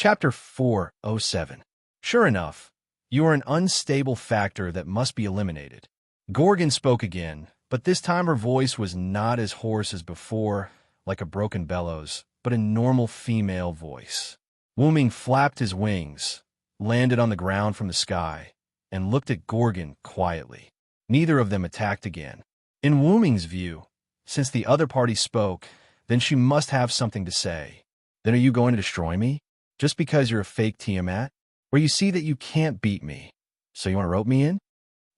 Chapter 407. Sure enough, you are an unstable factor that must be eliminated. Gorgon spoke again, but this time her voice was not as hoarse as before, like a broken bellows, but a normal female voice. Wuming flapped his wings, landed on the ground from the sky, and looked at Gorgon quietly. Neither of them attacked again. In Wuming's view, since the other party spoke, then she must have something to say. Then are you going to destroy me? Just because you're a fake Tiamat? Or you see that you can't beat me, so you want to rope me in?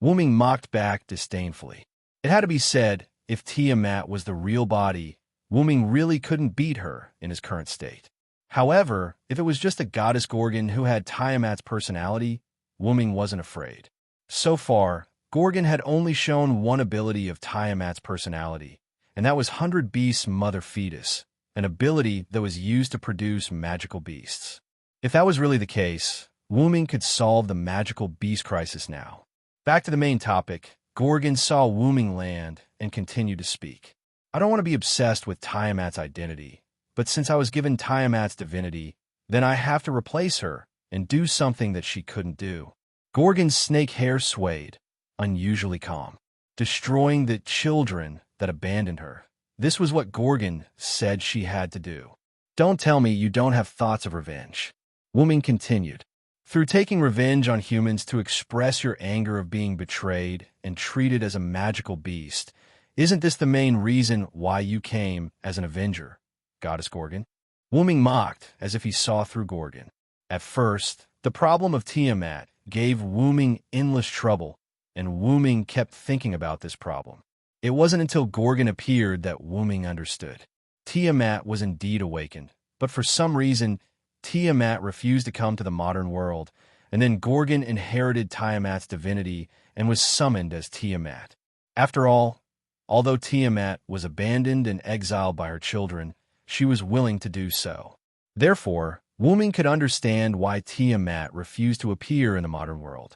Wuming mocked back disdainfully. It had to be said, if Tiamat was the real body, Wuming really couldn't beat her in his current state. However, if it was just a goddess Gorgon who had Tiamat's personality, Wuming wasn't afraid. So far, Gorgon had only shown one ability of Tiamat's personality, and that was 100 Beasts Mother Fetus, an ability that was used to produce magical beasts. If that was really the case, Wuming could solve the magical beast crisis now. Back to the main topic, Gorgon saw Wuming land and continued to speak. I don't want to be obsessed with Tiamat's identity, but since I was given Tiamat's divinity, then I have to replace her and do something that she couldn't do. Gorgon's snake hair swayed, unusually calm, destroying the children that abandoned her. This was what Gorgon said she had to do. Don't tell me you don't have thoughts of revenge. Wuming continued. Through taking revenge on humans to express your anger of being betrayed and treated as a magical beast, isn't this the main reason why you came as an avenger, Goddess Gorgon? Wuming mocked as if he saw through Gorgon. At first, the problem of Tiamat gave Wuming endless trouble, and Wuming kept thinking about this problem. It wasn't until Gorgon appeared that Wuming understood. Tiamat was indeed awakened, but for some reason, Tiamat refused to come to the modern world, and then Gorgon inherited Tiamat's divinity and was summoned as Tiamat. After all, although Tiamat was abandoned and exiled by her children, she was willing to do so. Therefore, Wuming could understand why Tiamat refused to appear in the modern world.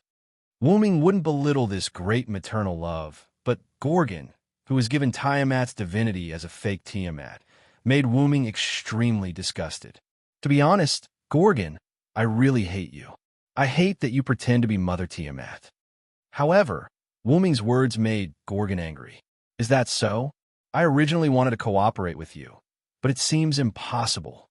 Wuming wouldn't belittle this great maternal love, but Gorgon, who was given Tiamat's divinity as a fake Tiamat, made Wuming extremely disgusted. To be honest, Gorgon, I really hate you. I hate that you pretend to be Mother Tiamat. However, Wuming's words made Gorgon angry. Is that so? I originally wanted to cooperate with you, but it seems impossible.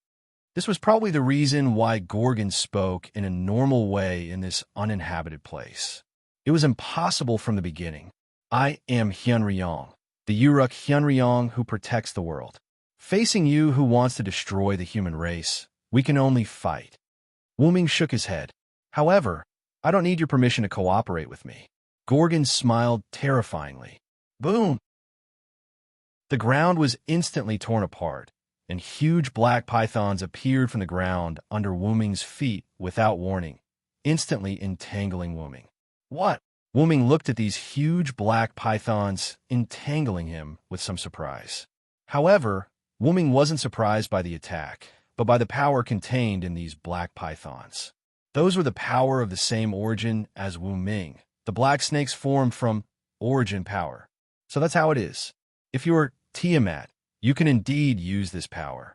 This was probably the reason why Gorgon spoke in a normal way in this uninhabited place. It was impossible from the beginning. I am Hyunryong, the Uruk Hyunryong who protects the world. Facing you who wants to destroy the human race, we can only fight. Wuming shook his head. However, I don't need your permission to cooperate with me. Gorgon smiled terrifyingly. Boom! The ground was instantly torn apart, and huge black pythons appeared from the ground under Wuming's feet without warning, instantly entangling Wuming. What? Wuming looked at these huge black pythons entangling him with some surprise. However, Wuming wasn't surprised by the attack, but by the power contained in these black pythons. Those were the power of the same origin as Wuming. The black snakes formed from origin power. So that's how it is. If you're Tiamat, you can indeed use this power.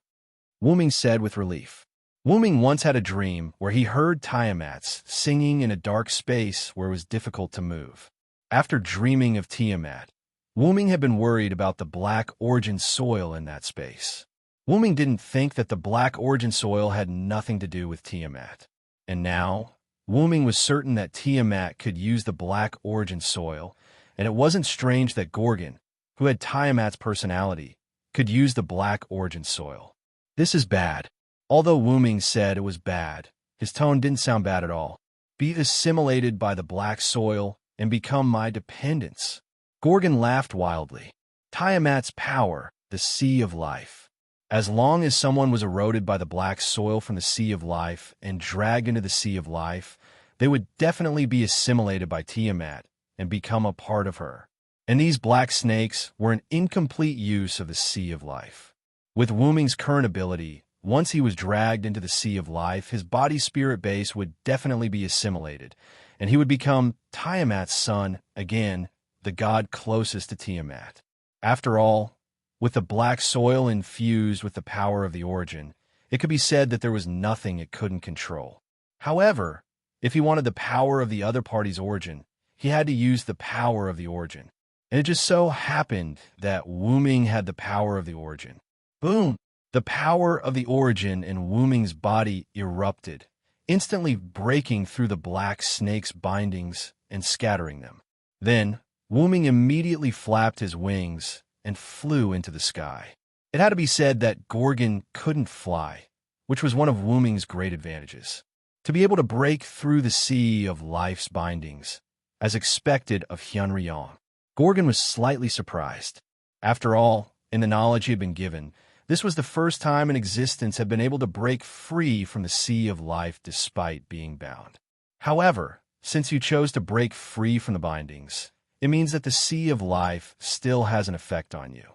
Wuming said with relief. Wuming once had a dream where he heard Tiamats singing in a dark space where it was difficult to move. After dreaming of Tiamat, Wuming had been worried about the black origin soil in that space. Wuming didn't think that the black origin soil had nothing to do with Tiamat. And now, Wuming was certain that Tiamat could use the black origin soil, and it wasn't strange that Gorgon, who had Tiamat's personality, could use the black origin soil. This is bad. Although Wuming said it was bad, his tone didn't sound bad at all. Be assimilated by the black soil and become my dependence. Gorgon laughed wildly. Tiamat's power, the sea of life. As long as someone was eroded by the black soil from the sea of life and dragged into the sea of life, they would definitely be assimilated by Tiamat and become a part of her. And these black snakes were an incomplete use of the sea of life. With Wuming's current ability, once he was dragged into the sea of life, his body-spirit base would definitely be assimilated, and he would become Tiamat's son, again, the god closest to Tiamat. After all, with the black soil infused with the power of the origin, It could be said that there was nothing it couldn't control. However, if he wanted the power of the other party's origin, he had to use the power of the origin. And it just so happened that Wu Ming had the power of the origin. Boom! The power of the origin in Wu Ming's body erupted, instantly breaking through the black snake's bindings and scattering them. Then, Wu Ming immediately flapped his wings and flew into the sky. It had to be said that Gorgon couldn't fly, which was one of Wu Ming's great advantages. To be able to break through the sea of life's bindings, as expected of Hyunryong, Gorgon was slightly surprised. After all, in the knowledge he had been given, this was the first time in existence had been able to break free from the sea of life despite being bound. However, since you chose to break free from the bindings, it means that the sea of life still has an effect on you.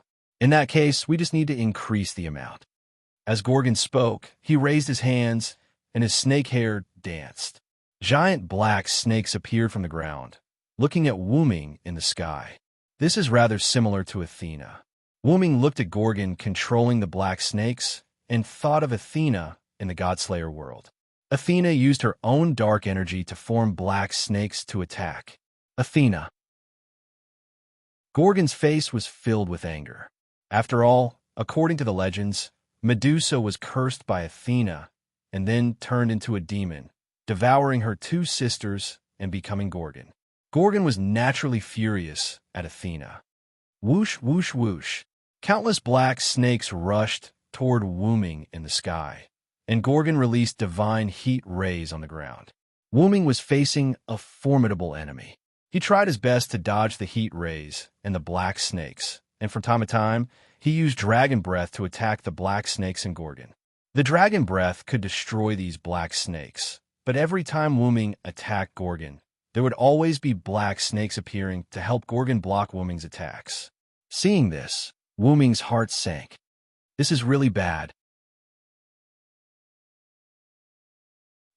In that case, we just need to increase the amount. As Gorgon spoke, he raised his hands, and his snake hair danced. Giant black snakes appeared from the ground, looking at Wu Ming in the sky. This is rather similar to Athena. Wu Ming looked at Gorgon controlling the black snakes and thought of Athena in the Godslayer world. Athena used her own dark energy to form black snakes to attack. Athena. Gorgon's face was filled with anger. After all, according to the legends, Medusa was cursed by Athena and then turned into a demon, devouring her two sisters and becoming Gorgon. Gorgon was naturally furious at Athena. Whoosh, whoosh, whoosh. Countless black snakes rushed toward Wu Ming in the sky, and Gorgon released divine heat rays on the ground. Wu Ming was facing a formidable enemy. He tried his best to dodge the heat rays and the black snakes, and from time to time, he used dragon breath to attack the black snakes and Gorgon. The dragon breath could destroy these black snakes, but every time Wu Ming attacked Gorgon, there would always be black snakes appearing to help Gorgon block Wu Ming's attacks. Seeing this, Wu Ming's heart sank. This is really bad.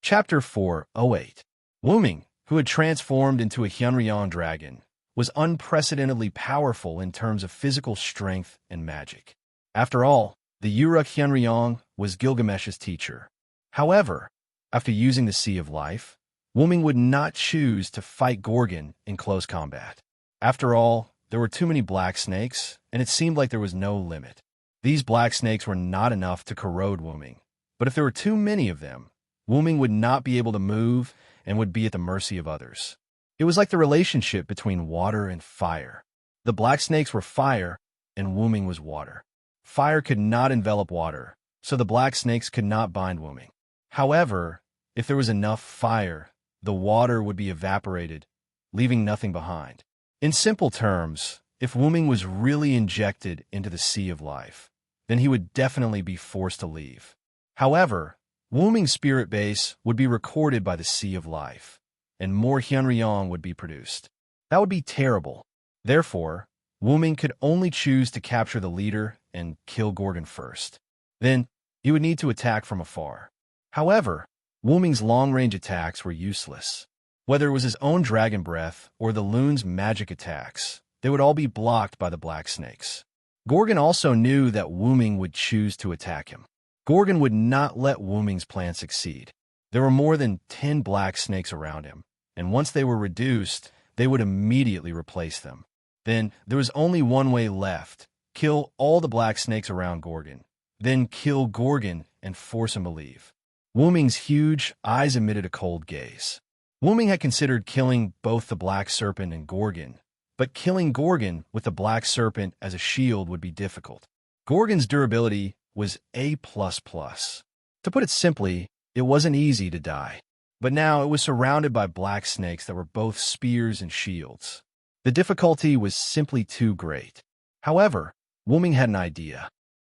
Chapter 408. Wu Ming, who had transformed into a Hyunryong dragon, was unprecedentedly powerful in terms of physical strength and magic. After all, the Uruk Hyunryong was Gilgamesh's teacher. However, after using the Sea of Life, Wu Ming would not choose to fight Gorgon in close combat. After all, there were too many black snakes, and it seemed like there was no limit. These black snakes were not enough to corrode Wu Ming, but if there were too many of them, Wu Ming would not be able to move and would be at the mercy of others. It was like the relationship between water and fire. The black snakes were fire, and Wu Ming was water. Fire could not envelop water, so the black snakes could not bind Wu Ming. However, if there was enough fire, the water would be evaporated, leaving nothing behind. In simple terms, if Wu Ming was really injected into the Sea of Life, then he would definitely be forced to leave. However, Wu Ming's spirit base would be recorded by the Sea of Life, and more Hyunryong would be produced. That would be terrible. Therefore, Wu Ming could only choose to capture the leader and kill Gorgon first. Then, he would need to attack from afar. However, Wu Ming's long-range attacks were useless. Whether it was his own dragon breath or the loon's magic attacks, they would all be blocked by the black snakes. Gorgon also knew that Wu Ming would choose to attack him. Gorgon would not let Wu Ming's plan succeed. There were more than 10 black snakes around him, and once they were reduced, they would immediately replace them. Then, there was only one way left: kill all the black snakes around Gorgon, then kill Gorgon and force him to leave. Wu Ming's huge eyes emitted a cold gaze. Wu Ming had considered killing both the black serpent and Gorgon, but killing Gorgon with the black serpent as a shield would be difficult. Gorgon's durability was A++. To put it simply, it wasn't easy to die. But now it was surrounded by black snakes that were both spears and shields. The difficulty was simply too great. However, Wu Ming had an idea.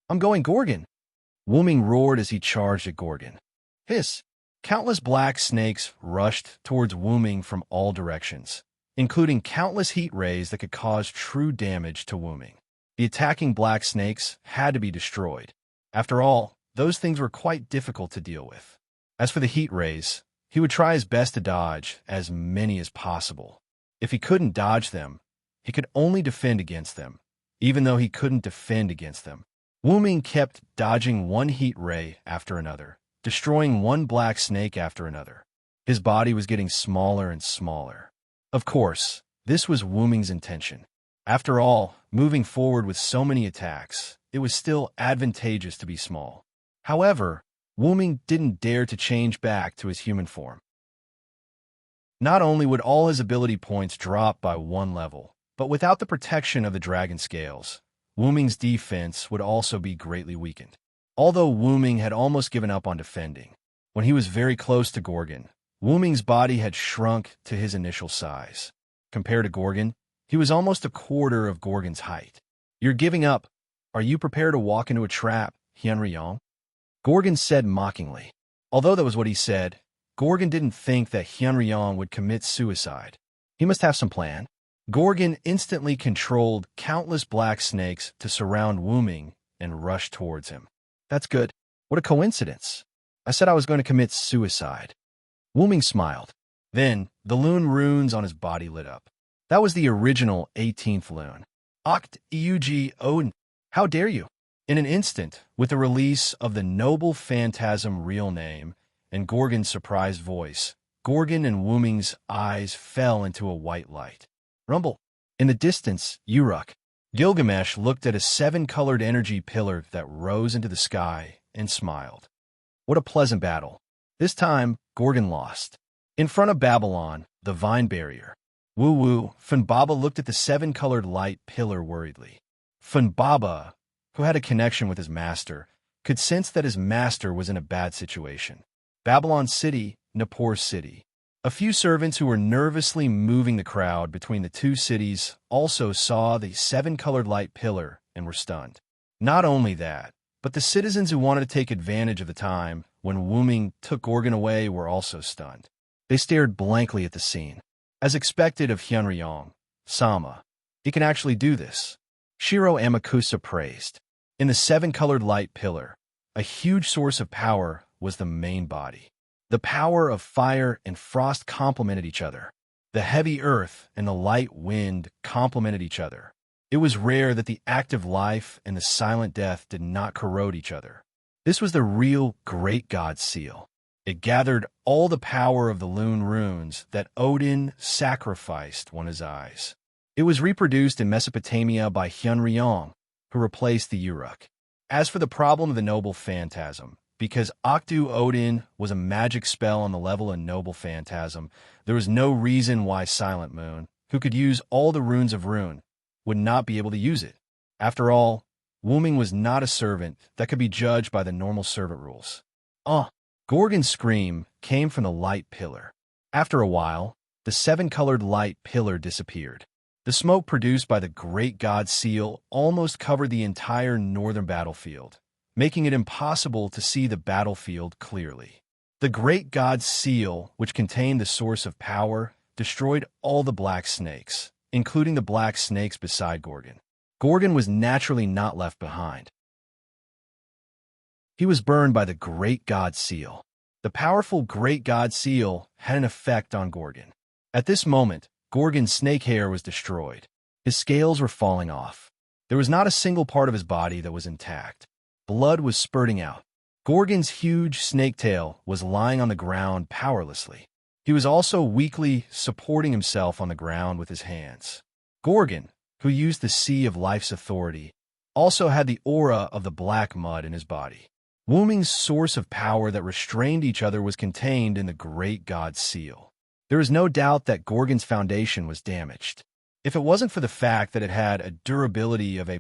"I'm going Gorgon!" Wu Ming roared as he charged at Gorgon. Hiss! Countless black snakes rushed towards Wu Ming from all directions, including countless heat rays that could cause true damage to Wu Ming. The attacking black snakes had to be destroyed. After all, those things were quite difficult to deal with. As for the heat rays, he would try his best to dodge as many as possible. If he couldn't dodge them, he could only defend against them. Even though he couldn't defend against them, Wu-Ming kept dodging one heat ray after another, destroying one black snake after another. His body was getting smaller and smaller. Of course, this was Wu-Ming's intention. After all, moving forward with so many attacks, it was still advantageous to be small. However, Wu-Ming didn't dare to change back to his human form. Not only would all his ability points drop by 1 level, but without the protection of the dragon scales, Wu-Ming's defense would also be greatly weakened. Although Wu-Ming had almost given up on defending, when he was very close to Gorgon, Wu-Ming's body had shrunk to his initial size. Compared to Gorgon, he was almost a quarter of Gorgon's height. "You're giving up. Are you prepared to walk into a trap, Hyunryong?" Gorgon said mockingly. Although that was what he said, Gorgon didn't think that Hyunryong would commit suicide. He must have some plan. Gorgon instantly controlled countless black snakes to surround Wu-Ming and rush towards him. "That's good. What a coincidence. I said I was going to commit suicide." Wu-Ming smiled. Then, the Lune runes on his body lit up. That was the original 18th Lune. Oct Eug Odin. How dare you? In an instant, with the release of the noble phantasm real name and Gorgon's surprised voice, Gorgon and Wu-Ming's eyes fell into a white light. Rumble. In the distance, Uruk. Gilgamesh looked at a 7-colored energy pillar that rose into the sky and smiled. What a pleasant battle. This time, Gorgon lost. In front of Babylon, the vine barrier. Woo-woo, Funbaba looked at the 7-colored light pillar worriedly. Funbaba, who had a connection with his master, could sense that his master was in a bad situation. Babylon City, Nippur City. A few servants who were nervously moving the crowd between the two cities also saw the 7-colored light pillar and were stunned. Not only that, but the citizens who wanted to take advantage of the time when Wu-Ming took Gorgon away were also stunned. They stared blankly at the scene. As expected of Hyunryong, Sama, he can actually do this. Shiro Amakusa praised. In the 7-colored light pillar, a huge source of power was the main body. The power of fire and frost complemented each other. The heavy earth and the light wind complemented each other. It was rare that the active life and the silent death did not corrode each other. This was the real great god seal. It gathered all the power of the Lune runes that Odin sacrificed on his eyes. It was reproduced in Mesopotamia by Hyunryong, who replaced the Uruk. As for the problem of the noble phantasm, because Oktu Odin was a magic spell on the level of noble phantasm, there was no reason why Silent Moon, who could use all the runes of rune, would not be able to use it. After all, Wu-Ming was not a servant that could be judged by the normal servant rules. Gorgon's scream came from the light pillar. After a while, the 7-colored light pillar disappeared. The smoke produced by the great god seal almost covered the entire northern battlefield, making it impossible to see the battlefield clearly. The great god seal, which contained the source of power, destroyed all the black snakes, including the black snakes beside Gorgon. Gorgon was naturally not left behind. He was burned by the great god seal. The powerful great god seal had an effect on Gorgon. At this moment, Gorgon's snake hair was destroyed. His scales were falling off. There was not a single part of his body that was intact. Blood was spurting out. Gorgon's huge snake tail was lying on the ground powerlessly. He was also weakly supporting himself on the ground with his hands. Gorgon, who used the Sea of Life's authority, also had the aura of the black mud in his body. Wu-Ming's source of power that restrained each other was contained in the great god seal. There is no doubt that Gorgon's foundation was damaged. If it wasn't for the fact that it had a durability of A++,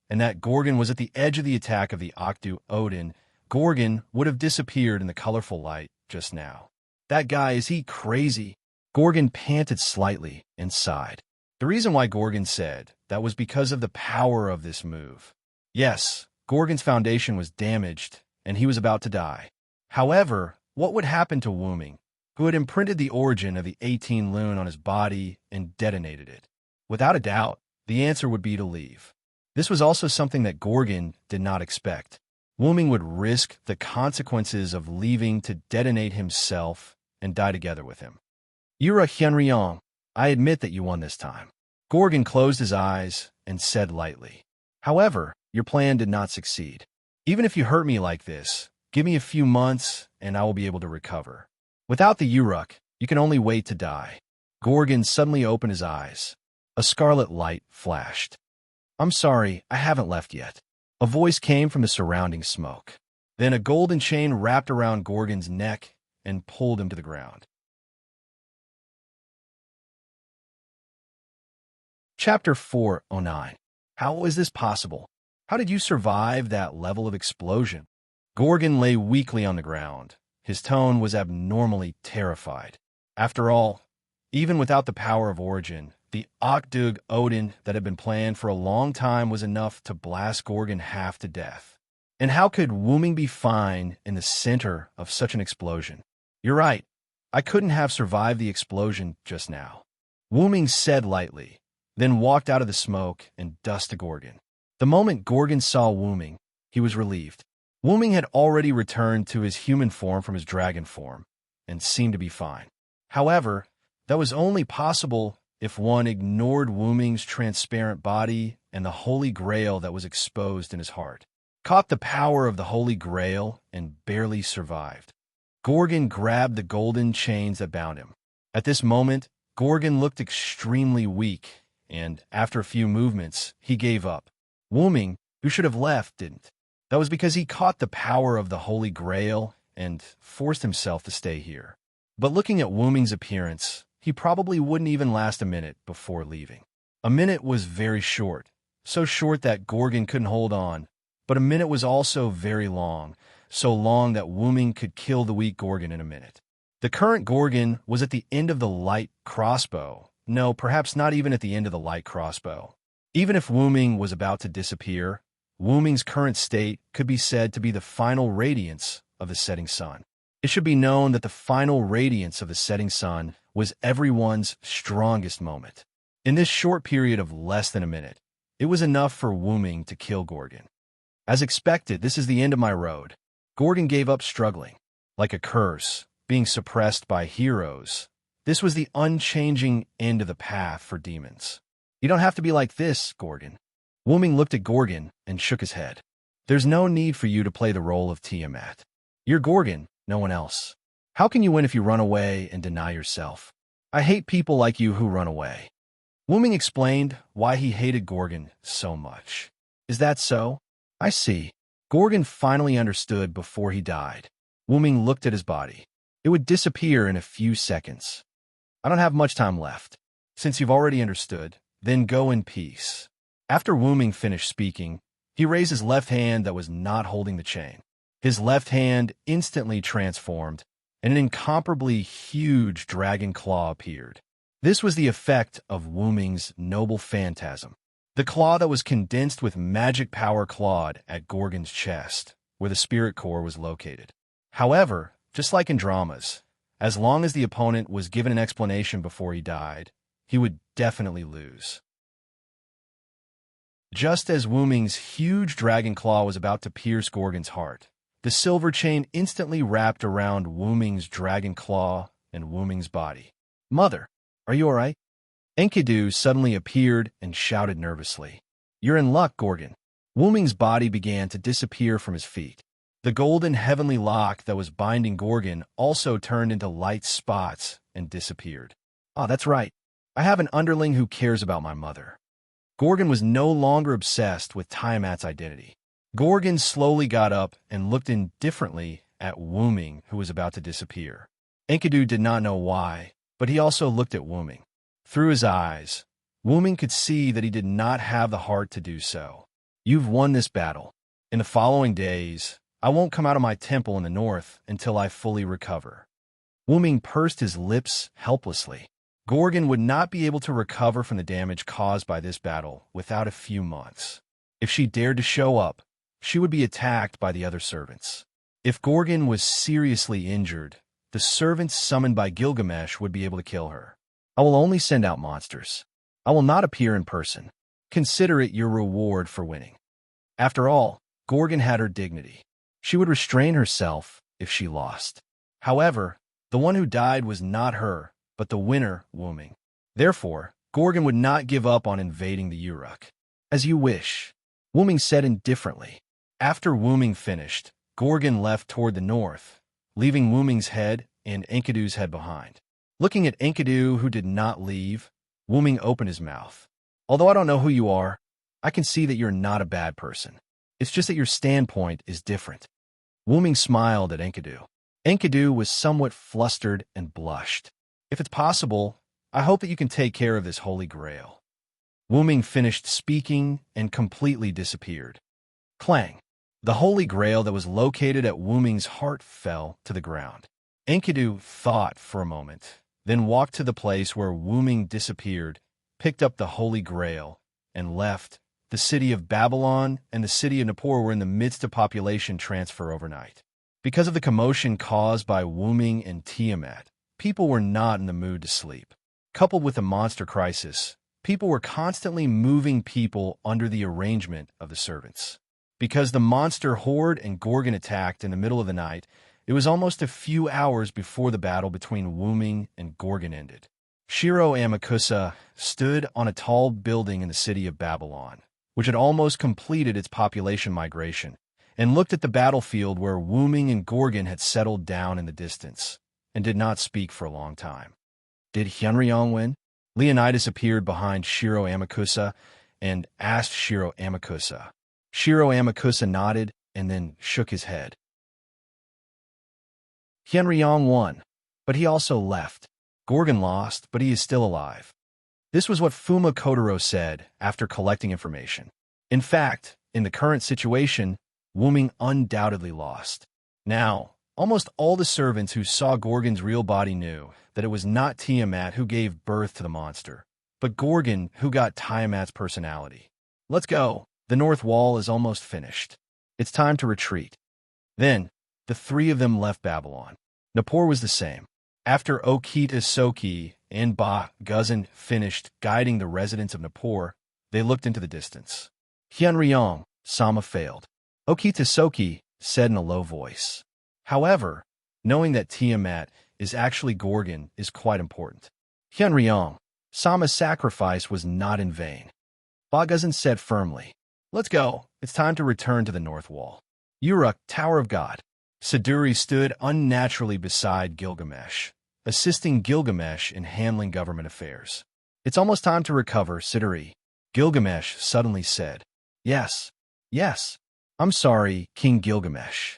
and that Gorgon was at the edge of the attack of the Oktu Odin, Gorgon would have disappeared in the colorful light just now. That guy, is he crazy? Gorgon panted slightly and sighed. The reason why Gorgon said that was because of the power of this move. Yes, Gorgon's foundation was damaged, and he was about to die. However, what would happen to Wu-Ming, who had imprinted the origin of the 18 Lune on his body and detonated it? Without a doubt, the answer would be to leave. This was also something that Gorgon did not expect. Wu-Ming would risk the consequences of leaving to detonate himself and die together with him. "You're a Hyunryong. I admit that you won this time." Gorgon closed his eyes and said lightly. However, your plan did not succeed. Even if you hurt me like this, give me a few months and I will be able to recover. Without the Uruk, you can only wait to die. Gorgon suddenly opened his eyes. A scarlet light flashed. I'm sorry, I haven't left yet. A voice came from the surrounding smoke. Then a golden chain wrapped around Gorgon's neck and pulled him to the ground. Chapter 409. How is this possible? How did you survive that level of explosion? Gorgon lay weakly on the ground. His tone was abnormally terrified. After all, even without the power of origin, the Akdug Odin that had been planned for a long time was enough to blast Gorgon half to death. And how could Wooming be fine in the center of such an explosion? You're right. I couldn't have survived the explosion just now. Wooming said lightly, then walked out of the smoke and dust to Gorgon. The moment Gorgon saw Wooming, he was relieved. Wooming had already returned to his human form from his dragon form, and seemed to be fine. However, that was only possible if one ignored Wooming's transparent body and the Holy Grail that was exposed in his heart. Caught the power of the Holy Grail and barely survived. Gorgon grabbed the golden chains that bound him. At this moment, Gorgon looked extremely weak, and after a few movements, he gave up. Wooming, who should have left, didn't. That was because he caught the power of the Holy Grail and forced himself to stay here. But looking at Wooming's appearance, he probably wouldn't even last a minute before leaving. A minute was very short, so short that Gorgon couldn't hold on, but a minute was also very long, so long that Wooming could kill the weak Gorgon in a minute. The current Gorgon was at the end of the light crossbow. No, perhaps not even at the end of the light crossbow. Even if Wooming was about to disappear, Wooming's current state could be said to be the final radiance of the setting sun. It should be known that the final radiance of the setting sun was everyone's strongest moment. In this short period of less than a minute, it was enough for Wooming to kill Gorgon. As expected, this is the end of my road. Gorgon gave up struggling. Like a curse, being suppressed by heroes, this was the unchanging end of the path for demons. You don't have to be like this, Gorgon. Wooming looked at Gorgon and shook his head. There's no need for you to play the role of Tiamat. You're Gorgon, no one else. How can you win if you run away and deny yourself? I hate people like you who run away. Wooming explained why he hated Gorgon so much. Is that so? I see. Gorgon finally understood before he died. Wooming looked at his body. It would disappear in a few seconds. I don't have much time left. Since you've already understood, then go in peace. After Wooming finished speaking, he raised his left hand that was not holding the chain. His left hand instantly transformed, and an incomparably huge dragon claw appeared. This was the effect of Wooming's noble phantasm. The claw that was condensed with magic power clawed at Gorgon's chest, where the spirit core was located. However, just like in dramas, as long as the opponent was given an explanation before he died, he would definitely lose. Just as Wooming's huge dragon claw was about to pierce Gorgon's heart, the silver chain instantly wrapped around Wooming's dragon claw and Wooming's body. Mother, are you all right? Enkidu suddenly appeared and shouted nervously. You're in luck, Gorgon. Wooming's body began to disappear from his feet. The golden heavenly lock that was binding Gorgon also turned into light spots and disappeared. Ah, that's right. I have an underling who cares about my mother. Gorgon was no longer obsessed with Tiamat's identity. Gorgon slowly got up and looked indifferently at Wooming, who was about to disappear. Enkidu did not know why, but he also looked at Wooming. Through his eyes, Wooming could see that he did not have the heart to do so. You've won this battle. In the following days, I won't come out of my temple in the north until I fully recover. Wooming pursed his lips helplessly. Gorgon would not be able to recover from the damage caused by this battle without a few months. If she dared to show up, she would be attacked by the other servants. If Gorgon was seriously injured, the servants summoned by Gilgamesh would be able to kill her. I will only send out monsters. I will not appear in person. Consider it your reward for winning. After all, Gorgon had her dignity. She would restrain herself if she lost. However, the one who died was not her, but the winner, Wooming. Therefore, Gorgon would not give up on invading the Uruk. As you wish. Wu-ming said indifferently. After Wu-ming finished, Gorgon left toward the north, leaving Wu-ming's head and Enkidu's head behind. Looking at Enkidu, who did not leave, Wu-ming opened his mouth. Although I don't know who you are, I can see that you're not a bad person. It's just that your standpoint is different. Wu-ming smiled at Enkidu. Enkidu was somewhat flustered and blushed. If it's possible, I hope that you can take care of this holy grail. Wu-ming finished speaking and completely disappeared. Clang! The holy grail that was located at Wu-ming's heart fell to the ground. Enkidu thought for a moment, then walked to the place where Wu-ming disappeared, picked up the holy grail, and left. The city of Babylon and the city of Nippur were in the midst of population transfer overnight. Because of the commotion caused by Wu-ming and Tiamat, people were not in the mood to sleep. Coupled with the monster crisis, people were constantly moving people under the arrangement of the servants. Because the monster horde and Gorgon attacked in the middle of the night, it was almost a few hours before the battle between Wu-ming and Gorgon ended. Shiro Amakusa stood on a tall building in the city of Babylon, which had almost completed its population migration, and looked at the battlefield where Wu-ming and Gorgon had settled down in the distance, and did not speak for a long time. Did Hyunryong win? Leonidas appeared behind Shiro Amakusa and asked Shiro Amakusa. Shiro Amakusa nodded and then shook his head. Hyunryong won, but he also left. Gorgon lost, but he is still alive. This was what Fuma Kotaro said after collecting information. In fact, in the current situation, Wu-ming undoubtedly lost. Now, almost all the servants who saw Gorgon's real body knew that it was not Tiamat who gave birth to the monster, but Gorgon who got Tiamat's personality. Let's go. The north wall is almost finished. It's time to retreat. Then, the three of them left Babylon. Nippur was the same. After Okita Soki and Ba Guzan finished guiding the residents of Nippur, they looked into the distance. Hyunryong, Sama failed. Okita Soki said in a low voice. However, knowing that Tiamat is actually Gorgon is quite important. Hyunryong, Sama's sacrifice was not in vain. Ba Guzan said firmly. Let's go. It's time to return to the North Wall. Uruk, Tower of God. Siduri stood unnaturally beside Gilgamesh, assisting Gilgamesh in handling government affairs. It's almost time to recover, Siduri. Gilgamesh suddenly said. Yes. I'm sorry, King Gilgamesh.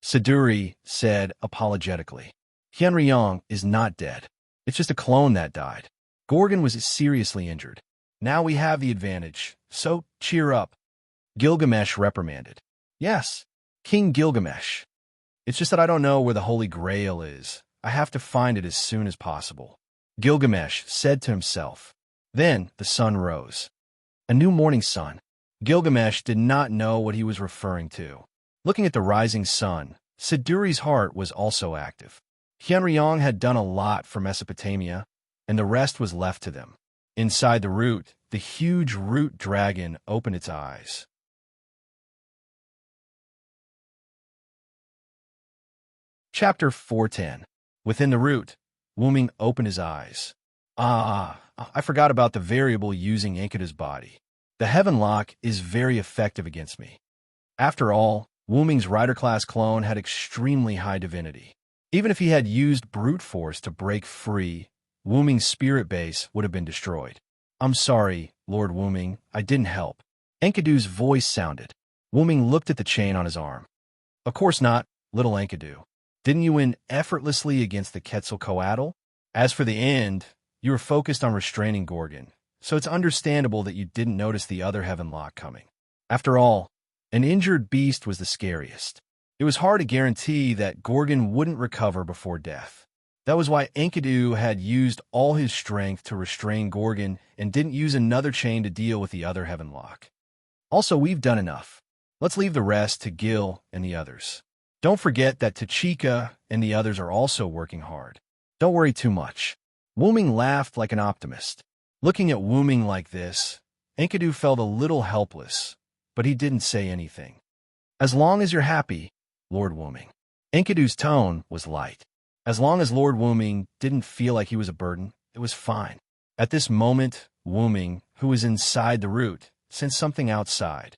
Siduri said apologetically. Hyunryong is not dead. It's just a clone that died. Gorgon was seriously injured. Now we have the advantage, so cheer up. Gilgamesh reprimanded. Yes, King Gilgamesh. It's just that I don't know where the Holy Grail is. I have to find it as soon as possible. Gilgamesh said to himself. Then the sun rose. A new morning sun. Gilgamesh did not know what he was referring to. Looking at the rising sun, Siduri's heart was also active. Hyunryong had done a lot for Mesopotamia, and the rest was left to them. Inside the root, the huge root dragon opened its eyes. Chapter 410. Within the root, Wu-ming opened his eyes. I forgot about the variable using Enkidu's body. The Heaven Lock is very effective against me. After all, Wu-ming's Rider-class clone had extremely high divinity. Even if he had used brute force to break free, Wu-ming's spirit base would have been destroyed. I'm sorry, Lord Wu-ming, I didn't help. Enkidu's voice sounded. Wu-ming looked at the chain on his arm. Of course not, little Enkidu. Didn't you win effortlessly against the Quetzalcoatl? As for the end, you were focused on restraining Gorgon, so it's understandable that you didn't notice the other Heaven Lock coming. After all, an injured beast was the scariest. It was hard to guarantee that Gorgon wouldn't recover before death. That was why Enkidu had used all his strength to restrain Gorgon and didn't use another chain to deal with the other Heaven Lock. Also, we've done enough. Let's leave the rest to Gil and the others. Don't forget that Tachika and the others are also working hard. Don't worry too much. Wu-ming laughed like an optimist. Looking at Wu-ming like this, Enkidu felt a little helpless, but he didn't say anything. As long as you're happy, Lord Wu-ming. Enkidu's tone was light. As long as Lord Wu-ming didn't feel like he was a burden, it was fine. At this moment, Wu-ming, who was inside the root, sensed something outside.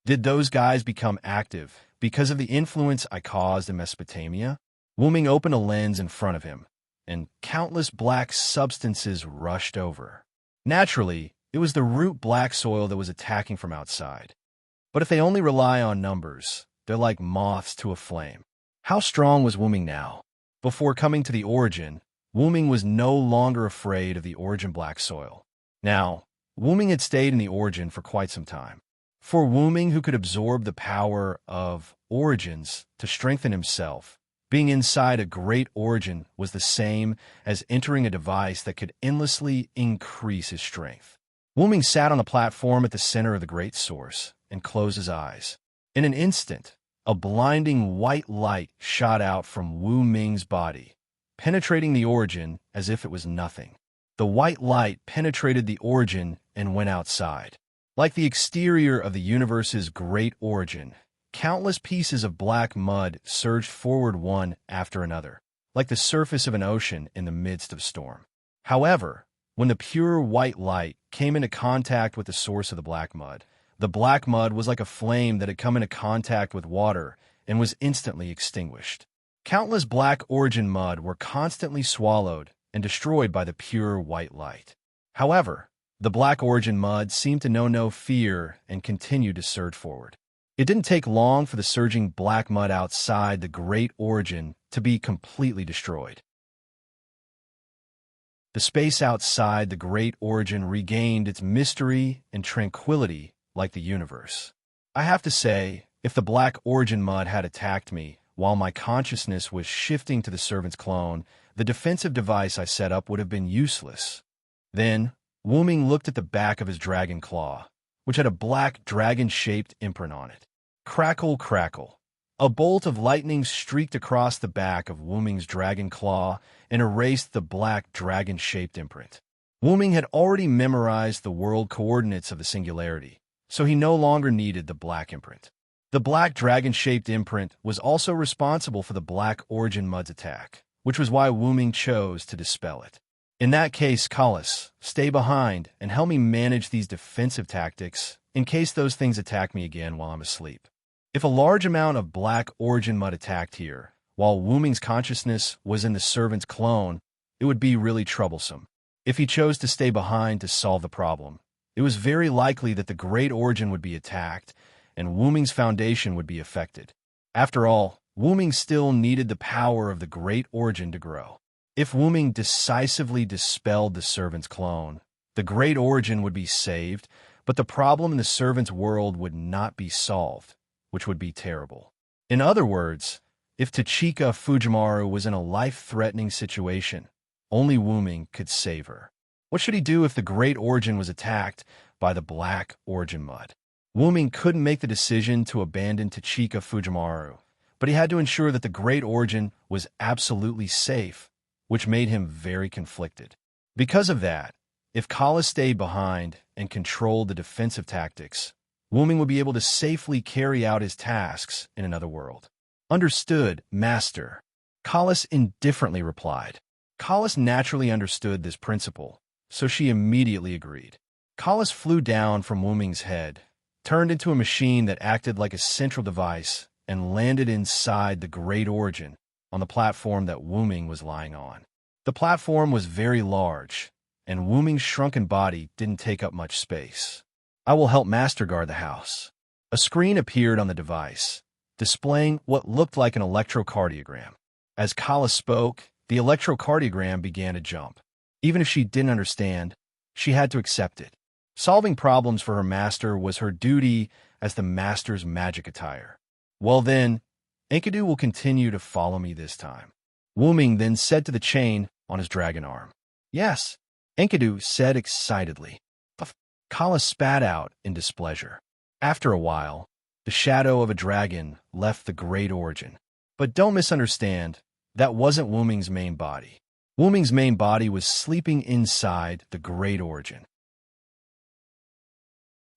Did those guys become active because of the influence I caused in Mesopotamia? Wuming opened a lens in front of him, and countless black substances rushed over. Naturally, it was the root black soil that was attacking from outside. But if they only rely on numbers, they're like moths to a flame. How strong was Wuming now? Before coming to the origin, Wuming was no longer afraid of the origin black soil. Now, Wuming had stayed in the origin for quite some time. For Wuming, who could absorb the power of origins to strengthen himself, being inside a great origin was the same as entering a device that could endlessly increase his strength. Wuming sat on the platform at the center of the great source and closed his eyes. In an instant, a blinding white light shot out from Wu Ming's body, penetrating the origin as if it was nothing. The white light penetrated the origin and went outside. Like the exterior of the universe's great origin, countless pieces of black mud surged forward one after another, like the surface of an ocean in the midst of storm. However, when the pure white light came into contact with the source of the black mud was like a flame that had come into contact with water and was instantly extinguished. Countless black origin mud were constantly swallowed and destroyed by the pure white light. However, the black origin mud seemed to know no fear and continued to surge forward. It didn't take long for the surging black mud outside the great origin to be completely destroyed. The space outside the great origin regained its mystery and tranquility like the universe. I have to say, if the black origin mud had attacked me while my consciousness was shifting to the servant's clone, the defensive device I set up would have been useless. Then, Wuming looked at the back of his dragon claw, which had a black dragon-shaped imprint on it. Crackle, crackle. A bolt of lightning streaked across the back of Wuming's dragon claw and erased the black dragon-shaped imprint. Wuming had already memorized the world coordinates of the singularity, so he no longer needed the black imprint. The black dragon-shaped imprint was also responsible for the black origin mud's attack, which was why Wuming chose to dispel it. In that case, Kalas, stay behind and help me manage these defensive tactics in case those things attack me again while I'm asleep. If a large amount of black origin mud attacked here, while Wuming's consciousness was in the servant's clone, it would be really troublesome. If he chose to stay behind to solve the problem, it was very likely that the great origin would be attacked and Wuming's foundation would be affected. After all, Wuming still needed the power of the great origin to grow. If Wuming decisively dispelled the servant's clone, the great origin would be saved, but the problem in the servant's world would not be solved, which would be terrible. In other words, if Tachika Fujimaru was in a life-threatening situation, only Wuming could save her. What should he do if the great origin was attacked by the black origin mud? Wuming couldn't make the decision to abandon Tachika Fujimaru, but he had to ensure that the great origin was absolutely safe, which made him very conflicted. Because of that, if Kala stayed behind and controlled the defensive tactics, Wuming would be able to safely carry out his tasks in another world. Understood, Master. Kalas indifferently replied. Kalas naturally understood this principle, so she immediately agreed. Kalas flew down from Wuming's head, turned into a machine that acted like a central device, and landed inside the Great Origin on the platform that Wuming was lying on. The platform was very large, and Wuming's shrunken body didn't take up much space. I will help Master guard the house. A screen appeared on the device, displaying what looked like an electrocardiogram. As Kala spoke, the electrocardiogram began to jump. Even if she didn't understand, she had to accept it. Solving problems for her master was her duty as the master's magic attire. Well then, Enkidu will continue to follow me this time. Wuming then said to the chain on his dragon arm. Yes, Enkidu said excitedly. Kala spat out in displeasure. After a while, the shadow of a dragon left the Great Origin. But don't misunderstand, that wasn't Wuming's main body. Wuming's main body was sleeping inside the Great Origin.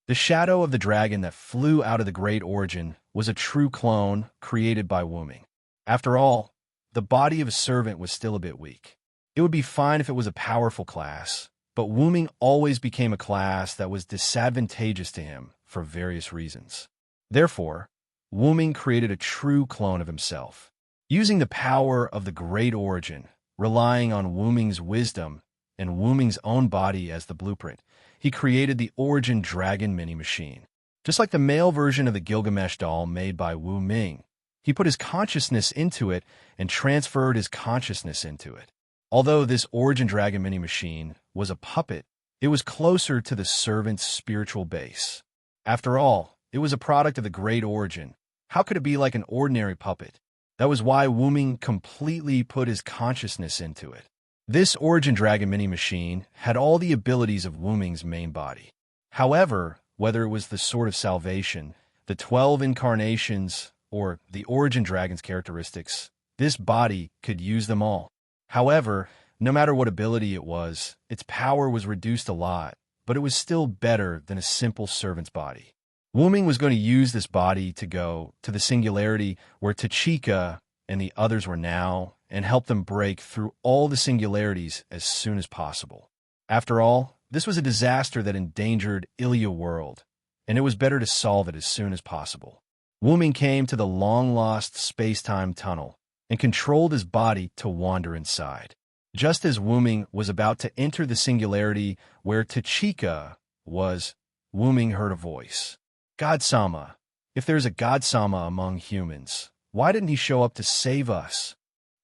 The shadow of the dragon that flew out of the Great Origin was a true clone created by Wuming. After all, the body of a servant was still a bit weak. It would be fine if it was a powerful class, but Wuming always became a class that was disadvantageous to him for various reasons. Therefore, Wu-Ming created a true clone of himself. Using the power of the Great Origin, relying on Wu-Ming's wisdom and Wu-Ming's own body as the blueprint, he created the Origin Dragon mini-machine. Just like the male version of the Gilgamesh doll made by Wu-Ming, he put his consciousness into it and transferred his consciousness into it. Although this Origin Dragon mini-machine was a puppet, it was closer to the servant's spiritual base. After all, it was a product of the Great Origin. How could it be like an ordinary puppet? That was why Wu-Ming completely put his consciousness into it. This Origin Dragon mini-machine had all the abilities of Wu-Ming's main body. However, whether it was the Sword of Salvation, the 12 incarnations, or the Origin Dragon's characteristics, this body could use them all. However, no matter what ability it was, its power was reduced a lot, but it was still better than a simple servant's body. Wu-Ming was going to use this body to go to the singularity where Tachika and the others were now, and help them break through all the singularities as soon as possible. After all, this was a disaster that endangered Ilya world, and it was better to solve it as soon as possible. Wu-Ming came to the long-lost space-time tunnel and controlled his body to wander inside. Just as Wu-Ming was about to enter the singularity where Tachika was, Wu-Ming heard a voice. God-sama, if there's a God-sama among humans, why didn't he show up to save us?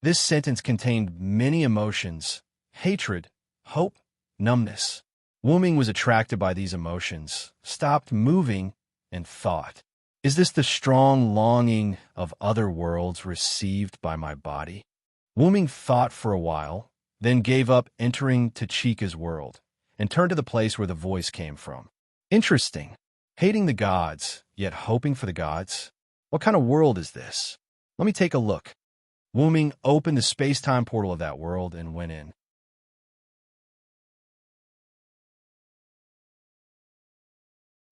This sentence contained many emotions: hatred, hope, numbness. Wu-Ming was attracted by these emotions, stopped moving, and thought, is this the strong longing of other worlds received by my body? Wu-Ming thought for a while, then gave up entering Tachika's world, and turned to the place where the voice came from. Interesting. Hating the gods, yet hoping for the gods? What kind of world is this? Let me take a look. Wu-Ming opened the space-time portal of that world and went in.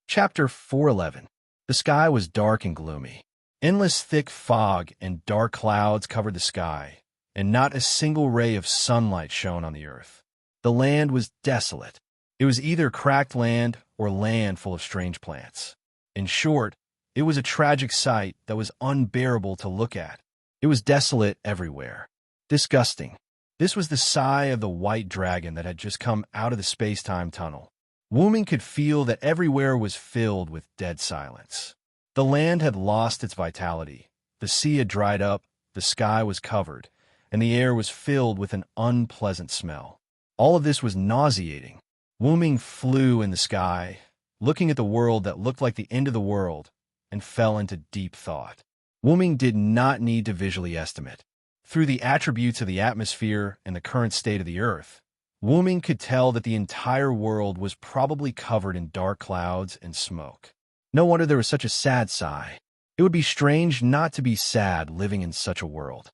Chapter 411. The sky was dark and gloomy. Endless thick fog and dark clouds covered the sky, and not a single ray of sunlight shone on the earth. The land was desolate. It was either cracked land or land full of strange plants. In short, it was a tragic sight that was unbearable to look at. It was desolate everywhere. Disgusting. This was the sigh of the white dragon that had just come out of the space-time tunnel. Wu-Ming could feel that everywhere was filled with dead silence. The land had lost its vitality. The sea had dried up, the sky was covered, and the air was filled with an unpleasant smell. All of this was nauseating. Wu-Ming flew in the sky, looking at the world that looked like the end of the world, and fell into deep thought. Wu-Ming did not need to visually estimate. Through the attributes of the atmosphere and the current state of the earth, Wu-Ming could tell that the entire world was probably covered in dark clouds and smoke. No wonder there was such a sad sigh. It would be strange not to be sad living in such a world.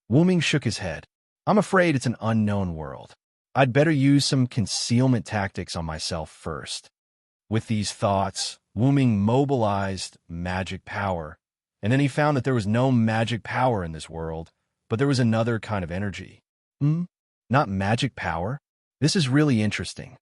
Wu-Ming shook his head. I'm afraid it's an unknown world. I'd better use some concealment tactics on myself first. With these thoughts, Wu-Ming mobilized magic power, and then he found that there was no magic power in this world, but there was another kind of energy. Not magic power? This is really interesting.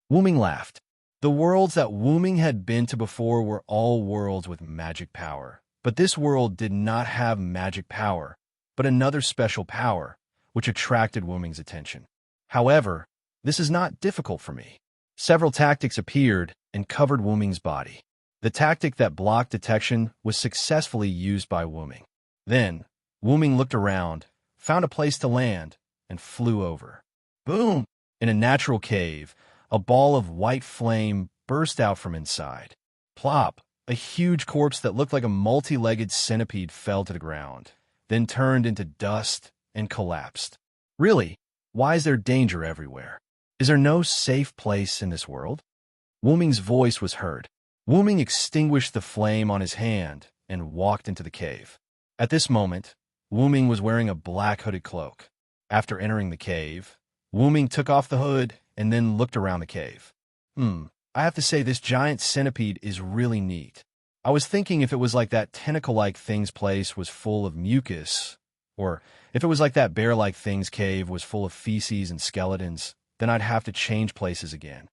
Wu-Ming laughed. The worlds that Wu-Ming had been to before were all worlds with magic power, but this world did not have magic power, but another special power, which attracted Wu-Ming's attention. However, this is not difficult for me. Several tactics appeared and covered Wu-Ming's body. The tactic that blocked detection was successfully used by Wu-Ming. Then, Wu-Ming looked around, found a place to land, and flew over. Boom! In a natural cave, a ball of white flame burst out from inside. Plop! A huge corpse that looked like a multi-legged centipede fell to the ground, then turned into dust and collapsed. Really? Why is there danger everywhere? Is there no safe place in this world? Wu-Ming's voice was heard. Wu-Ming extinguished the flame on his hand and walked into the cave. At this moment, Wu-Ming was wearing a black hooded cloak. After entering the cave, Wu-Ming took off the hood and then looked around the cave. I have to say this giant centipede is really neat. I was thinking if it was like that tentacle-like thing's place was full of mucus, or if it was like that bear-like thing's cave was full of feces and skeletons, then I'd have to change places again.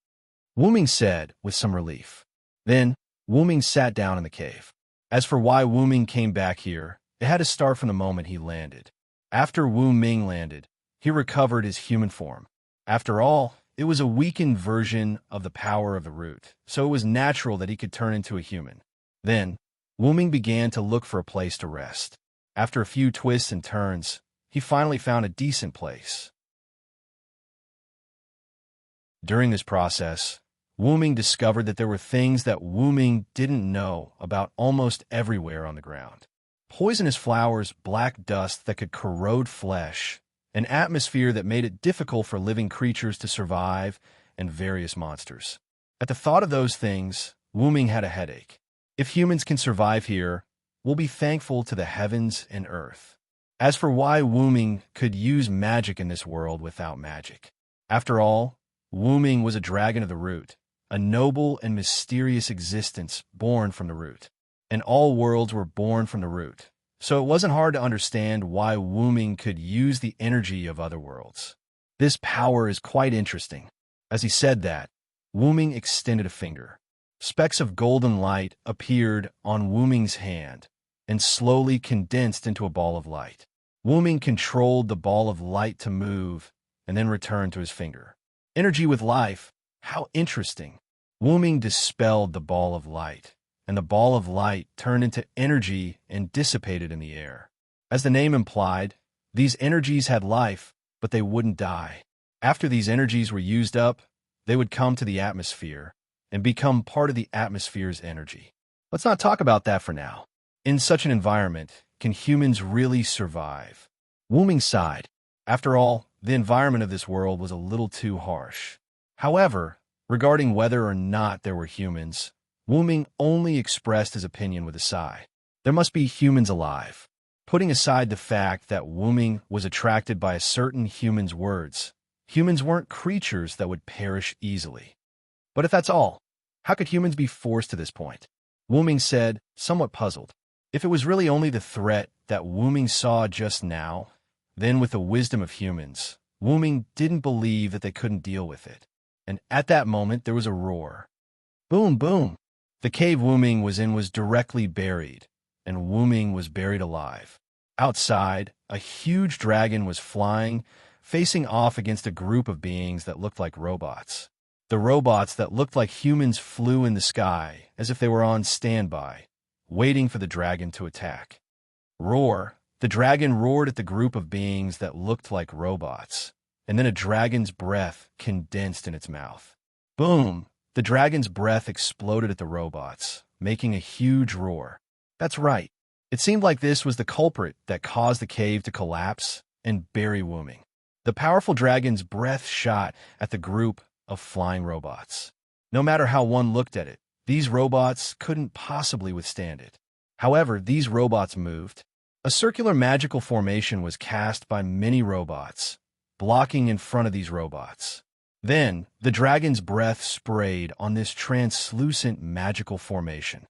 Wu-Ming said with some relief. Then, Wu-Ming sat down in the cave. As for why Wu Ming came back here, it had to start from the moment he landed. After Wu Ming landed, he recovered his human form. After all, it was a weakened version of the power of the root, so it was natural that he could turn into a human. Then, Wu Ming began to look for a place to rest. After a few twists and turns, he finally found a decent place. During this process, Wu Ming discovered that there were things that Wu Ming didn't know about almost everywhere on the ground. Poisonous flowers, black dust that could corrode flesh, an atmosphere that made it difficult for living creatures to survive, and various monsters. At the thought of those things, Wu Ming had a headache. If humans can survive here, we'll be thankful to the heavens and earth. As for why Wu Ming could use magic in this world without magic. After all, Wu Ming was a dragon of the root, a noble and mysterious existence born from the root. And all worlds were born from the root. So it wasn't hard to understand why Wu Ming could use the energy of other worlds. This power is quite interesting. As he said that, Wu Ming extended a finger. Specks of golden light appeared on Wu Ming's hand and slowly condensed into a ball of light. Wu Ming controlled the ball of light to move and then returned to his finger. Energy with life. How interesting. Wu Ming dispelled the ball of light, and the ball of light turned into energy and dissipated in the air. As the name implied, these energies had life, but they wouldn't die. After these energies were used up, they would come to the atmosphere and become part of the atmosphere's energy. Let's not talk about that for now. In such an environment, can humans really survive? Wu Ming sighed. After all, the environment of this world was a little too harsh. However, regarding whether or not there were humans, Wu Ming only expressed his opinion with a sigh. There must be humans alive. Putting aside the fact that Wu Ming was attracted by a certain human's words, humans weren't creatures that would perish easily. But if that's all, how could humans be forced to this point? Wu Ming said, somewhat puzzled. If it was really only the threat that Wu Ming saw just now, then with the wisdom of humans, Wu Ming didn't believe that they couldn't deal with it. And at that moment, there was a roar. Boom, boom. The cave Wu Ming was in was directly buried, and Wu Ming was buried alive. Outside, a huge dragon was flying, facing off against a group of beings that looked like robots. The robots that looked like humans flew in the sky as if they were on standby, waiting for the dragon to attack. Roar. The dragon roared at the group of beings that looked like robots, and then a dragon's breath condensed in its mouth. Boom! The dragon's breath exploded at the robots, making a huge roar. That's right. It seemed like this was the culprit that caused the cave to collapse and bury Wu Ming. The powerful dragon's breath shot at the group of flying robots. No matter how one looked at it, these robots couldn't possibly withstand it. However, these robots moved. A circular magical formation was cast by many robots, blocking in front of these robots. Then, the dragon's breath sprayed on this translucent magical formation.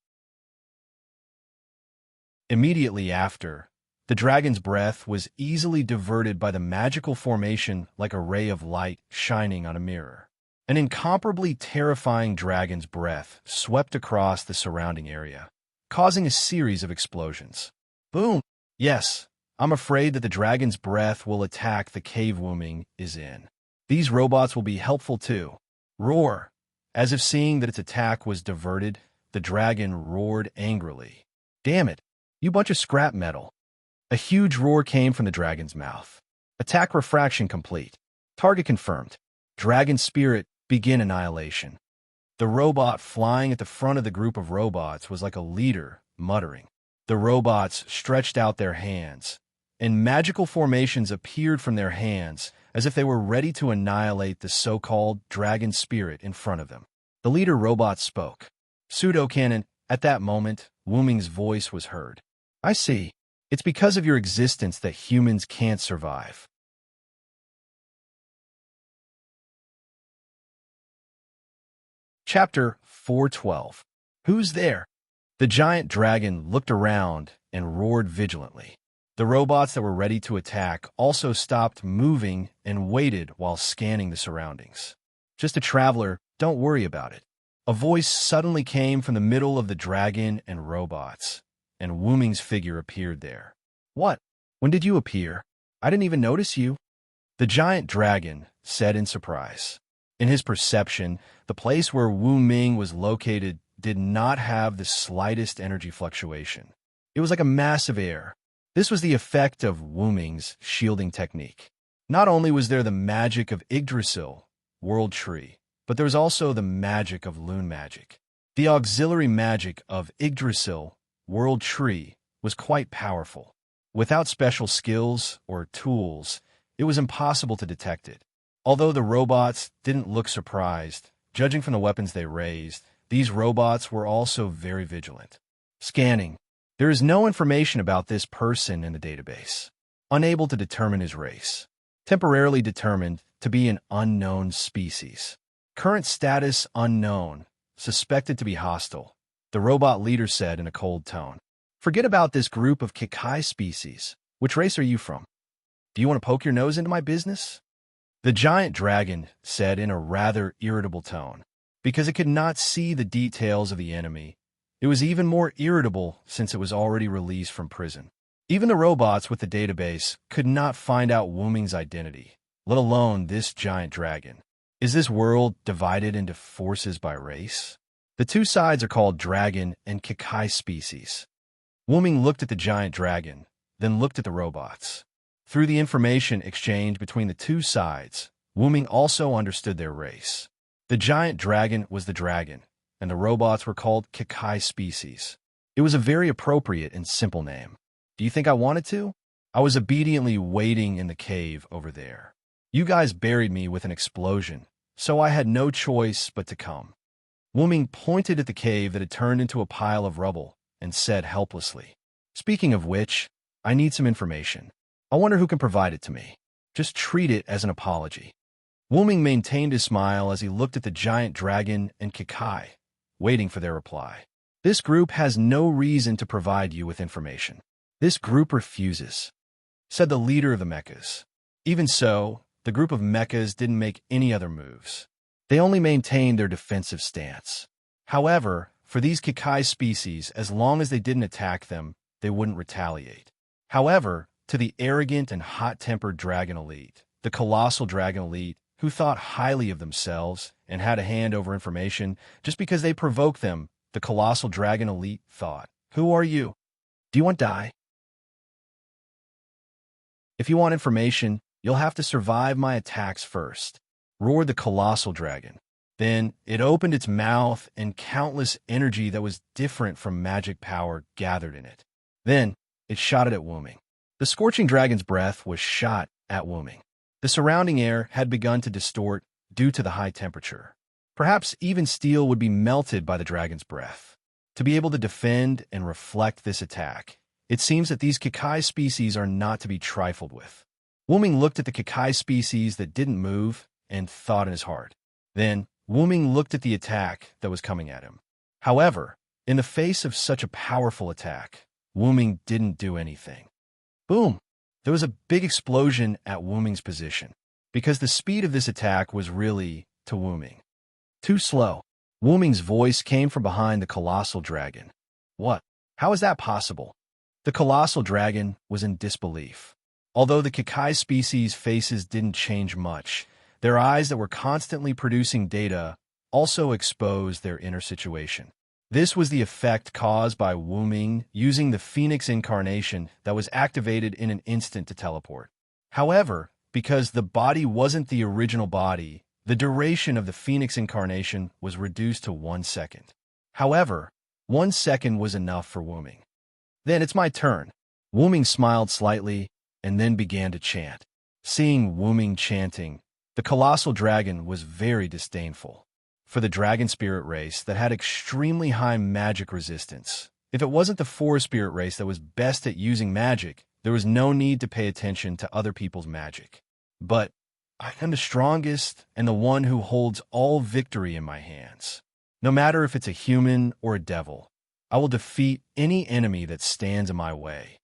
Immediately after, the dragon's breath was easily diverted by the magical formation like a ray of light shining on a mirror. An incomparably terrifying dragon's breath swept across the surrounding area, causing a series of explosions. Boom! Yes, I'm afraid that the dragon's breath will attack the cave Wu Ming is in. These robots will be helpful too. Roar! As if seeing that its attack was diverted, the dragon roared angrily. Damn it! You bunch of scrap metal. A huge roar came from the dragon's mouth. Attack refraction complete. Target confirmed. Dragon spirit, begin annihilation. The robot flying at the front of the group of robots was like a leader, muttering. The robots stretched out their hands, and magical formations appeared from their hands as if they were ready to annihilate the so-called dragon spirit in front of them. The leader robot spoke. Pseudo-canon. At that moment, Wu Ming's voice was heard. I see. It's because of your existence that humans can't survive. Chapter 412. Who's there? The giant dragon looked around and roared vigilantly. The robots that were ready to attack also stopped moving and waited while scanning the surroundings. Just a traveler, don't worry about it. A voice suddenly came from the middle of the dragon and robots. and Wu Ming's figure appeared there. What? When did you appear? I didn't even notice you. The giant dragon said in surprise. In his perception, the place where Wu Ming was located did not have the slightest energy fluctuation. It was like a mass of air. This was the effect of Wu Ming's shielding technique. Not only was there the magic of Yggdrasil, World Tree, but there was also the magic of Loon magic. The auxiliary magic of Yggdrasil, World Tree, was quite powerful. Without special skills or tools, it was impossible to detect it. Although the robots didn't look surprised, judging from the weapons they raised, these robots were also very vigilant. Scanning. There is no information about this person in the database. Unable to determine his race. Temporarily determined to be an unknown species. Current status unknown. Suspected to be hostile. The robot leader said in a cold tone. Forget about this group of Kikai species. Which race are you from? Do you want to poke your nose into my business? The giant dragon said in a rather irritable tone. Because it could not see the details of the enemy, it was even more irritable since it was already released from prison. Even the robots with the database could not find out Wu Ming's identity, let alone this giant dragon. Is this world divided into forces by race? The two sides are called dragon and Kikai species. Wu Ming looked at the giant dragon, then looked at the robots. Through the information exchange between the two sides, Wu Ming also understood their race. The giant dragon was the dragon, and the robots were called Kikai species. It was a very appropriate and simple name. Do you think I wanted to? I was obediently waiting in the cave over there. You guys buried me with an explosion, so I had no choice but to come. Wu Ming pointed at the cave that had turned into a pile of rubble and said helplessly, Speaking of which, I need some information. I wonder who can provide it to me. Just treat it as an apology. Wu Ming maintained his smile as he looked at the giant dragon and Kikai, waiting for their reply. This group has no reason to provide you with information. This group refuses, said the leader of the mechas. Even so, the group of mechas didn't make any other moves. They only maintained their defensive stance. However, for these Kikai species, as long as they didn't attack them, they wouldn't retaliate. However, to the arrogant and hot-tempered dragon elite, the colossal dragon elite, who thought highly of themselves and had a hand over information just because they provoked them, the colossal dragon elite thought, Who are you? Do you want to die? If you want information, you'll have to survive my attacks first, roared the colossal dragon. Then it opened its mouth and countless energy that was different from magic power gathered in it. Then it shot it at Wu Ming. The scorching dragon's breath was shot at Wu Ming. The surrounding air had begun to distort due to the high temperature. Perhaps even steel would be melted by the dragon's breath. To be able to defend and reflect this attack, it seems that these Kikai species are not to be trifled with. Wu Ming looked at the Kikai species that didn't move and thought in his heart. Then Wu Ming looked at the attack that was coming at him. However, in the face of such a powerful attack, Wu Ming didn't do anything. Boom! There was a big explosion at Wu Ming's position, because the speed of this attack was really, to Wu Ming, too slow. Wu Ming's voice came from behind the colossal dragon. What? How is that possible? The colossal dragon was in disbelief. Although the Kikai species' faces didn't change much, their eyes that were constantly producing data also exposed their inner situation. This was the effect caused by Wu Ming using the Phoenix incarnation that was activated in an instant to teleport. However, because the body wasn't the original body, the duration of the Phoenix incarnation was reduced to 1 second. However, 1 second was enough for Wu Ming. Then it's my turn. Wu Ming smiled slightly and then began to chant. Seeing Wu Ming chanting, the colossal dragon was very disdainful. For the dragon spirit race that had extremely high magic resistance, if it wasn't the forest spirit race that was best at using magic, there was no need to pay attention to other people's magic. But I am the strongest and the one who holds all victory in my hands. No matter if it's a human or a devil, I will defeat any enemy that stands in my way.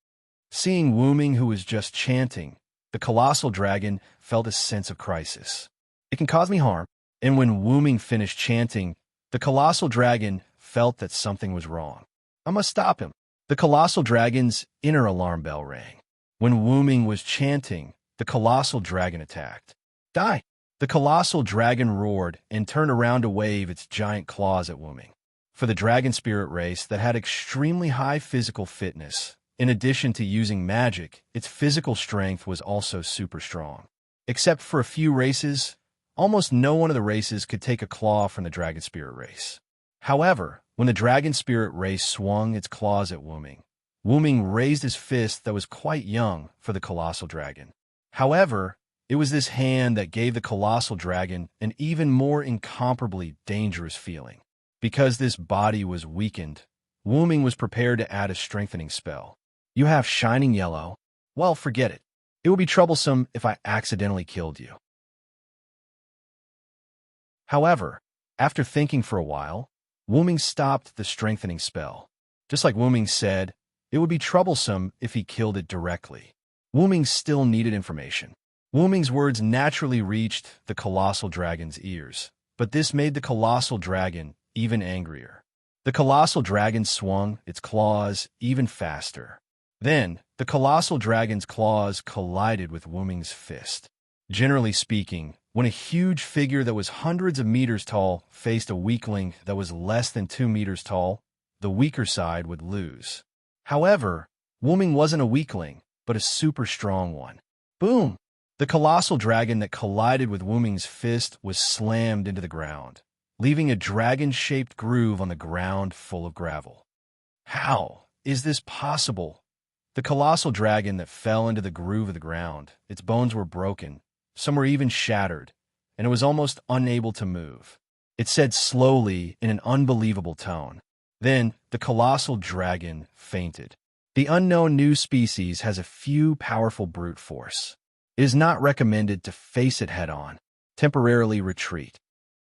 Seeing Wu Ming, who was just chanting, the colossal dragon felt a sense of crisis. It can cause me harm. And when Wu Ming finished chanting, the colossal dragon felt that something was wrong. I must stop him. The colossal dragon's inner alarm bell rang. When Wu Ming was chanting, the colossal dragon attacked. Die! The colossal dragon roared and turned around to wave its giant claws at Wu Ming. For the dragon spirit race that had extremely high physical fitness, in addition to using magic, its physical strength was also super strong. Except for a few races, almost no one of the races could take a claw from the dragon spirit race. However, when the dragon spirit race swung its claws at Wu Ming raised his fist that was quite young for the colossal dragon. However, it was this hand that gave the colossal dragon an even more incomparably dangerous feeling. Because this body was weakened, Wu Ming was prepared to add a strengthening spell. You have shining yellow. Well, forget it. It would be troublesome if I accidentally killed you. However, after thinking for a while, Wu Ming stopped the strengthening spell. Just like Wu Ming said, it would be troublesome if he killed it directly. Wu Ming still needed information. Wu Ming's words naturally reached the colossal dragon's ears, but this made the colossal dragon even angrier. The colossal dragon swung its claws even faster. Then, the colossal dragon's claws collided with Wu Ming's fist. Generally speaking, when a huge figure that was hundreds of meters tall faced a weakling that was less than 2 meters tall, the weaker side would lose. However, Wu Ming wasn't a weakling, but a super strong one. Boom! The colossal dragon that collided with Wu Ming's fist was slammed into the ground, leaving a dragon-shaped groove on the ground full of gravel. How is this possible? The colossal dragon that fell into the groove of the ground, its bones were broken, some were even shattered, and it was almost unable to move. It said slowly in an unbelievable tone. Then, the colossal dragon fainted. The unknown new species has a few powerful brute force. It is not recommended to face it head-on. Temporarily retreat.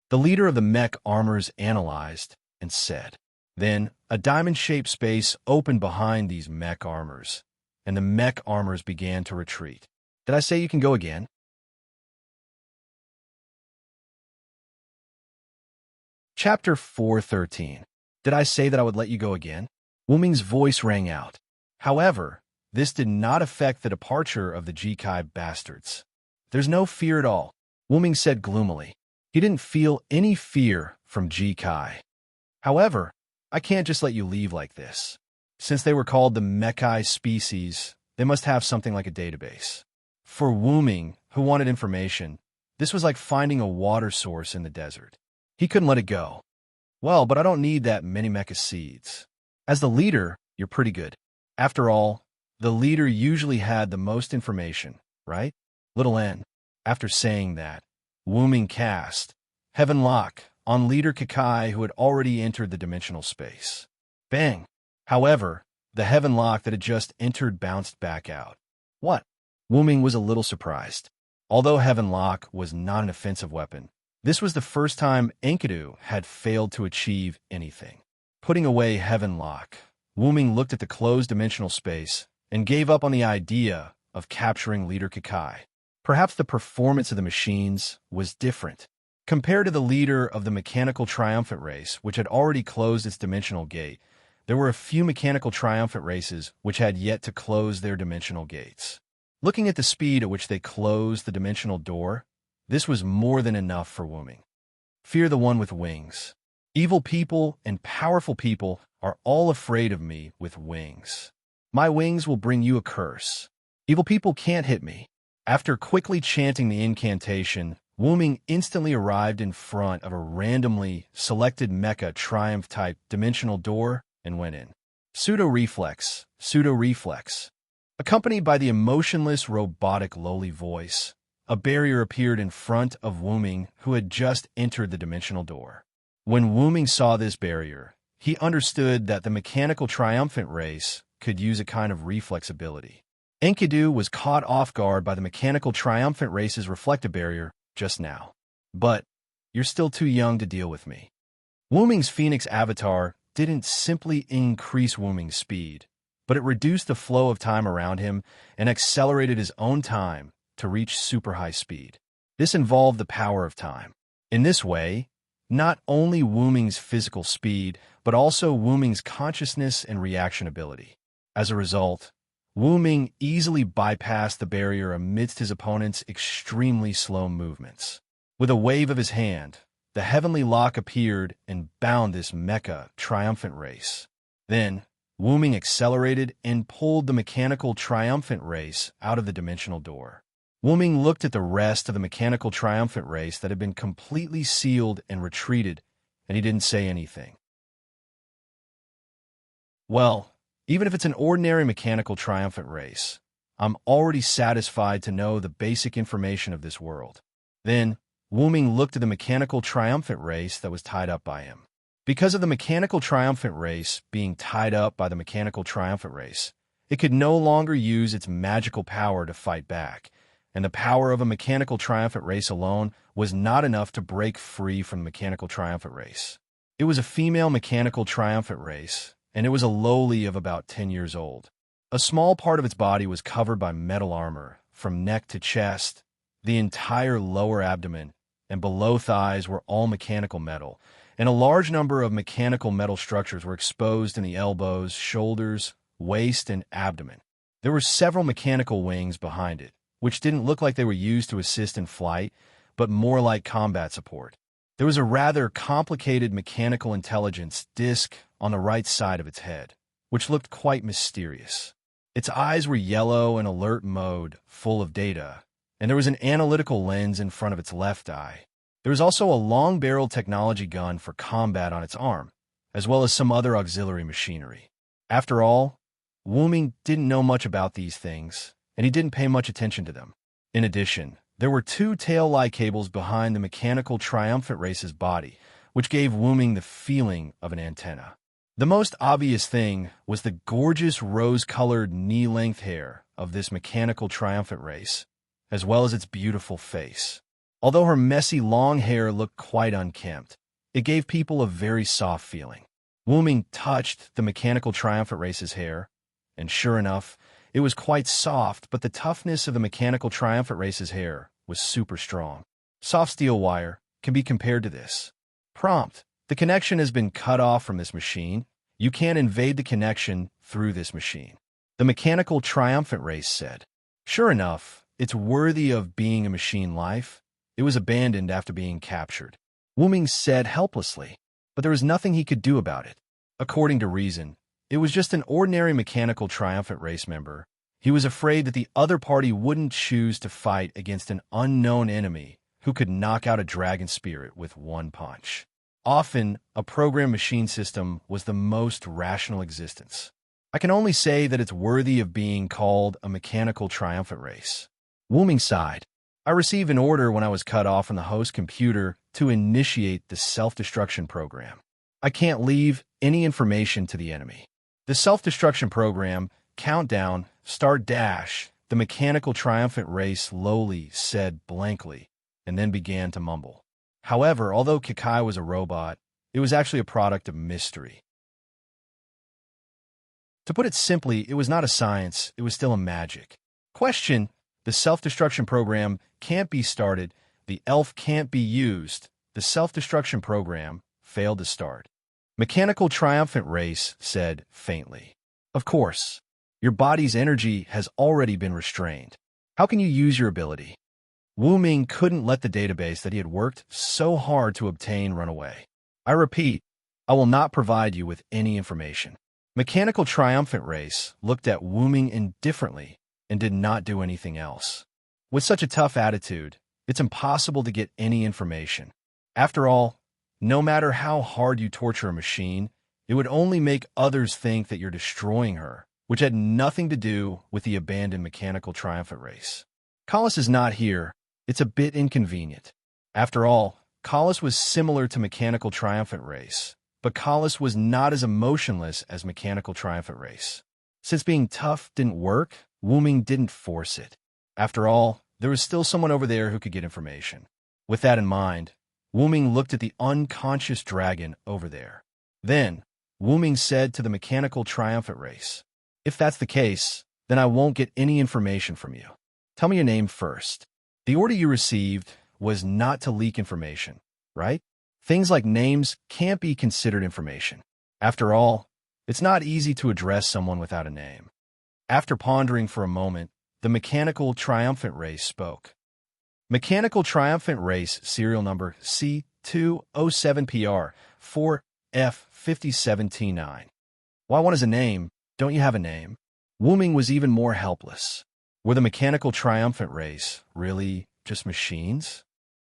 The leader of the mech armors analyzed and said. Then, a diamond-shaped space opened behind these mech armors, and the mech armors began to retreat. Did I say you can go again? Chapter 413. Did I say that I would let you go again? Wu Ming's voice rang out. However, this did not affect the departure of the Jikai bastards. There's no fear at all, Wu Ming said gloomily. He didn't feel any fear from Jikai. However, I can't just let you leave like this. Since they were called the Mekai species, they must have something like a database. For Wu Ming, who wanted information, this was like finding a water source in the desert. He couldn't let it go. Well, but I don't need that many mecha seeds. As the leader, you're pretty good. After all, the leader usually had the most information, right? Little n. After saying that, Wu Ming cast Heaven Lock on leader Kakai, who had already entered the dimensional space. Bang! However, the Heaven Lock that had just entered bounced back out. What? Wu Ming was a little surprised. Although Heaven Lock was not an offensive weapon, this was the first time Enkidu had failed to achieve anything. Putting away Heaven Lock, Wu Ming looked at the closed dimensional space and gave up on the idea of capturing leader Kakai. Perhaps the performance of the machines was different. Compared to the leader of the mechanical triumphant race, which had already closed its dimensional gate, there were a few mechanical triumphant races which had yet to close their dimensional gates. Looking at the speed at which they closed the dimensional door, this was more than enough for Wu Ming. Fear the one with wings. Evil people and powerful people are all afraid of me with wings. My wings will bring you a curse. Evil people can't hit me. After quickly chanting the incantation, Wu Ming instantly arrived in front of a randomly selected mecha triumph-type dimensional door and went in. Pseudo-reflex, pseudo-reflex. Accompanied by the emotionless robotic lowly voice, a barrier appeared in front of Wu Ming, who had just entered the dimensional door. When Wu Ming saw this barrier, he understood that the mechanical triumphant race could use a kind of reflex ability. Enkidu was caught off guard by the mechanical triumphant race's reflective barrier just now. But you're still too young to deal with me. Wu Ming's Phoenix avatar didn't simply increase Wu Ming's speed, but it reduced the flow of time around him and accelerated his own time to reach super high speed. This involved the power of time. In this way, not only Wu Ming's physical speed, but also Wu Ming's consciousness and reaction ability. As a result, Wu Ming easily bypassed the barrier amidst his opponent's extremely slow movements. With a wave of his hand, the heavenly lock appeared and bound this mecha triumphant race. Then, Wu Ming accelerated and pulled the mechanical triumphant race out of the dimensional door. Wu Ming looked at the rest of the mechanical triumphant race that had been completely sealed and retreated, and he didn't say anything. Well, even if it's an ordinary mechanical triumphant race, I'm already satisfied to know the basic information of this world. Then, Wu Ming looked at the mechanical triumphant race that was tied up by him. Because of the mechanical triumphant race being tied up by the mechanical triumphant race, it could no longer use its magical power to fight back, and the power of a mechanical triumphant race alone was not enough to break free from the mechanical triumphant race. It was a female mechanical triumphant race, and it was a lowly of about 10 years old. A small part of its body was covered by metal armor, from neck to chest. The entire lower abdomen and below thighs were all mechanical metal, and a large number of mechanical metal structures were exposed in the elbows, shoulders, waist, and abdomen. There were several mechanical wings behind it, which didn't look like they were used to assist in flight, but more like combat support. There was a rather complicated mechanical intelligence disc on the right side of its head, which looked quite mysterious. Its eyes were yellow in alert mode, full of data, and there was an analytical lens in front of its left eye. There was also a long-barreled technology gun for combat on its arm, as well as some other auxiliary machinery. After all, Wu Ming didn't know much about these things, and he didn't pay much attention to them. In addition, there were 2 tail-like cables behind the mechanical triumphant race's body, which gave Wu Ming the feeling of an antenna. The most obvious thing was the gorgeous rose-colored knee-length hair of this mechanical triumphant race, as well as its beautiful face. Although her messy long hair looked quite unkempt, it gave people a very soft feeling. Wu Ming touched the mechanical triumphant race's hair, and sure enough, it was quite soft, but the toughness of the mechanical triumphant race's hair was super strong. Soft steel wire can be compared to this. Prompt: the connection has been cut off from this machine. You can't invade the connection through this machine. The mechanical triumphant race said. Sure enough, it's worthy of being a machine life. It was abandoned after being captured. Wu Ming said helplessly, but there was nothing he could do about it. According to reason, it was just an ordinary mechanical triumphant race member. He was afraid that the other party wouldn't choose to fight against an unknown enemy who could knock out a dragon spirit with one punch. Often, a programmed machine system was the most rational existence. I can only say that it's worthy of being called a mechanical triumphant race. Wu Ming sighed. I received an order when I was cut off from the host computer to initiate the self-destruction program. I can't leave any information to the enemy. The self-destruction program, countdown, start dash, the mechanical triumphant race lowly said blankly, and then began to mumble. However, although Kikai was a robot, it was actually a product of mystery. To put it simply, it was not a science, it was still a magic. Question: the self-destruction program can't be started, the elf can't be used, the self-destruction program failed to start. Mechanical triumphant race said faintly. Of course, your body's energy has already been restrained. How can you use your ability? Wu Ming couldn't let the database that he had worked so hard to obtain run away. I repeat, I will not provide you with any information. Mechanical triumphant race looked at Wu Ming indifferently and did not do anything else. With such a tough attitude, it's impossible to get any information. After all, no matter how hard you torture a machine, it would only make others think that you're destroying her, which had nothing to do with the abandoned mechanical triumphant race. Collis is not here. It's a bit inconvenient. After all, Collis was similar to mechanical triumphant race, but Collis was not as emotionless as mechanical triumphant race. Since being tough didn't work, Wu Ming didn't force it. After all, there was still someone over there who could get information. With that in mind, Wu Ming looked at the unconscious dragon over there. Then, Wu Ming said to the mechanical triumphant race, "If that's the case, then I won't get any information from you. Tell me your name first. The order you received was not to leak information, right?" Things like names can't be considered information. After all, it's not easy to address someone without a name. After pondering for a moment, the Mechanical Triumphant Race spoke. Mechanical Triumphant Race, serial number C207PR 4F57T9. Why one is a name? Don't you have a name? Wuming was even more helpless. Were the Mechanical Triumphant Race really just machines?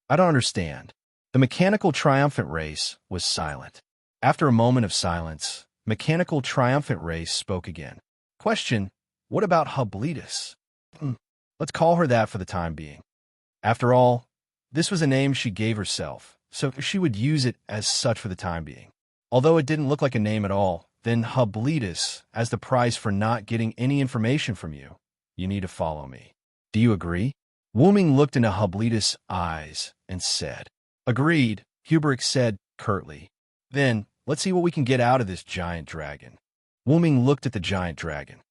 I don't understand. The Mechanical Triumphant Race was silent. After a moment of silence, Mechanical Triumphant Race spoke again. Question, what about Hubletus? Let's call her that for the time being. After all, this was a name she gave herself, so she would use it as such for the time being. Although it didn't look like a name at all, then Hubletus, as the price for not getting any information from you, you need to follow me. Do you agree? Wuming looked into Hubletus' eyes and said, Agreed, Hubrick said curtly. Then, let's see what we can get out of this giant dragon. Wuming looked at the giant dragon.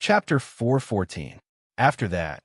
Chapter 414. After that,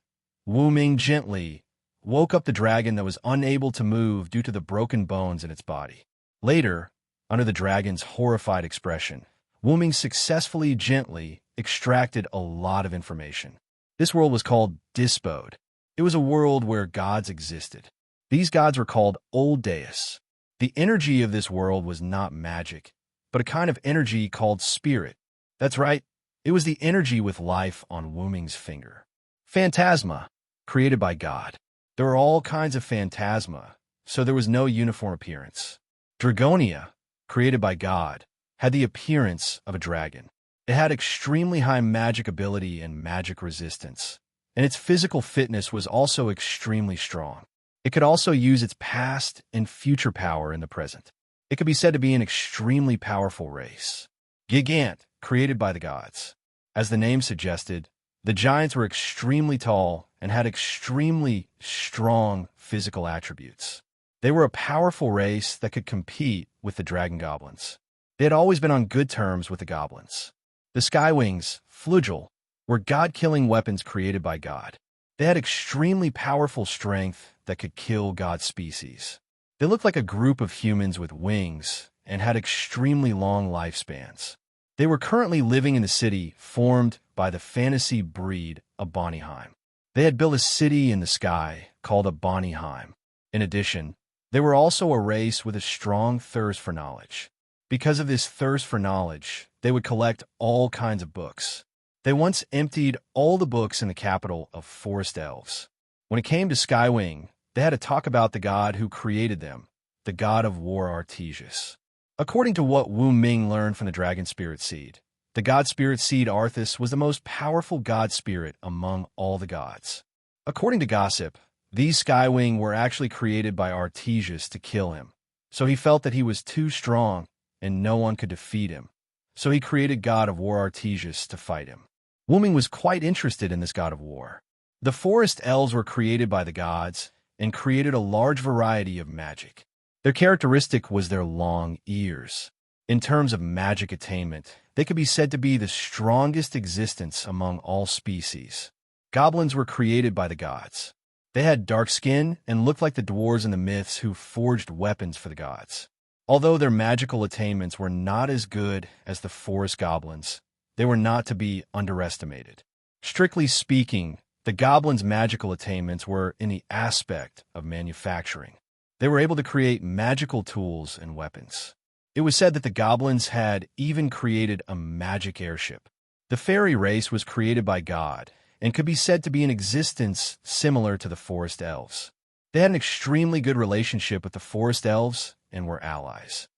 Wuming gently woke up the dragon that was unable to move due to the broken bones in its body. Later, under the dragon's horrified expression, Wuming successfully gently extracted a lot of information. This world was called Dispode. It was a world where gods existed. These gods were called Old Deus. The energy of this world was not magic, but a kind of energy called spirit. That's right, it was the energy with life on Wuming's finger. Phantasma, created by God. There were all kinds of phantasma, so there was no uniform appearance. Dragonia, created by God, had the appearance of a dragon. It had extremely high magic ability and magic resistance, and its physical fitness was also extremely strong. It could also use its past and future power in the present. It could be said to be an extremely powerful race. Gigant, created by the gods. As the name suggested, the giants were extremely tall and had extremely strong physical attributes. They were a powerful race that could compete with the dragon goblins. They had always been on good terms with the goblins. The Skywings, Flugel, were god-killing weapons created by God. They had extremely powerful strength that could kill god species. They looked like a group of humans with wings and had extremely long lifespans. They were currently living in the city formed by the fantasy breed Aboniheim. They had built a city in the sky called Aboniheim. In addition, they were also a race with a strong thirst for knowledge. Because of this thirst for knowledge, they would collect all kinds of books. They once emptied all the books in the capital of Forest Elves. When it came to Skywing, they had to talk about the god who created them, the god of war Artesius. According to what Wu Ming learned from the Dragon Spirit Seed, the god spirit seed Arthas was the most powerful god spirit among all the gods. According to gossip, these Skywing were actually created by Artesius to kill him, so he felt that he was too strong and no one could defeat him. So he created god of war Artesius to fight him. Wu Ming was quite interested in this god of war. The forest elves were created by the gods and created a large variety of magic. Their characteristic was their long ears. In terms of magic attainment, they could be said to be the strongest existence among all species. Goblins were created by the gods. They had dark skin and looked like the dwarves in the myths who forged weapons for the gods. Although their magical attainments were not as good as the forest goblins, they were not to be underestimated. Strictly speaking, the goblins' magical attainments were in the aspect of manufacturing. They were able to create magical tools and weapons. It was said that the goblins had even created a magic airship. The fairy race was created by God and could be said to be in existence similar to the forest elves. They had an extremely good relationship with the forest elves and were allies.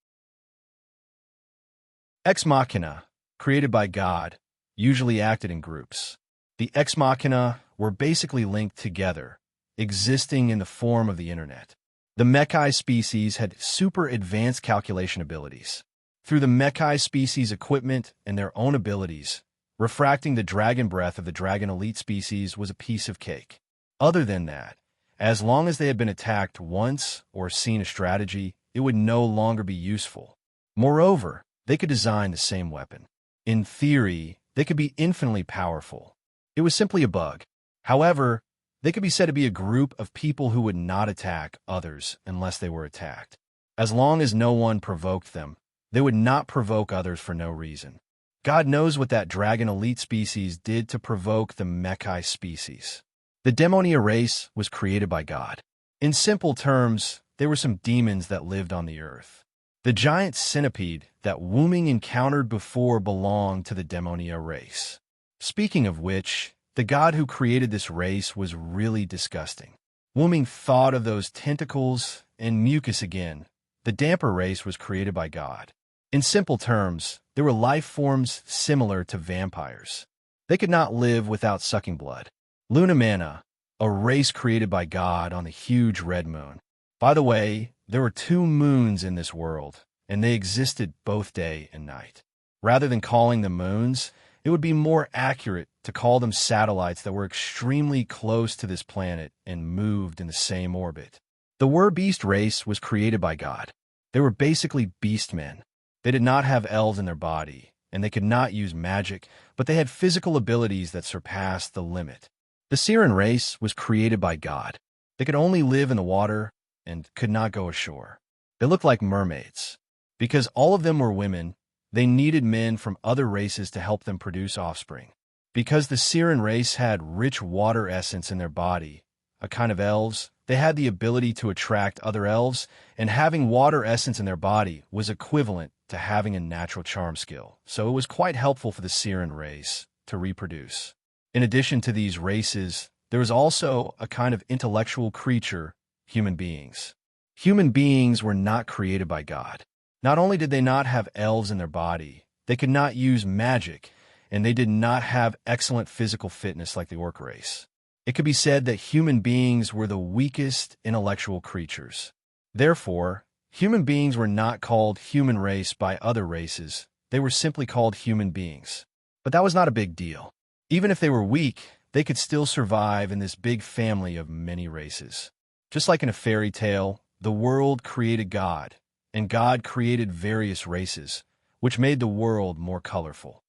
Ex Machina, created by God, usually acted in groups. The Ex Machina were basically linked together, existing in the form of the internet. The Mechai species had super advanced calculation abilities. Through the Mechai species' equipment and their own abilities, refracting the dragon breath of the dragon elite species was a piece of cake. Other than that, as long as they had been attacked once or seen a strategy, it would no longer be useful. Moreover, they could design the same weapon. In theory, they could be infinitely powerful. It was simply a bug. However, They could be said to be a group of people who would not attack others unless they were attacked. As long as no one provoked them, they would not provoke others for no reason. God knows what that dragon elite species did to provoke the Mechai species. The Demonia race was created by God. In simple terms, they were some demons that lived on the earth. The giant centipede that Wuming encountered before belonged to the Demonia race. Speaking of which, the god who created this race was really disgusting. Wuming thought of those tentacles and mucus again. The Damper race was created by God. In simple terms, they were life forms similar to vampires. They could not live without sucking blood. Lunamana, a race created by God on the huge red moon. By the way, there were 2 moons in this world, and they existed both day and night. Rather than calling them moons, it would be more accurate to call them satellites that were extremely close to this planet and moved in the same orbit. The Wer-Beast race was created by God. They were basically beast men. They did not have elves in their body, and they could not use magic, but they had physical abilities that surpassed the limit. The Siren race was created by God. They could only live in the water and could not go ashore. They looked like mermaids. Because all of them were women, they needed men from other races to help them produce offspring. Because the Siren race had rich water essence in their body, a kind of elves, they had the ability to attract other elves, and having water essence in their body was equivalent to having a natural charm skill, so it was quite helpful for the Siren race to reproduce. In addition to these races, there was also a kind of intellectual creature, human beings. Human beings were not created by God. Not only did they not have elves in their body, they could not use magic, and they did not have excellent physical fitness like the orc race. It could be said that human beings were the weakest intellectual creatures. Therefore, human beings were not called human race by other races. They were simply called human beings. But that was not a big deal. Even if they were weak, they could still survive in this big family of many races. Just like in a fairy tale, the world created God, and God created various races, which made the world more colorful.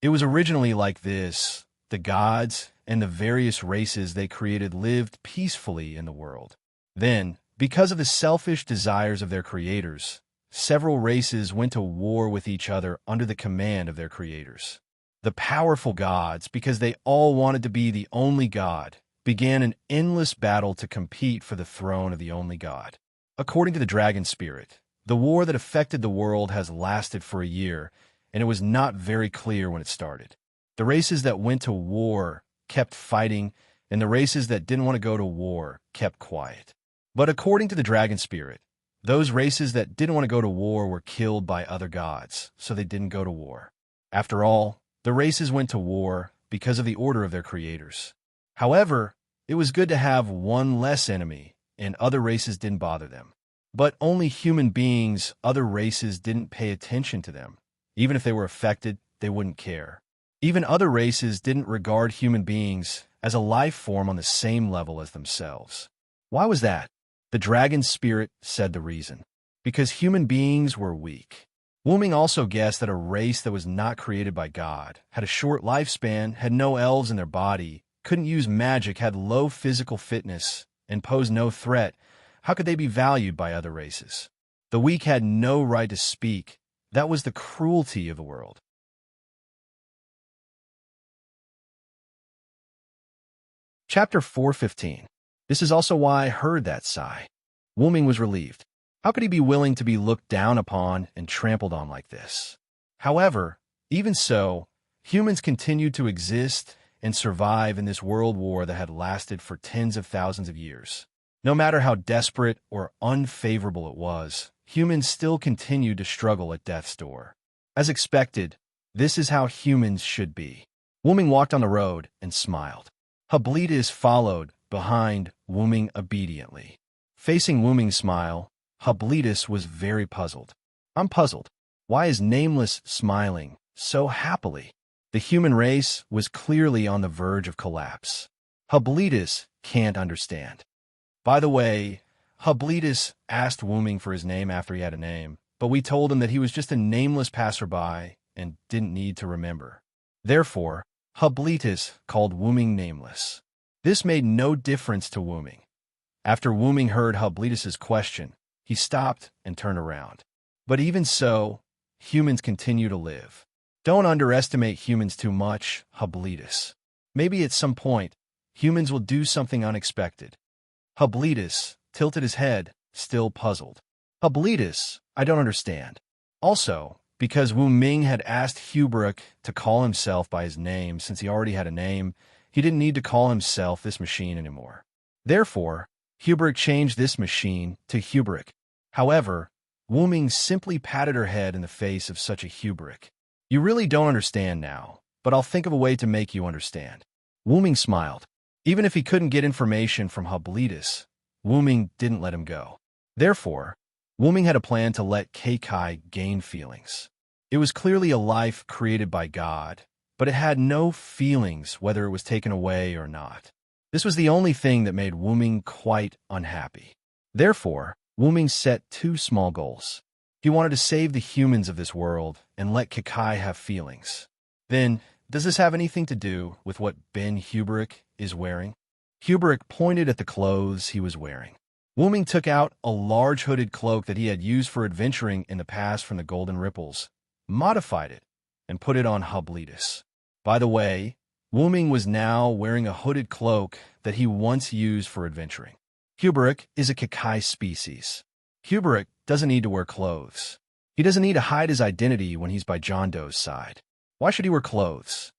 It was originally like this. The gods and the various races they created lived peacefully in the world. Then, because of the selfish desires of their creators, several races went to war with each other under the command of their creators. The powerful gods, because they all wanted to be the only god, began an endless battle to compete for the throne of the only god. According to the dragon spirit, the war that affected the world has lasted for a year, and it was not very clear when it started. The races that went to war kept fighting, and the races that didn't want to go to war kept quiet. But according to the dragon spirit, those races that didn't want to go to war were killed by other gods, so they didn't go to war. After all, the races went to war because of the order of their creators. However, it was good to have one less enemy, and other races didn't bother them. But only human beings, other races didn't pay attention to them. Even if they were affected, they wouldn't care. Even other races didn't regard human beings as a life form on the same level as themselves. Why was that? The dragon spirit said the reason. Because human beings were weak. Wuming also guessed that a race that was not created by God, had a short lifespan, had no elves in their body, couldn't use magic, had low physical fitness, and posed no threat. How could they be valued by other races? The weak had no right to speak. That was the cruelty of the world. Chapter 4:15. This is also why I heard that sigh. Wuming was relieved. How could he be willing to be looked down upon and trampled on like this? However, even so, humans continued to exist and survive in this world war that had lasted for tens of thousands of years. No matter how desperate or unfavorable it was, humans still continued to struggle at death's door. As expected, this is how humans should be. Wuming walked on the road and smiled. Hablitus followed behind Wuming obediently. Facing Wuming's smile, Hablitus was very puzzled. I'm puzzled. Why is Nameless smiling so happily? The human race was clearly on the verge of collapse. Hablitus can't understand. By the way, Hablitus asked Wuming for his name after he had a name, but we told him that he was just a nameless passerby and didn't need to remember. Therefore, Hublitus called Wuming nameless. This made no difference to Wuming. After Wuming heard Hublitus's question, he stopped and turned around. But even so, humans continue to live. Don't underestimate humans too much, Hublitus. Maybe at some point, humans will do something unexpected. Hublitus tilted his head, still puzzled. Hublitus, I don't understand. Also, because Wu Ming had asked Hubrick to call himself by his name since he already had a name, he didn't need to call himself this machine anymore. Therefore, Hubrick changed this machine to Hubrick. However, Wu Ming simply patted her head in the face of such a Hubrick. You really don't understand now, but I'll think of a way to make you understand. Wu Ming smiled. Even if he couldn't get information from Hublitus, Wu Ming didn't let him go. Therefore, Wu Ming had a plan to let Keikai gain feelings. It was clearly a life created by God, but it had no feelings whether it was taken away or not. This was the only thing that made Wu Ming quite unhappy. Therefore, Wu Ming set two small goals. He wanted to save the humans of this world and let Keikai have feelings. Then, does this have anything to do with what Ben Hubrick is wearing? Hubrick pointed at the clothes he was wearing. Wu Ming took out a large hooded cloak that he had used for adventuring in the past from the Golden Ripples, modified it, and put it on Hublitus. By the way, Wu Ming was now wearing a hooded cloak that he once used for adventuring. Hubrick is a Keikai species. Hubrick doesn't need to wear clothes. He doesn't need to hide his identity when he's by John Doe's side. Why should he wear clothes?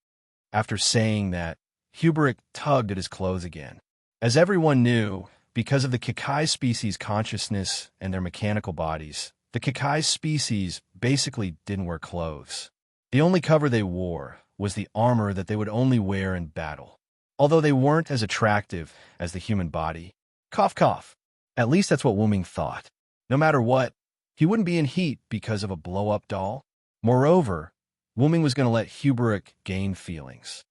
After saying that, Hubrick tugged at his clothes again. As everyone knew, because of the Keikai species' consciousness and their mechanical bodies, the Keikai species basically didn't wear clothes. The only cover they wore was the armor that they would only wear in battle. Although they weren't as attractive as the human body. Cough, cough. At least that's what Wu Ming thought. No matter what, he wouldn't be in heat because of a blow-up doll. Moreover, Wu Ming was going to let Hubrick gain feelings.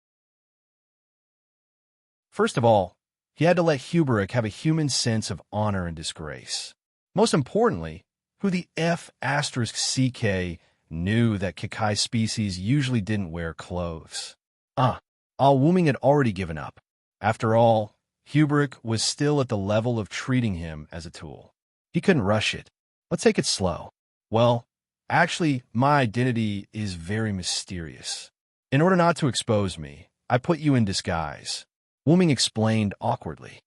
First of all, he had to let Hubrick have a human sense of honor and disgrace. Most importantly, who the F***CK knew that Keikai species usually didn't wear clothes. Wu Ming had already given up. After all, Hubrick was still at the level of treating him as a tool. He couldn't rush it. Let's take it slow. Well, actually, my identity is very mysterious. In order not to expose me, I put you in disguise. Wu Ming explained awkwardly.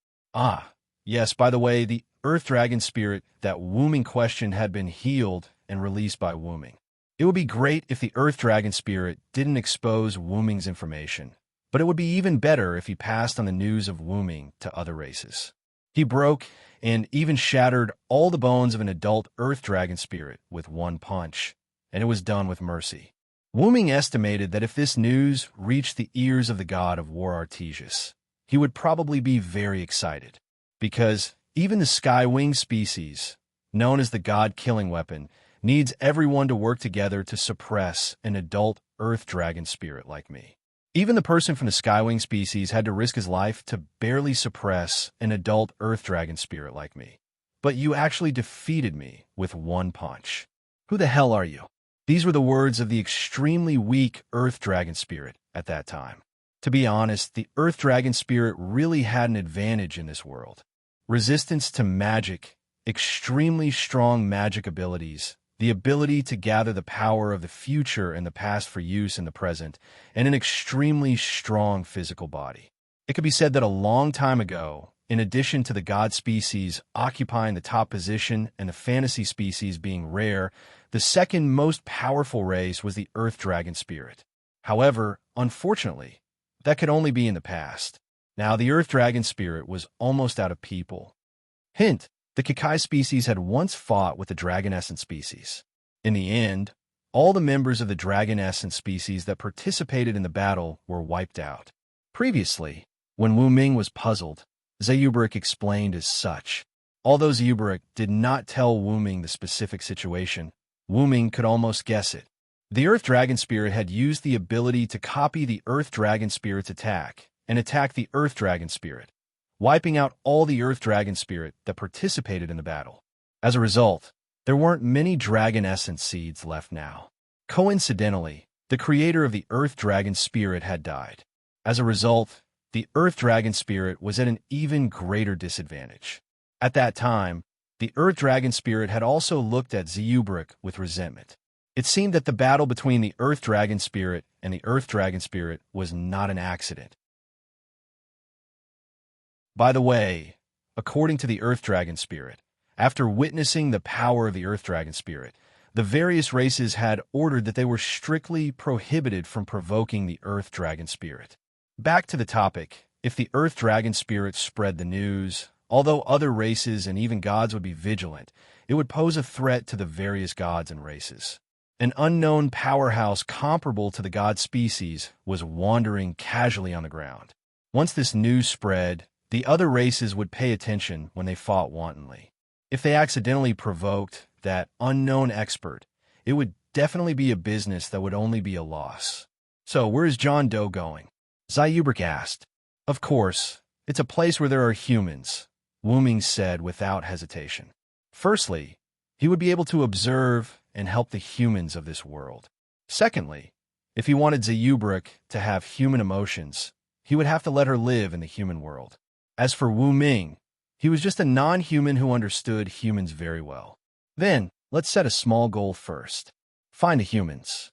Yes, by the way, the Earth Dragon spirit that Wu Ming questioned had been healed and released by Wu Ming. It would be great if the Earth Dragon spirit didn't expose Wu Ming's information, but it would be even better if he passed on the news of Wu Ming to other races. He broke and even shattered all the bones of an adult Earth Dragon spirit with one punch, and it was done with mercy. Wu Ming estimated that if this news reached the ears of the god of war Artesius, he would probably be very excited, because even the Skywing species, known as the god-killing weapon, needs everyone to work together to suppress an adult Earth Dragon spirit like me. Even the person from the Skywing species had to risk his life to barely suppress an adult Earth Dragon spirit like me. But you actually defeated me with one punch. Who the hell are you? These were the words of the extremely weak Earth Dragon spirit at that time. To be honest, the Earth Dragon spirit really had an advantage in this world. Resistance to magic, extremely strong magic abilities, the ability to gather the power of the future and the past for use in the present, and an extremely strong physical body. It could be said that a long time ago, in addition to the god species occupying the top position and the fantasy species being rare, the second most powerful race was the Earth Dragon spirit. However, unfortunately, that could only be in the past. Now, the Earth Dragon spirit was almost out of people. Hint, the Keikai species had once fought with the Dragon Essence species. In the end, all the members of the Dragon Essence species that participated in the battle were wiped out. Previously, when Wu Ming was puzzled, Zayubrick explained as such. Although Zayubrick did not tell Wu Ming the specific situation, Wu Ming could almost guess it. The Earth Dragon Spirit had used the ability to copy the Earth Dragon Spirit's attack and attack the Earth Dragon Spirit, wiping out all the Earth Dragon Spirit that participated in the battle. As a result, there weren't many Dragon Essence seeds left now. Coincidentally, the creator of the Earth Dragon Spirit had died. As a result, the Earth Dragon Spirit was at an even greater disadvantage. At that time, the Earth Dragon Spirit had also looked at Zeubrik with resentment. It seemed that the battle between the Earth Dragon Spirit and the Earth Dragon Spirit was not an accident. By the way, according to the Earth Dragon Spirit, after witnessing the power of the Earth Dragon Spirit, the various races had ordered that they were strictly prohibited from provoking the Earth Dragon Spirit. Back to the topic, if the Earth Dragon Spirit spread the news, although other races and even gods would be vigilant, it would pose a threat to the various gods and races. An unknown powerhouse comparable to the god species was wandering casually on the ground. Once this news spread, the other races would pay attention when they fought wantonly. If they accidentally provoked that unknown expert, it would definitely be a business that would only be a loss. So, where is John Doe going? Zeubrik asked. Of course, it's a place where there are humans, Wuming said without hesitation. Firstly, he would be able to observe and help the humans of this world. Secondly, if he wanted Zeubrik to have human emotions, he would have to let her live in the human world. As for Wuming, he was just a non-human who understood humans very well. Then, let's set a small goal first. Find the humans.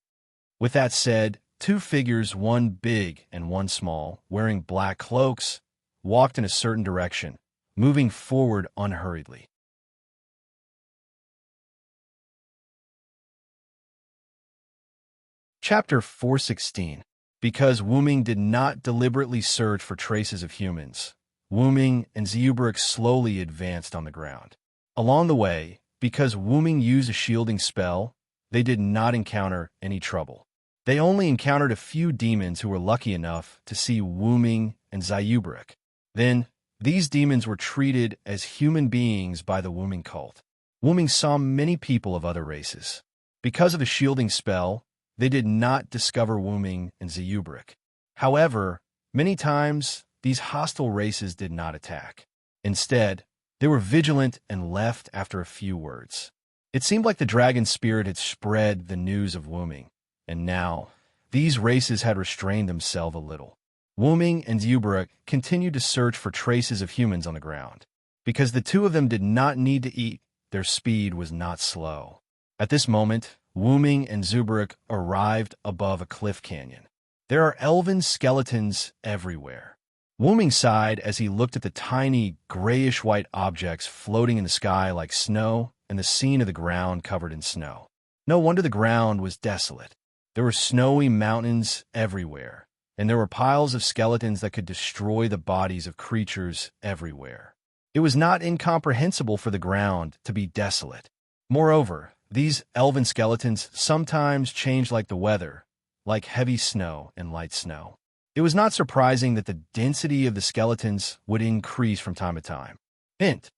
With that said, two figures, one big and one small, wearing black cloaks, walked in a certain direction, moving forward unhurriedly. Chapter 416. Because Wuming did not deliberately search for traces of humans, Wuming and Zeubrik slowly advanced on the ground. Along the way, because Wuming used a shielding spell, they did not encounter any trouble. They only encountered a few demons who were lucky enough to see Wuming and Zeubrik. Then, these demons were treated as human beings by the Wuming cult. Wuming saw many people of other races. Because of the shielding spell, they did not discover Wuming and Zeubrik. However, many times, these hostile races did not attack. Instead, they were vigilant and left after a few words. It seemed like the dragon spirit had spread the news of Wuming, and now, these races had restrained themselves a little. Wuming and Zeubrik continued to search for traces of humans on the ground. Because the two of them did not need to eat, their speed was not slow. At this moment, Wuming and Zeubrik arrived above a cliff canyon. There are elven skeletons everywhere. Wuming sighed as he looked at the tiny, grayish-white objects floating in the sky like snow and the scene of the ground covered in snow. No wonder the ground was desolate. There were snowy mountains everywhere, and there were piles of skeletons that could destroy the bodies of creatures everywhere. It was not incomprehensible for the ground to be desolate. Moreover, these elven skeletons sometimes changed like the weather, like heavy snow and light snow. It was not surprising that the density of the skeletons would increase from time to time. Hint: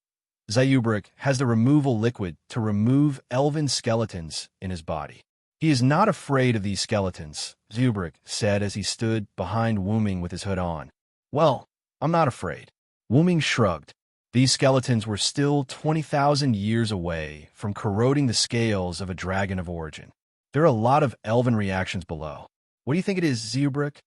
Zeubrik has the removal liquid to remove elven skeletons in his body. He is not afraid of these skeletons, Zeubrik said as he stood behind Wuming with his hood on. Well, I'm not afraid. Wuming shrugged. These skeletons were still 20,000 years away from corroding the scales of a dragon of origin. There are a lot of elven reactions below. What do you think it is, Zeubrik?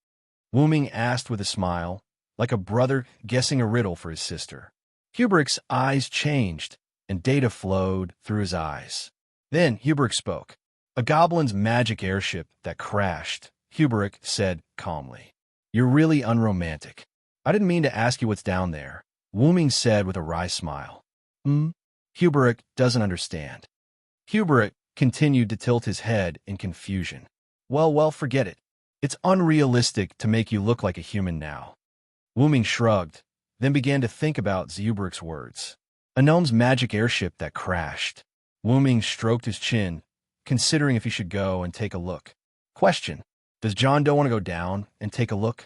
Wuming asked with a smile, like a brother guessing a riddle for his sister. Hubric's eyes changed, and data flowed through his eyes. Then Hubric spoke. A goblin's magic airship that crashed, Hubric said calmly. You're really unromantic. I didn't mean to ask you what's down there, Wuming said with a wry smile. Hubric doesn't understand. Hubric continued to tilt his head in confusion. Well, forget it. It's unrealistic to make you look like a human now. Wuming shrugged, then began to think about Zeubric's words. A gnome's magic airship that crashed. Wuming stroked his chin, considering if he should go and take a look. Question: does John Doe want to go down and take a look?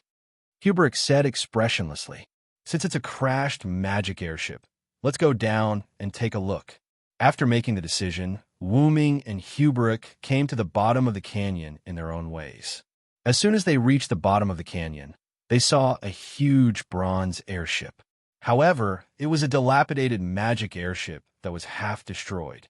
Hubric said expressionlessly. Since it's a crashed magic airship, let's go down and take a look. After making the decision, Wuming and Hubric came to the bottom of the canyon in their own ways. As soon as they reached the bottom of the canyon, they saw a huge bronze airship. However, it was a dilapidated magic airship that was half destroyed.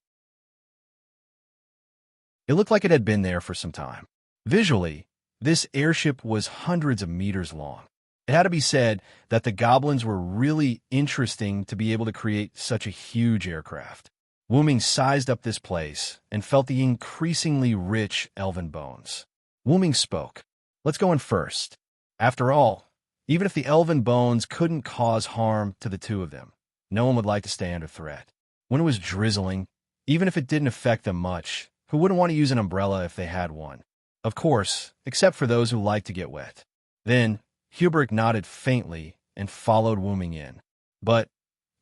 It looked like it had been there for some time. Visually, This airship was hundreds of meters long. It had to be said that the goblins were really interesting to be able to create such a huge aircraft. Wuming sized up this place and felt the increasingly rich elven bones. Wuming spoke. Let's go in first. After all, even if the elven bones couldn't cause harm to the two of them, no one would like to stay under threat. When it was drizzling, even if it didn't affect them much, who wouldn't want to use an umbrella if they had one? Of course, except for those who like to get wet. Then, Hubert nodded faintly and followed Wuming in. But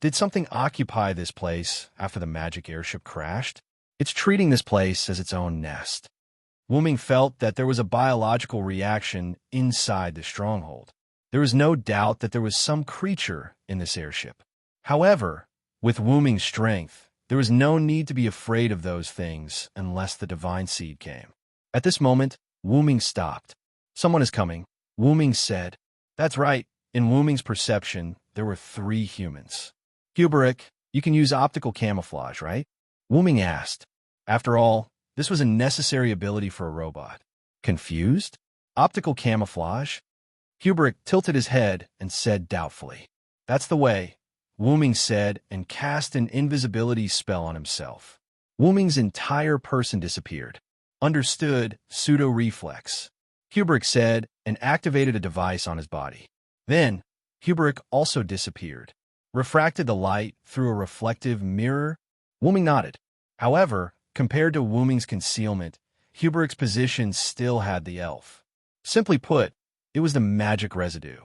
did something occupy this place after the magic airship crashed? It's treating this place as its own nest. Wuming felt that there was a biological reaction inside the stronghold. There was no doubt that there was some creature in this airship. However, with Wuming's strength, there was no need to be afraid of those things unless the divine seed came. At this moment, Wuming stopped. Someone is coming, Wuming said. That's right. In Wuming's perception, there were 3 humans. Hubert, you can use optical camouflage, right? Wuming asked. After all, this was a necessary ability for a robot. Confused? Optical camouflage? Hubert tilted his head and said doubtfully. That's the way, Wuming said and cast an invisibility spell on himself. Wuming's entire person disappeared. Understood pseudo-reflex, Hubert said and activated a device on his body. Then, Hubert also disappeared. Refracted the light through a reflective mirror? Wuming nodded. However, compared to Wuming's concealment, Hubert's position still had the elf. Simply put, it was the magic residue.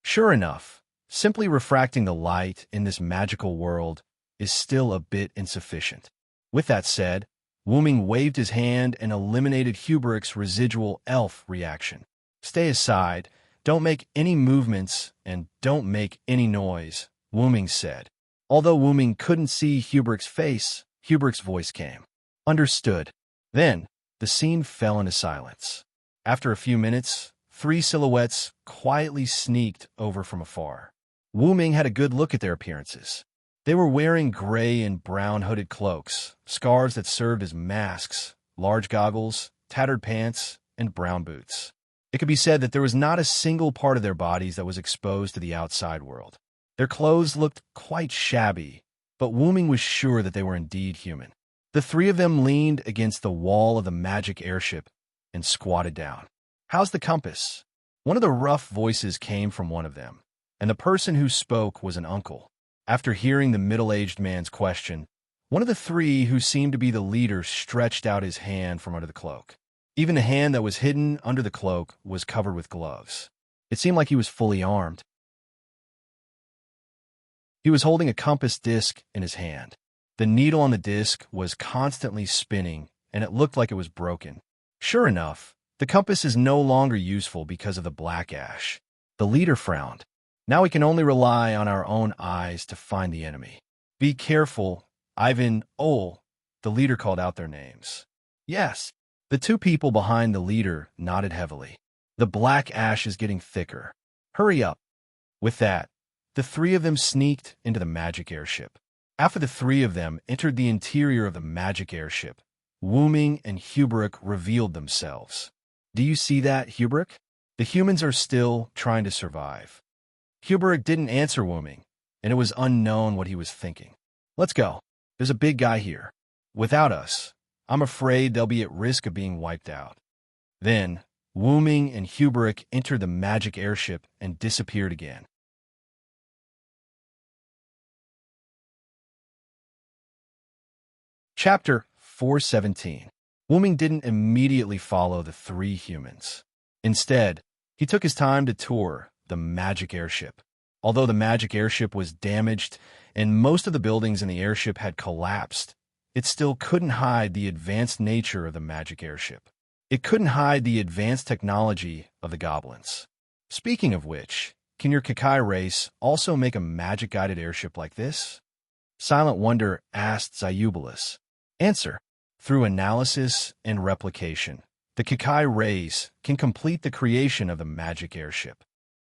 Sure enough, simply refracting the light in this magical world is still a bit insufficient. With that said, Wuming waved his hand and eliminated Hubert's residual elf reaction. Stay aside, don't make any movements, and don't make any noise, Wuming said. Although Wuming couldn't see Hubert's face, Hubert's voice came. Understood. Then, the scene fell into silence. After a few minutes, 3 silhouettes quietly sneaked over from afar. Wuming had a good look at their appearances. They were wearing gray and brown hooded cloaks, scarves that served as masks, large goggles, tattered pants, and brown boots. It could be said that there was not a single part of their bodies that was exposed to the outside world. Their clothes looked quite shabby, but Wuming was sure that they were indeed human. The 3 of them leaned against the wall of the magic airship and squatted down. How's the compass? One of the rough voices came from one of them, and the person who spoke was an uncle. After hearing the middle-aged man's question, one of the 3 who seemed to be the leader stretched out his hand from under the cloak. Even the hand that was hidden under the cloak was covered with gloves. It seemed like he was fully armed. He was holding a compass disc in his hand. The needle on the disc was constantly spinning, and it looked like it was broken. Sure enough, the compass is no longer useful because of the black ash. The leader frowned. Now we can only rely on our own eyes to find the enemy. Be careful, Ivan, Ol, the leader called out their names. Yes, the 2 people behind the leader nodded heavily. The black ash is getting thicker. Hurry up. With that, the 3 of them sneaked into the magic airship. After the 3 of them entered the interior of the magic airship, Wuming and Hubert revealed themselves. Do you see that, Hubert? The humans are still trying to survive. Hubert didn't answer Wuming, and it was unknown what he was thinking. Let's go. There's a big guy here. Without us, I'm afraid they'll be at risk of being wiped out. Then, Wuming and Hubert entered the magic airship and disappeared again. Chapter 417. Wuming didn't immediately follow the 3 humans. Instead, he took his time to tour the magic airship. Although the magic airship was damaged and most of the buildings in the airship had collapsed, it still couldn't hide the advanced nature of the magic airship. It couldn't hide the advanced technology of the goblins. Speaking of which, can your Kakai race also make a magic-guided airship like this? Silent Wonder asked Zayubalus. Answer. Through analysis and replication, the Kakai race can complete the creation of the magic airship.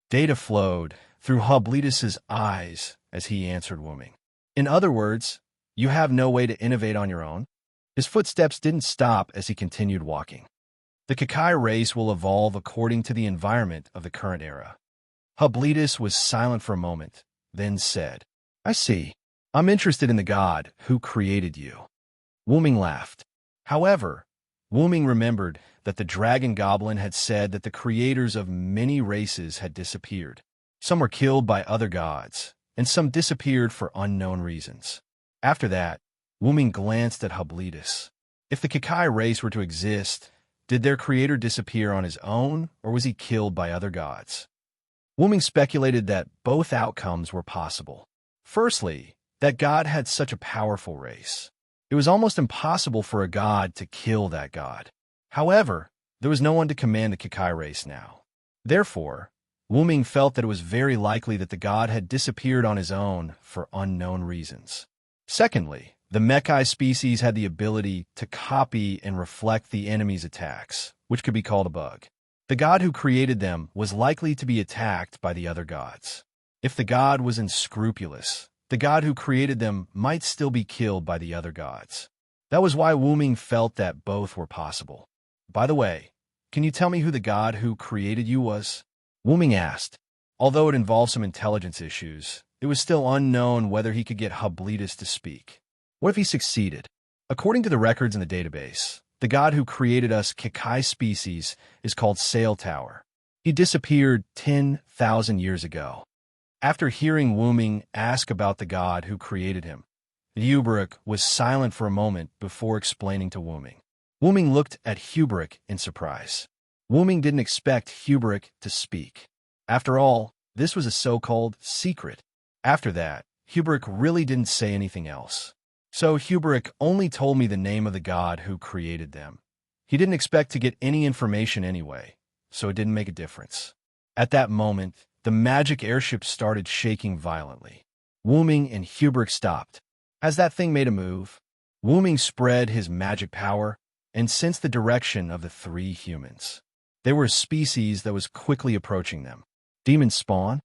Data flowed through Hubletus's eyes as he answered Wuming. In other words, you have no way to innovate on your own? His footsteps didn't stop as he continued walking. The Kakai race will evolve according to the environment of the current era. Hubletus was silent for a moment, then said, I see. I'm interested in the god who created you. Wuming laughed. However, Wuming remembered that the dragon goblin had said that the creators of many races had disappeared. Some were killed by other gods, and some disappeared for unknown reasons. After that, Wuming glanced at Hubletus. If the Kakai race were to exist, did their creator disappear on his own, or was he killed by other gods? Wuming speculated that both outcomes were possible. Firstly, that God had such a powerful race. It was almost impossible for a god to kill that god. However, there was no one to command the Kakai race now. Therefore, Wuming felt that it was very likely that the god had disappeared on his own for unknown reasons. Secondly, the Mekai species had the ability to copy and reflect the enemy's attacks, which could be called a bug. The god who created them was likely to be attacked by the other gods. If the god was unscrupulous, the god who created them might still be killed by the other gods. That was why Wuming felt that both were possible. By the way, can you tell me who the god who created you was? Wuming asked. Although it involved some intelligence issues, it was still unknown whether he could get Hubletus to speak. What if he succeeded? According to the records in the database, the god who created us Kakai species is called Sail Tower. He disappeared 10,000 years ago. After hearing Wuming ask about the god who created him, Hubric was silent for a moment before explaining to Wuming. Wuming looked at Hubric in surprise. Wuming didn't expect Hubric to speak. After all, this was a so-called secret. After that, Hubric really didn't say anything else. So Hubric only told me the name of the god who created them. He didn't expect to get any information anyway, so it didn't make a difference. At that moment, the magic airship started shaking violently. Wuming and Hubric stopped. As that thing made a move, Wuming spread his magic power and sensed the direction of the three humans. They were a species that was quickly approaching them. Demon spawn?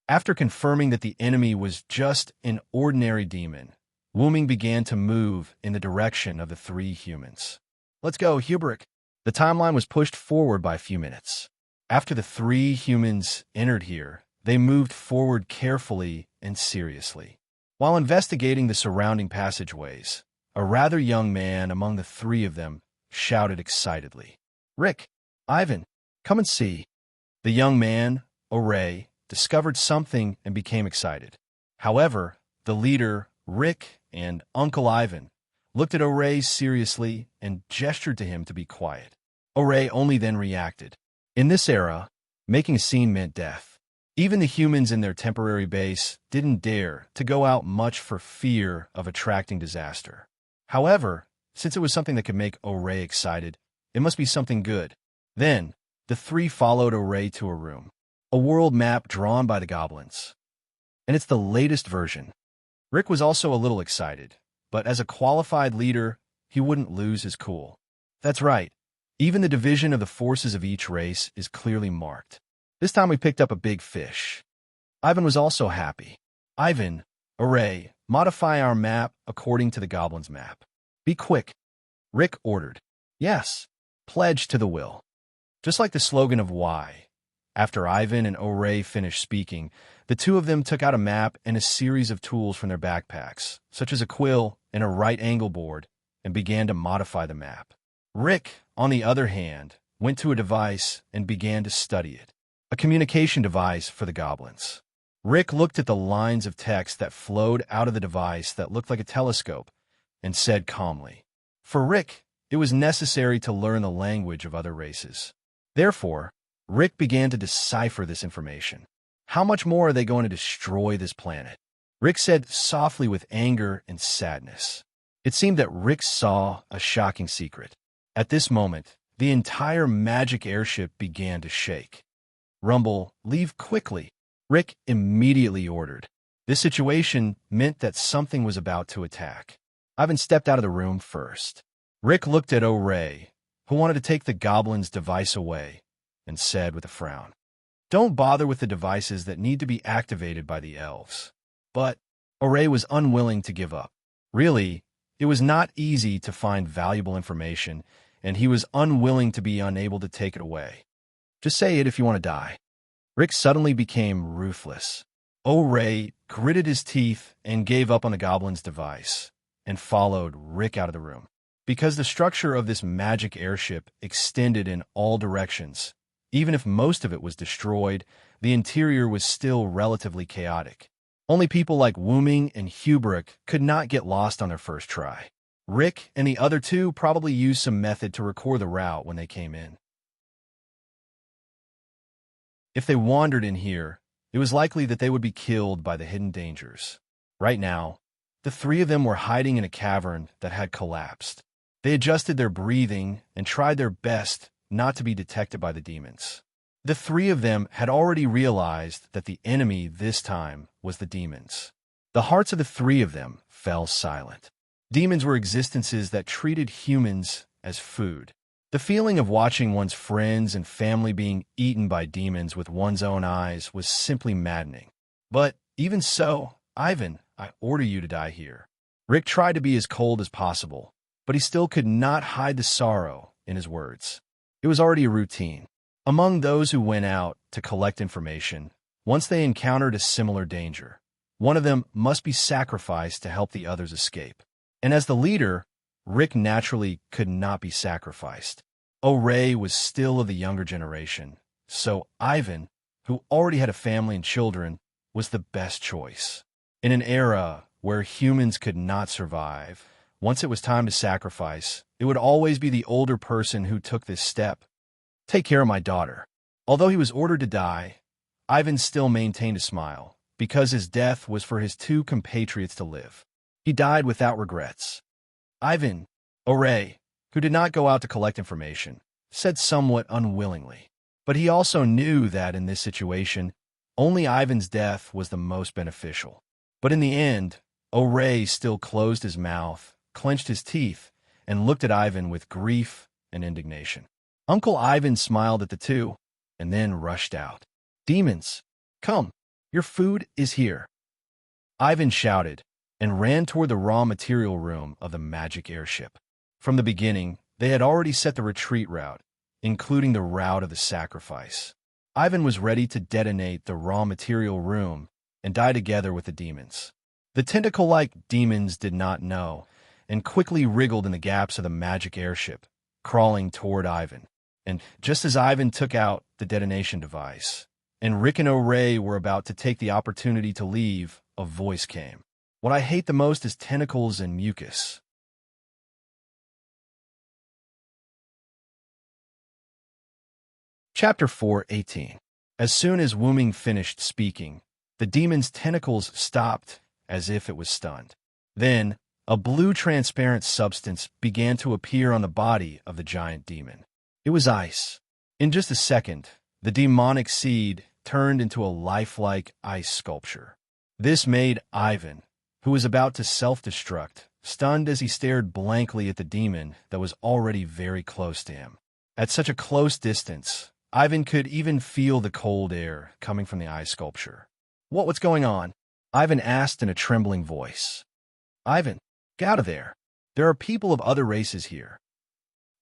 After confirming that the enemy was just an ordinary demon, Wuming began to move in the direction of the three humans. Let's go, Hubric. The timeline was pushed forward by a few minutes. After the three humans entered here, they moved forward carefully and seriously. While investigating the surrounding passageways, a rather young man among the three of them shouted excitedly, Rick, Ivan, come and see. The young man, Oray, discovered something and became excited. However, the leader, Rick, and Uncle Ivan looked at Oray seriously and gestured to him to be quiet. Oray only then reacted. In this era, making a scene meant death. Even the humans in their temporary base didn't dare to go out much for fear of attracting disaster. However, since it was something that could make Oray excited, it must be something good. Then, the three followed Oray to a room. A world map drawn by the goblins. And it's the latest version. Rick was also a little excited, but as a qualified leader, he wouldn't lose his cool. That's right. Even the division of the forces of each race is clearly marked. This time we picked up a big fish. Ivan was also happy. Ivan, Oray, modify our map according to the goblin's map. Be quick, Rick ordered. Yes, pledge to the will. Just like the slogan of Y. After Ivan and Oray finished speaking, the two of them took out a map and a series of tools from their backpacks, such as a quill and a right-angle board, and began to modify the map. Rick, on the other hand, went to a device and began to study it. A communication device for the goblins. Rick looked at the lines of text that flowed out of the device that looked like a telescope and said calmly, For Rick, it was necessary to learn the language of other races. Therefore, Rick began to decipher this information. How much more are they going to destroy this planet? Rick said softly with anger and sadness. It seemed that Rick saw a shocking secret. At this moment, the entire magic airship began to shake. Rumble, leave quickly, Rick immediately ordered. This situation meant that something was about to attack. Ivan stepped out of the room first. Rick looked at Oray, who wanted to take the goblin's device away, and said with a frown, Don't bother with the devices that need to be activated by the elves. But Oray was unwilling to give up. Really, It was not easy to find valuable information, and he was unwilling to be unable to take it away. Just say it if you want to die. Rick suddenly became ruthless. O'Ray gritted his teeth and gave up on the goblin's device, and followed Rick out of the room. Because the structure of this magic airship extended in all directions, even if most of it was destroyed, the interior was still relatively chaotic. Only people like Wooming and Hubrick could not get lost on their first try. Rick and the other two probably used some method to record the route when they came in. If they wandered in here, it was likely that they would be killed by the hidden dangers. Right now, the three of them were hiding in a cavern that had collapsed. They adjusted their breathing and tried their best not to be detected by the demons. The three of them had already realized that the enemy this time was the demons. The hearts of the three of them fell silent. Demons were existences that treated humans as food. The feeling of watching one's friends and family being eaten by demons with one's own eyes was simply maddening. But even so, Ivan, I order you to die here. Rick tried to be as cold as possible, but he still could not hide the sorrow in his words. It was already a routine. Among those who went out to collect information, once they encountered a similar danger, one of them must be sacrificed to help the others escape. And as the leader, Rick naturally could not be sacrificed. O'Ray was still of the younger generation, so Ivan, who already had a family and children, was the best choice. In an era where humans could not survive, once it was time to sacrifice, it would always be the older person who took this step. Take care of my daughter. Although he was ordered to die, Ivan still maintained a smile, because his death was for his two compatriots to live. He died without regrets. Ivan, O'Ray, who did not go out to collect information, said somewhat unwillingly. But he also knew that in this situation, only Ivan's death was the most beneficial. But in the end, O'Ray still closed his mouth, clenched his teeth, and looked at Ivan with grief and indignation. Uncle Ivan smiled at the two, and then rushed out. Demons, come, your food is here. Ivan shouted, and ran toward the raw material room of the magic airship. From the beginning, they had already set the retreat route, including the route of the sacrifice. Ivan was ready to detonate the raw material room and die together with the demons. The tentacle-like demons did not know, and quickly wriggled in the gaps of the magic airship, crawling toward Ivan. And just as Ivan took out the detonation device, and Rick and O'Ray were about to take the opportunity to leave, a voice came. What I hate the most is tentacles and mucus. Chapter 4:18. As soon as Wooming finished speaking, the demon's tentacles stopped as if it was stunned. Then, a blue transparent substance began to appear on the body of the giant demon. It was ice. In just a second, the demonic seed turned into a lifelike ice sculpture. This made Ivan, who was about to self-destruct, stunned as he stared blankly at the demon that was already very close to him. At such a close distance, Ivan could even feel the cold air coming from the ice sculpture. What's going on? Ivan asked in a trembling voice. Ivan, get out of there. There are people of other races here.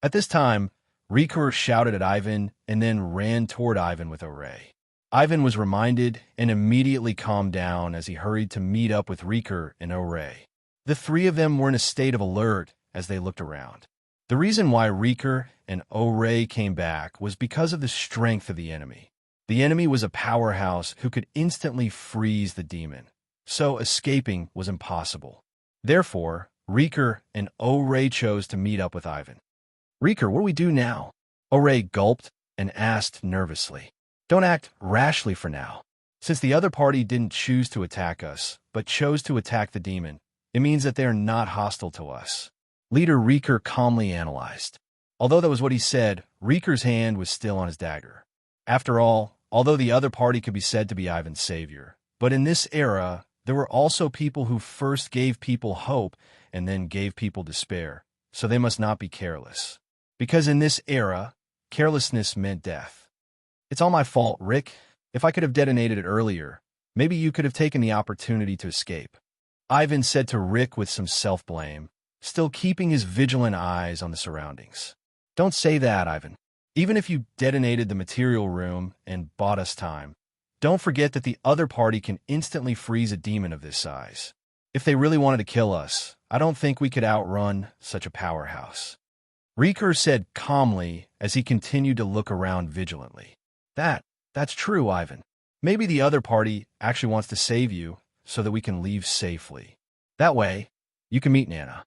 At this time, Rikur shouted at Ivan and then ran toward Ivan with O'Ray. Ivan was reminded and immediately calmed down as he hurried to meet up with Rikur and O'Ray. The three of them were in a state of alert as they looked around. The reason why Rikur and O'Ray came back was because of the strength of the enemy. The enemy was a powerhouse who could instantly freeze the demon, so escaping was impossible. Therefore, Rikur and O'Ray chose to meet up with Ivan. Rikur, what do we do now? O'Ray gulped and asked nervously. Don't act rashly for now. Since the other party didn't choose to attack us, but chose to attack the demon, it means that they are not hostile to us. Leader Rikur calmly analyzed. Although that was what he said, Rikur's hand was still on his dagger. After all, although the other party could be said to be Ivan's savior, but in this era, there were also people who first gave people hope and then gave people despair, so they must not be careless. Because in this era, carelessness meant death. It's all my fault, Rick. If I could have detonated it earlier, maybe you could have taken the opportunity to escape. Ivan said to Rick with some self-blame, still keeping his vigilant eyes on the surroundings. Don't say that, Ivan. Even if you detonated the material room and bought us time, don't forget that the other party can instantly freeze a demon of this size. If they really wanted to kill us, I don't think we could outrun such a powerhouse. Riker said calmly as he continued to look around vigilantly. That's true, Ivan. Maybe the other party actually wants to save you so that we can leave safely. That way, you can meet Nana.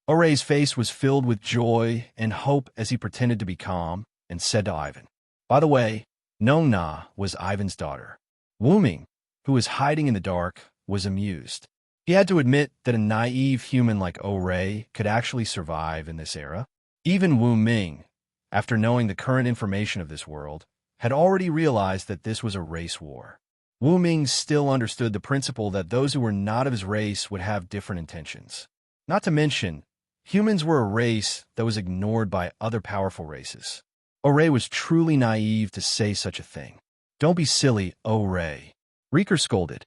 Oray's face was filled with joy and hope as he pretended to be calm and said to Ivan, "By the way, Nona was Ivan's daughter." Wu-Ming, who was hiding in the dark, was amused. He had to admit that a naive human like Oray could actually survive in this era. Even Wu-Ming, after knowing the current information of this world, had already realized that this was a race war. Wu-Ming still understood the principle that those who were not of his race would have different intentions. Not to mention, humans were a race that was ignored by other powerful races. Oray was truly naive to say such a thing. "Don't be silly, Oray," Riker scolded.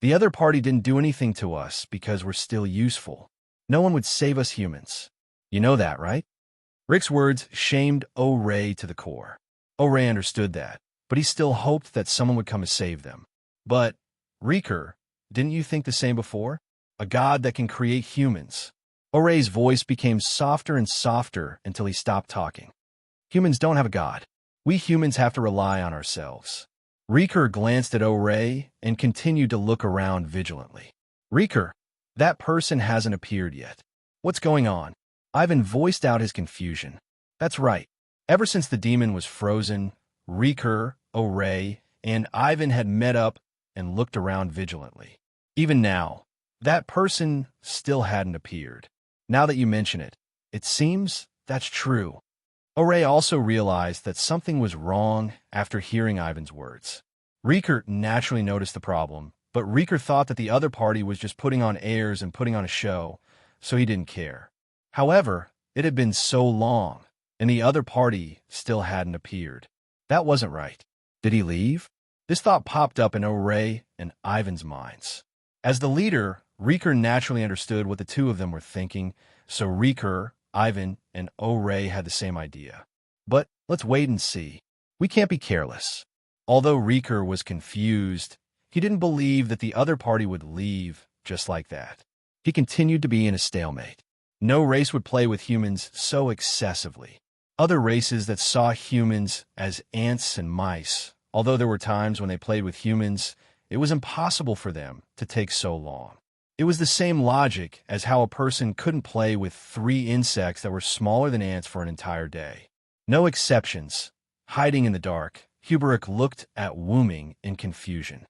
"The other party didn't do anything to us because we're still useful. No one would save us humans. You know that, right?" Rick's words shamed Oray to the core. Oray understood that, but he still hoped that someone would come to save them. "But, Riker, didn't you think the same before? A god that can create humans." Oray's voice became softer and softer until he stopped talking. "Humans don't have a god. We humans have to rely on ourselves." Riker glanced at Oray and continued to look around vigilantly. "Riker, that person hasn't appeared yet. What's going on?" Ivan voiced out his confusion. "That's right. Ever since the demon was frozen, Riker, Oray, and Ivan had met up and looked around vigilantly. Even now, that person still hadn't appeared. Now that you mention it, it seems that's true." Oray also realized that something was wrong after hearing Ivan's words. Riker naturally noticed the problem, but Riker thought that the other party was just putting on airs and putting on a show, so he didn't care. However, it had been so long, and the other party still hadn't appeared. That wasn't right. Did he leave? This thought popped up in Oray and Ivan's minds. As the leader, Riker naturally understood what the two of them were thinking, so Riker, Ivan, and Oray had the same idea. But let's wait and see. We can't be careless. Although Riker was confused, he didn't believe that the other party would leave just like that. He continued to be in a stalemate. No race would play with humans so excessively. Other races that saw humans as ants and mice, although there were times when they played with humans, it was impossible for them to take so long. It was the same logic as how a person couldn't play with 3 insects that were smaller than ants for an entire day. No exceptions. Hiding in the dark, Hubert looked at Wu-Ming in confusion.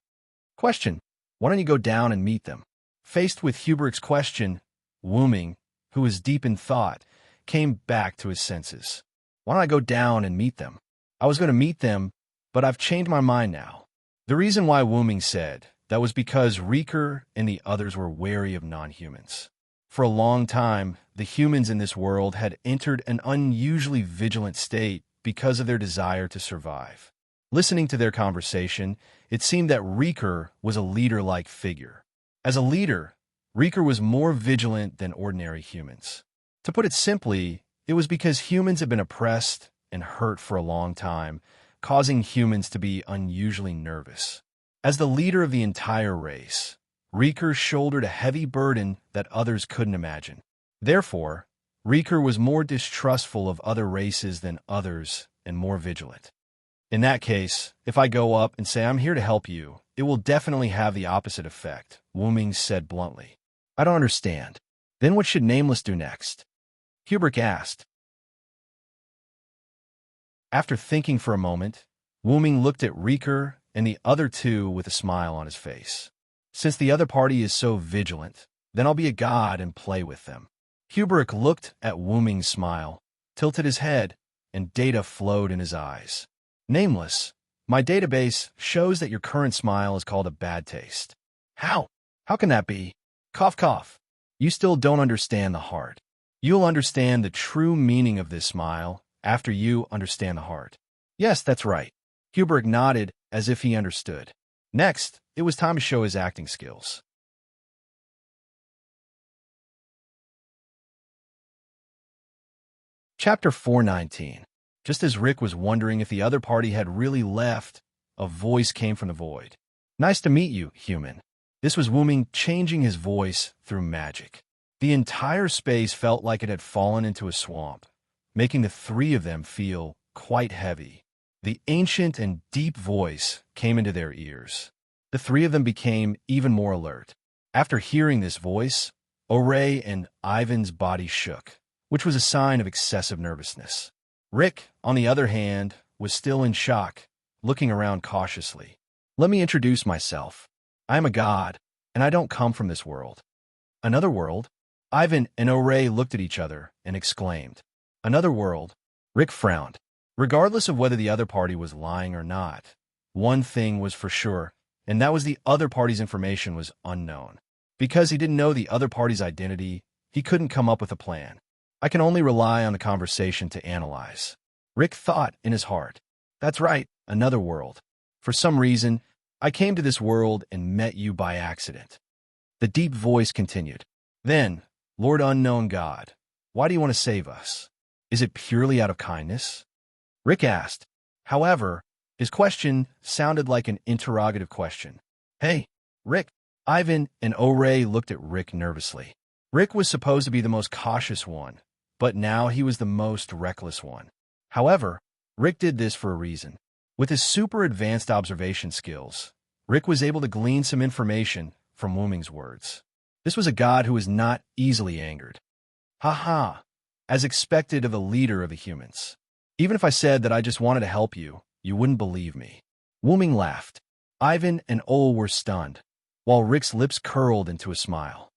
"Question, why don't you go down and meet them?" Faced with Hubert's question, Wu-Ming, who was deep in thought, came back to his senses. "Why don't I go down and meet them? I was going to meet them, but I've changed my mind now." The reason why Wu-Ming said that was because Riker and the others were wary of non-humans. For a long time, the humans in this world had entered an unusually vigilant state because of their desire to survive. Listening to their conversation, it seemed that Riker was a leader-like figure. As a leader, Riker was more vigilant than ordinary humans. To put it simply, it was because humans had been oppressed and hurt for a long time, causing humans to be unusually nervous. As the leader of the entire race, Riker shouldered a heavy burden that others couldn't imagine. Therefore, Riker was more distrustful of other races than others and more vigilant. "In that case, if I go up and say I'm here to help you, it will definitely have the opposite effect," Wu-Ming said bluntly. "I don't understand. Then what should Nameless do next?" Hubert asked. After thinking for a moment, Wu-Ming looked at Riker and the other two with a smile on his face. "Since the other party is so vigilant, then I'll be a god and play with them." Hubert looked at Wu-Ming's smile, tilted his head, and data flowed in his eyes. "Nameless, my database shows that your current smile is called a bad taste." How? How can that be?" Cough, cough. "You still don't understand the heart. You'll understand the true meaning of this smile after you understand the heart." "Yes, that's right." Hubert nodded as if he understood. Next, it was time to show his acting skills. Chapter 419. Just as Rick was wondering if the other party had really left, a voice came from the void. Nice to meet you, human. This was Wuming changing his voice through magic. The entire space felt like it had fallen into a swamp, making the three of them feel quite heavy. The ancient and deep voice came into their ears. The three of them became even more alert. After hearing this voice, Oray and Ivan's body shook, which was a sign of excessive nervousness. Rick, on the other hand, was still in shock, looking around cautiously. Let me introduce myself. I am a god, and I don't come from this world. Another world? Ivan and Oray looked at each other and exclaimed. Another world? Rick frowned. Regardless of whether the other party was lying or not, one thing was for sure, and that was the other party's information was unknown. Because he didn't know the other party's identity, he couldn't come up with a plan. I can only rely on the conversation to analyze. Rick thought in his heart. That's right, another world. For some reason, I came to this world and met you by accident. The deep voice continued. Then, Lord Unknown God, why do you want to save us? Is it purely out of kindness? Rick asked. However, his question sounded like an interrogative question. Hey, Rick. Ivan and Oray looked at Rick nervously. Rick was supposed to be the most cautious one, but now he was the most reckless one. However, Rick did this for a reason. With his super advanced observation skills, Rick was able to glean some information from Wuming's words. This was a god who was not easily angered. Ha ha, as expected of a leader of the humans. Even if I said that I just wanted to help you, you wouldn't believe me. Wuming laughed. Ivan and Ol were stunned, while Rick's lips curled into a smile.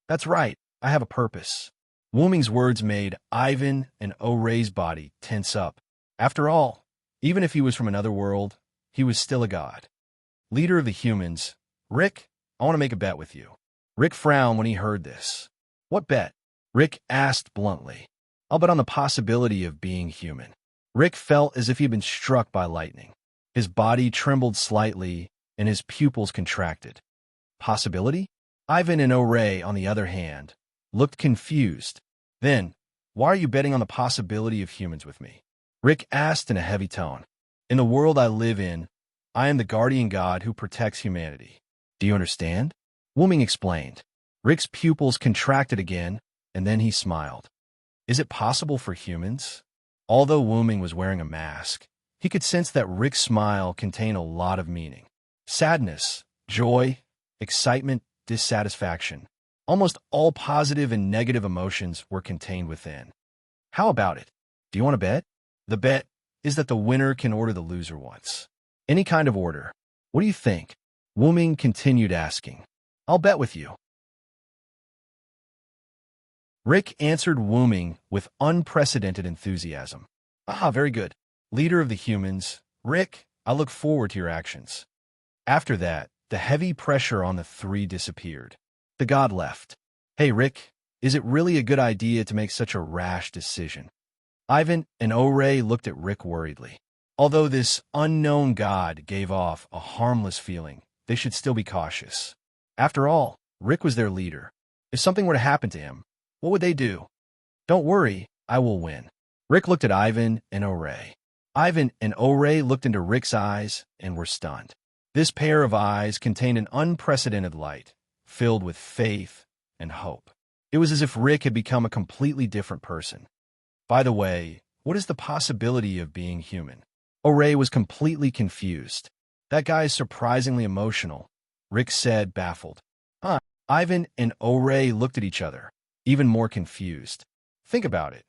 That's right, I have a purpose. Wuming's words made Ivan and Oray's body tense up. After all, even if he was from another world, he was still a god. Leader of the humans, Rick, I want to make a bet with you. Rick frowned when he heard this. What bet? Rick asked bluntly. I'll bet on the possibility of being human. Rick felt as if he'd been struck by lightning. His body trembled slightly, and his pupils contracted. Possibility? Ivan and Oray, on the other hand, looked confused. Then, why are you betting on the possibility of humans with me? Rick asked in a heavy tone. In the world I live in, I am the guardian god who protects humanity. Do you understand? Wuming explained. Rick's pupils contracted again, and then he smiled. Is it possible for humans? Although Wuming was wearing a mask, he could sense that Rick's smile contained a lot of meaning. Sadness, joy, excitement, dissatisfaction. Almost all positive and negative emotions were contained within. How about it? Do you want to bet? The bet is that the winner can order the loser once. Any kind of order. What do you think? Wuming continued asking. I'll bet with you. Rick answered Wuming with unprecedented enthusiasm. Ah, very good. Leader of the humans, Rick, I look forward to your actions. After that, the heavy pressure on the three disappeared. The god left. Hey, Rick, is it really a good idea to make such a rash decision? Ivan and Oray looked at Rick worriedly. Although this unknown god gave off a harmless feeling, they should still be cautious. After all, Rick was their leader. If something were to happen to him, what would they do? Don't worry, I will win. Rick looked at Ivan and Oray. Ivan and Oray looked into Rick's eyes and were stunned. This pair of eyes contained an unprecedented light, filled with faith and hope. It was as if Rick had become a completely different person. By the way, what is the possibility of being human? Oray was completely confused. That guy is surprisingly emotional, Rick said, baffled. Huh? Ivan and Oray looked at each other, even more confused. Think about it.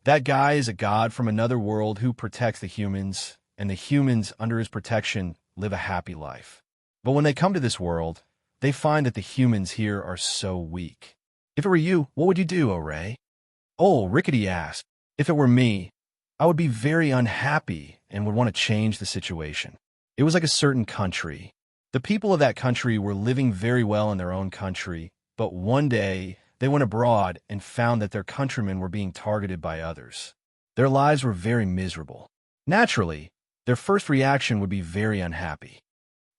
That guy is a god from another world who protects the humans, and the humans under his protection live a happy life. But when they come to this world, they find that the humans here are so weak. If it were you, what would you do, Oray? Oh, Rickety asked. If it were me, I would be very unhappy and would want to change the situation. It was like a certain country. The people of that country were living very well in their own country, but one day they went abroad and found that their countrymen were being targeted by others. Their lives were very miserable. Naturally, their first reaction would be very unhappy.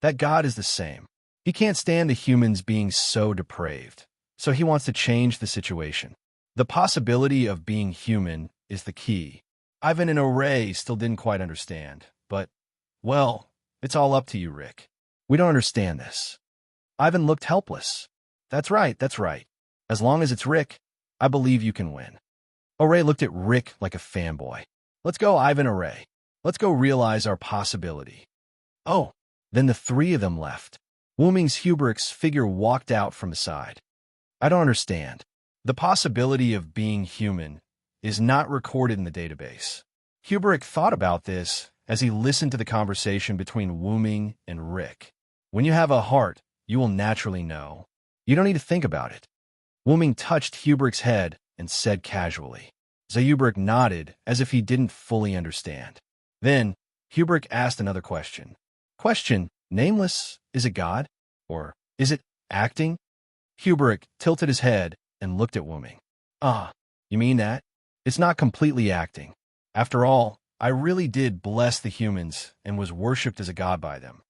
That god is the same. He can't stand the humans being so depraved, so he wants to change the situation. The possibility of being human is the key. Ivan and O'Ray still didn't quite understand, but, well, it's all up to you, Rick. We don't understand this. Ivan looked helpless. That's right, that's right. As long as it's Rick, I believe you can win. O'Ray looked at Rick like a fanboy. Let's go, Ivan O'Ray. Let's go realize our possibility. Oh, then the three of them left. Wooming's Hubrick's figure walked out from the side. I don't understand. The possibility of being human is not recorded in the database. Hubrick thought about this as he listened to the conversation between Wooming and Rick. When you have a heart, you will naturally know. You don't need to think about it. Wooming touched Hubrick's head and said casually. Hubrick nodded as if he didn't fully understand. Then, Hubrick asked another question. Question, nameless, is it God? Or is it acting? Hubrick tilted his head and looked at Wooming. Ah, you mean that? It's not completely acting. After all, I really did bless the humans and was worshipped as a god by them.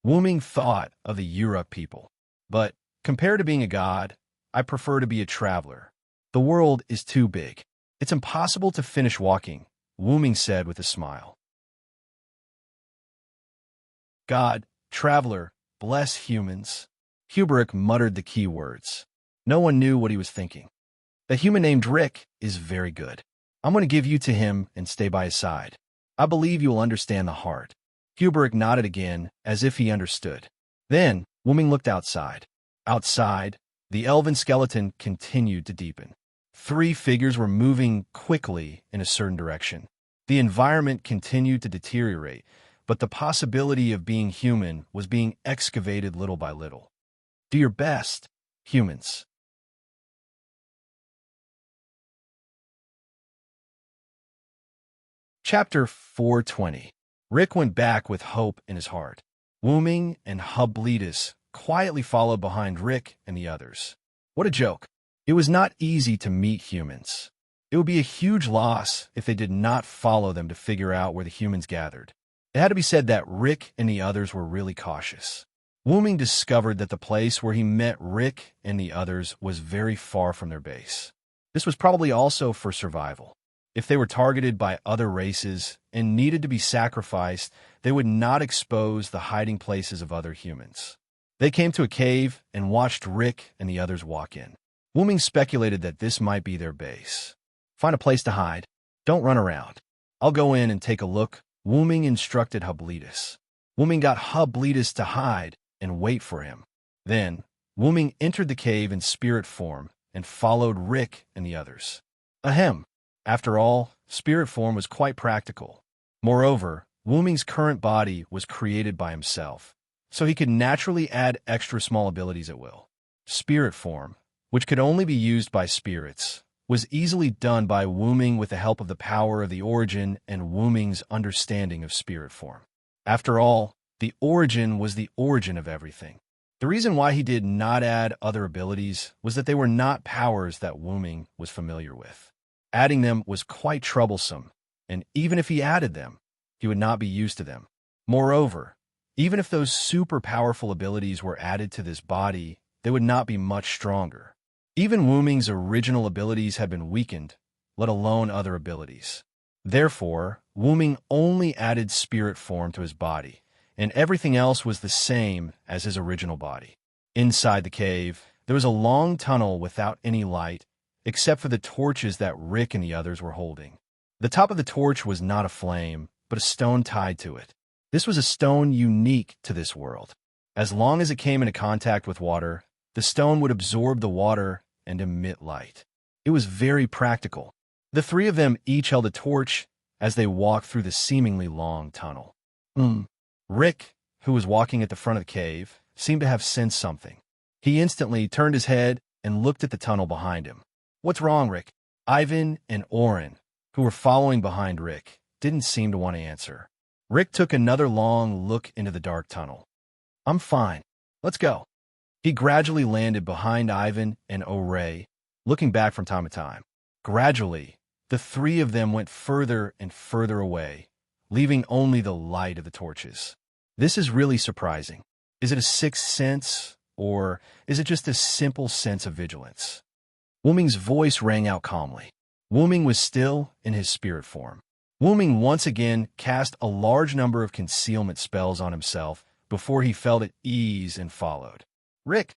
Wooming thought of the Europe people. But, compared to being a god, I prefer to be a traveler. The world is too big. It's impossible to finish walking, Wooming said with a smile. God, traveler, bless humans. Hubrick muttered the key words. No one knew what he was thinking. The human named Rick is very good. I'm going to give you to him and stay by his side. I believe you will understand the heart. Hubrick nodded again, as if he understood. Then, Wooming looked outside. Outside, the elven skeleton continued to deepen. Three figures were moving quickly in a certain direction. The environment continued to deteriorate, but the possibility of being human was being excavated little by little. Do your best, humans. Chapter 420. Rick went back with hope in his heart. Wooming and Hublitus quietly followed behind Rick and the others. What a joke. It was not easy to meet humans. It would be a huge loss if they did not follow them to figure out where the humans gathered. It had to be said that Rick and the others were really cautious. Wooming discovered that the place where he met Rick and the others was very far from their base. This was probably also for survival. If they were targeted by other races and needed to be sacrificed, they would not expose the hiding places of other humans. They came to a cave and watched Rick and the others walk in. Wooming speculated that this might be their base. Find a place to hide. Don't run around. I'll go in and take a look, Wooming instructed Hublitus. Wooming got Hublitus to hide and wait for him. Then, Wooming entered the cave in spirit form and followed Rick and the others. Ahem. After all, spirit form was quite practical. Moreover, Wooming's current body was created by himself, so he could naturally add extra small abilities at will. Spirit form, which could only be used by spirits, was easily done by Wooming with the help of the power of the origin and Wooming's understanding of spirit form. After all, the origin was the origin of everything. The reason why he did not add other abilities was that they were not powers that Wooming was familiar with. Adding them was quite troublesome, and even if he added them, he would not be used to them. Moreover, even if those super powerful abilities were added to this body, they would not be much stronger. Even Wooming's original abilities had been weakened, let alone other abilities. Therefore, Wooming only added spirit form to his body, and everything else was the same as his original body. Inside the cave, there was a long tunnel without any light, except for the torches that Rick and the others were holding. The top of the torch was not a flame, but a stone tied to it. This was a stone unique to this world. As long as it came into contact with water, the stone would absorb the water and emit light. It was very practical. The three of them each held a torch as they walked through the seemingly long tunnel. Rick, who was walking at the front of the cave, seemed to have sensed something. He instantly turned his head and looked at the tunnel behind him. What's wrong, Rick? Ivan and Oren, who were following behind Rick, didn't seem to want to answer. Rick took another long look into the dark tunnel. I'm fine. Let's go. He gradually landed behind Ivan and O'Ray, looking back from time to time. Gradually, the three of them went further and further away, leaving only the light of the torches. This is really surprising. Is it a sixth sense, or is it just a simple sense of vigilance? Wooming's voice rang out calmly. Wu-Ming was still in his spirit form. Wu-Ming once again cast a large number of concealment spells on himself before he felt at ease and followed Rick.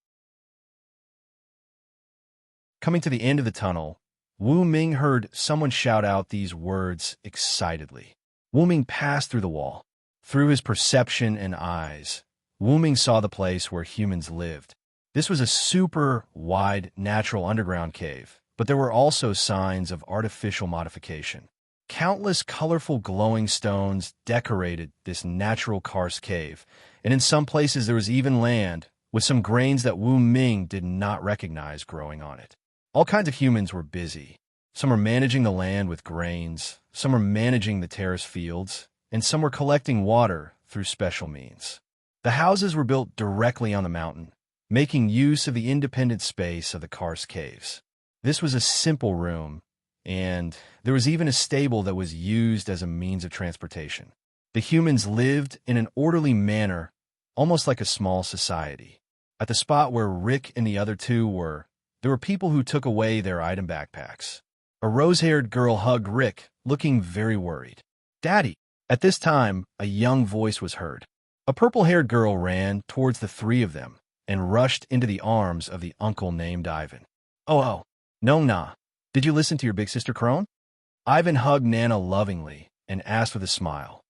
Coming to the end of the tunnel, Wu-Ming heard someone shout out these words excitedly. Wu-Ming passed through the wall. Through his perception and eyes, Wu-Ming saw the place where humans lived. This was a super wide natural underground cave, but there were also signs of artificial modification. Countless colorful glowing stones decorated this natural karst cave, and in some places there was even land with some grains that Wu-Ming did not recognize growing on it. All kinds of humans were busy. Some were managing the land with grains, some were managing the terrace fields, and some were collecting water through special means. The houses were built directly on the mountain, making use of the independent space of the karst caves. This was a simple room, and there was even a stable that was used as a means of transportation. The humans lived in an orderly manner, almost like a small society. At the spot where Rick and the other two were, there were people who took away their item backpacks. A rose-haired girl hugged Rick, looking very worried. "Daddy!" At this time, a young voice was heard. A purple-haired girl ran towards the three of them and rushed into the arms of the uncle named Ivan. Oh, no, nah. Did you listen to your big sister Crone?" Ivan hugged Nana lovingly and asked with a smile.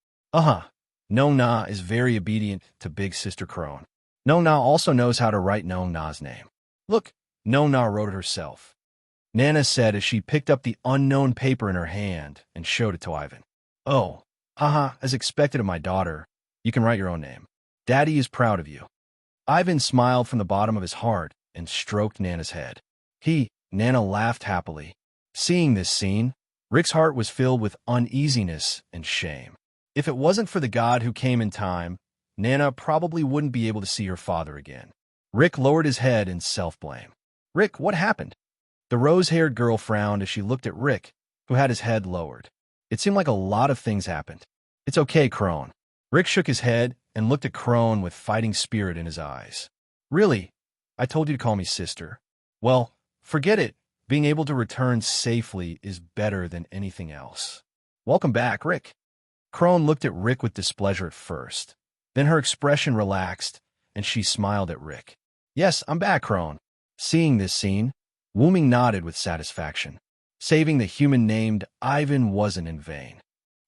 No Na is very obedient to big sister Crone. No Na also knows how to write No Na's name. Look, No Na wrote it herself. Nana said as she picked up the unknown paper in her hand and showed it to Ivan. Oh, as expected of my daughter, you can write your own name. Daddy is proud of you. Ivan smiled from the bottom of his heart and stroked Nana's head. Nana laughed happily. Seeing this scene, Rick's heart was filled with uneasiness and shame. If it wasn't for the god who came in time, Nana probably wouldn't be able to see her father again. Rick lowered his head in self-blame. Rick, what happened? The rose-haired girl frowned as she looked at Rick, who had his head lowered. It seemed like a lot of things happened. It's okay, Crone. Rick shook his head and looked at Crone with fighting spirit in his eyes. Really? I told you to call me sister. Well, forget it. Being able to return safely is better than anything else. Welcome back, Rick. Crone looked at Rick with displeasure at first. Then her expression relaxed, and she smiled at Rick. Yes, I'm back, Crone. Seeing this scene, Wu-Ming nodded with satisfaction. Saving the human named Ivan wasn't in vain.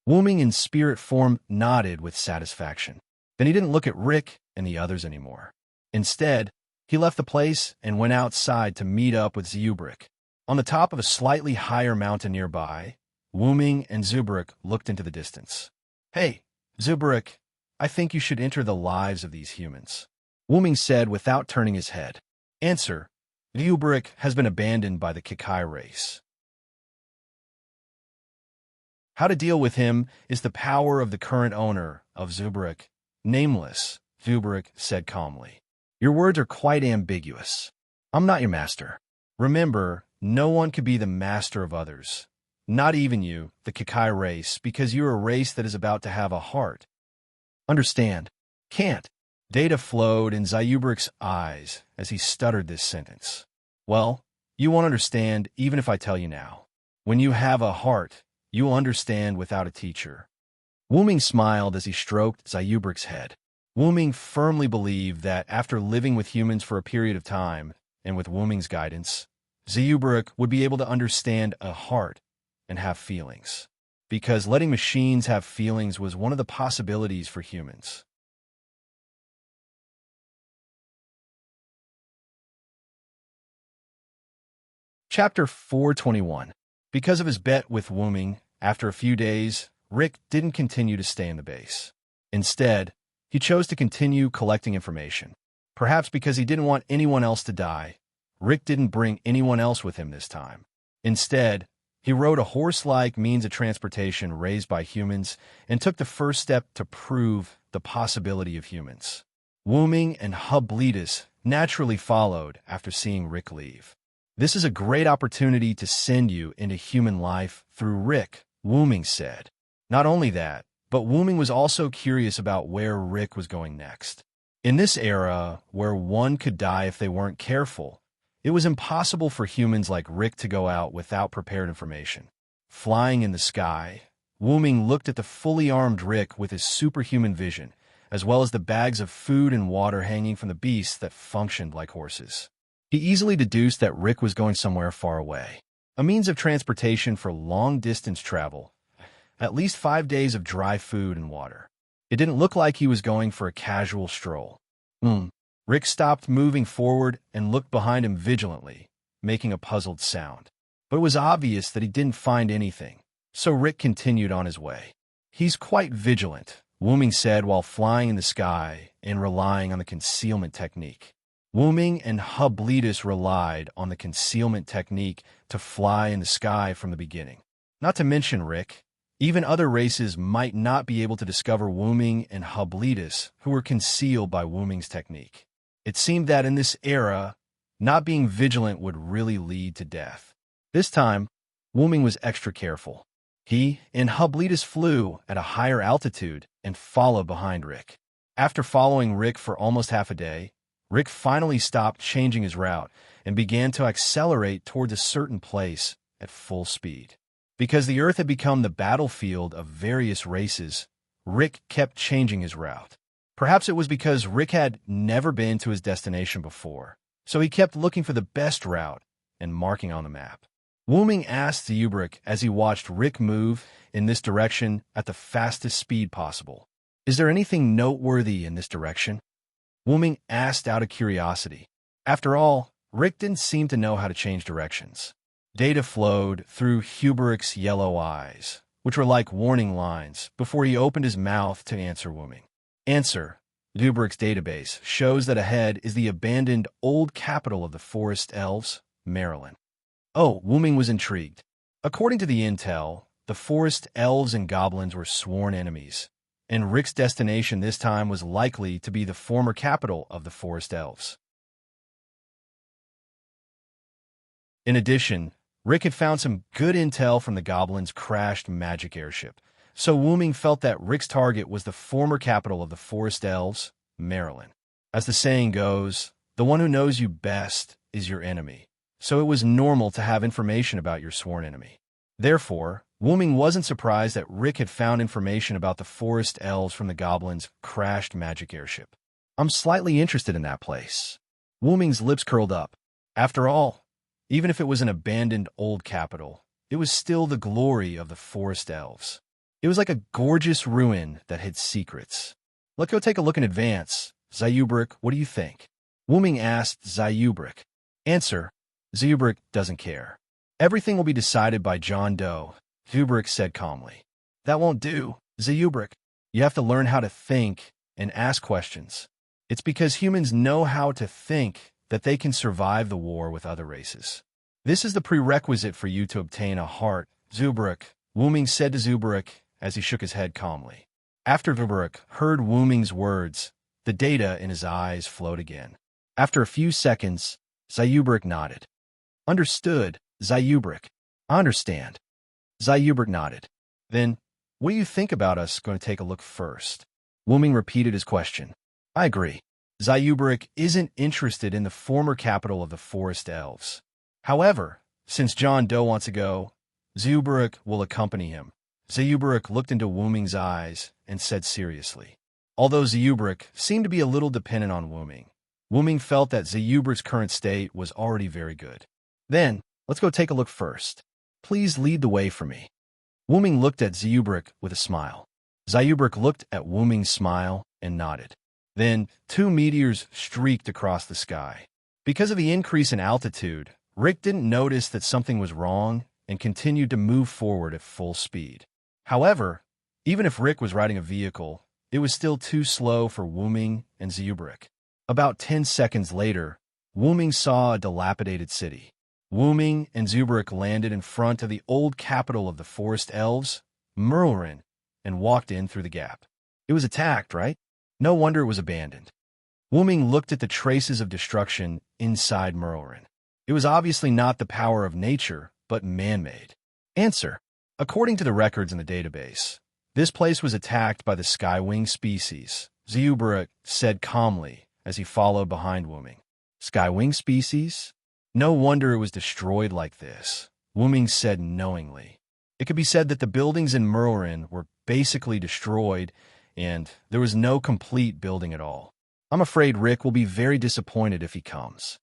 Wu-Ming in spirit form nodded with satisfaction. Then he didn't look at Rick and the others anymore. Instead, he left the place and went outside to meet up with Zubrik. On the top of a slightly higher mountain nearby, Wu-Ming and Zubrik looked into the distance. Hey, Zubrik, I think you should enter the lives of these humans. Wu-Ming said without turning his head. Answer, Zubrik has been abandoned by the Kikai race. How to deal with him is the power of the current owner of Zubrik, nameless, Zubrik said calmly. Your words are quite ambiguous. I'm not your master. Remember, no one could be the master of others. Not even you, the Kikai race, because you're a race that is about to have a heart. Understand? Can't. Data flowed in Zayubrik's eyes as he stuttered this sentence. Well, you won't understand even if I tell you now. When you have a heart, you will understand without a teacher. Wu-Ming smiled as he stroked Zayubrik's head. Wu-Ming firmly believed that after living with humans for a period of time, and with Wu-Ming's guidance, Zayubrik would be able to understand a heart and have feelings. Because letting machines have feelings was one of the possibilities for humans. Chapter 421. Because of his bet with Wu-Ming, after a few days, Rick didn't continue to stay in the base. Instead, he chose to continue collecting information. Perhaps because he didn't want anyone else to die, Rick didn't bring anyone else with him this time. Instead, he rode a horse-like means of transportation raised by humans and took the first step to prove the possibility of humans. Wu-Ming and Hublitus naturally followed after seeing Rick leave. This is a great opportunity to send you into human life through Rick, Wu-Ming said. Not only that, but Wu-Ming was also curious about where Rick was going next. In this era, where one could die if they weren't careful, It was impossible for humans like Rick to go out without prepared information. Flying in the sky, Wuming looked at the fully armed Rick with his superhuman vision, as well as the bags of food and water hanging from the beasts that functioned like horses. He easily deduced that Rick was going somewhere far away, a means of transportation for long-distance travel, at least 5 days of dry food and water. It didn't look like he was going for a casual stroll. Rick stopped moving forward and looked behind him vigilantly, making a puzzled sound. But it was obvious that he didn't find anything, so Rick continued on his way. "He's quite vigilant," Wuming said while flying in the sky and relying on the concealment technique. Wuming and Hubletus relied on the concealment technique to fly in the sky from the beginning. Not to mention Rick, even other races might not be able to discover Wuming and Hubletus, who were concealed by Wuming's technique. It seemed that in this era, not being vigilant would really lead to death. This time, Wuming was extra careful. He and Hubletus flew at a higher altitude and followed behind Rick. After following Rick for almost half a day, Rick finally stopped changing his route and began to accelerate towards a certain place at full speed. Because the Earth had become the battlefield of various races, Rick kept changing his route. Perhaps it was because Rick had never been to his destination before, so he kept looking for the best route and marking on the map. Wuming asked Zeubrick as he watched Rick move in this direction at the fastest speed possible. "Is there anything noteworthy in this direction?" Wuming asked out of curiosity. After all, Rick didn't seem to know how to change directions. Data flowed through Hubrick's yellow eyes, which were like warning lines, before he opened his mouth to answer Wuming. Answer: Hubrick's database shows that ahead is the abandoned old capital of the Forest Elves, Maryland. Oh, Wuming was intrigued. According to the intel, the Forest Elves and Goblins were sworn enemies, and Rick's destination this time was likely to be the former capital of the Forest Elves. In addition, Rick had found some good intel from the Goblins' crashed magic airship, so Wuming felt that Rick's target was the former capital of the Forest Elves, Maryland. As the saying goes, the one who knows you best is your enemy, so it was normal to have information about your sworn enemy. Therefore, Wuming wasn't surprised that Rick had found information about the Forest Elves from the Goblins' crashed magic airship. "I'm slightly interested in that place." Wuming's lips curled up. After all, even if it was an abandoned old capital, it was still the glory of the Forest Elves. It was like a gorgeous ruin that hid secrets. "Let's go take a look in advance. Zeubrick, what do you think?" Wuming asked Zeubrick. Answer: Zeubrick doesn't care. "Everything will be decided by John Doe," Zeubrick said calmly. "That won't do, Zeubrick. You have to learn how to think and ask questions. It's because humans know how to think that they can survive the war with other races. This is the prerequisite for you to obtain a heart, Zeubrick," Wuming said to Zeubrick as he shook his head calmly. After Zeubrick heard Wuming's words, the data in his eyes flowed again. After a few seconds, Zeubrick nodded. "Understood, Zeubrick. I understand." Zeubrick nodded. "Then, what do you think about us going to take a look first?" Wuming repeated his question. "I agree. Zeubrick isn't interested in the former capital of the Forest Elves. However, since John Doe wants to go, Zeubrick will accompany him." Zeubrick looked into Wuming's eyes and said seriously. Although Zeubrick seemed to be a little dependent on Wuming, Wuming felt that Zeubrick's current state was already very good. "Then, let's go take a look first. Please lead the way for me." Wuming looked at Zeubrick with a smile. Zeubrick looked at Wuming's smile and nodded. Then, 2 meteors streaked across the sky. Because of the increase in altitude, Rick didn't notice that something was wrong and continued to move forward at full speed. However, even if Rick was riding a vehicle, it was still too slow for Wuming and Zeubrick. About 10 seconds later, Wuming saw a dilapidated city. Wuming and Zeubrick landed in front of the old capital of the Forest Elves, Merlin, and walked in through the gap. It was attacked, right? No wonder it was abandoned. Wuming looked at the traces of destruction inside Merlin. It was obviously not the power of nature, but man-made. Answer: according to the records in the database, this place was attacked by the skywing species, Zeubrick said calmly as he followed behind Wuming. Skywing species? No wonder it was destroyed like this, Wu Ming said knowingly. It could be said that the buildings in Merlin were basically destroyed, and there was no complete building at all. I'm afraid Rick will be very disappointed if he comes.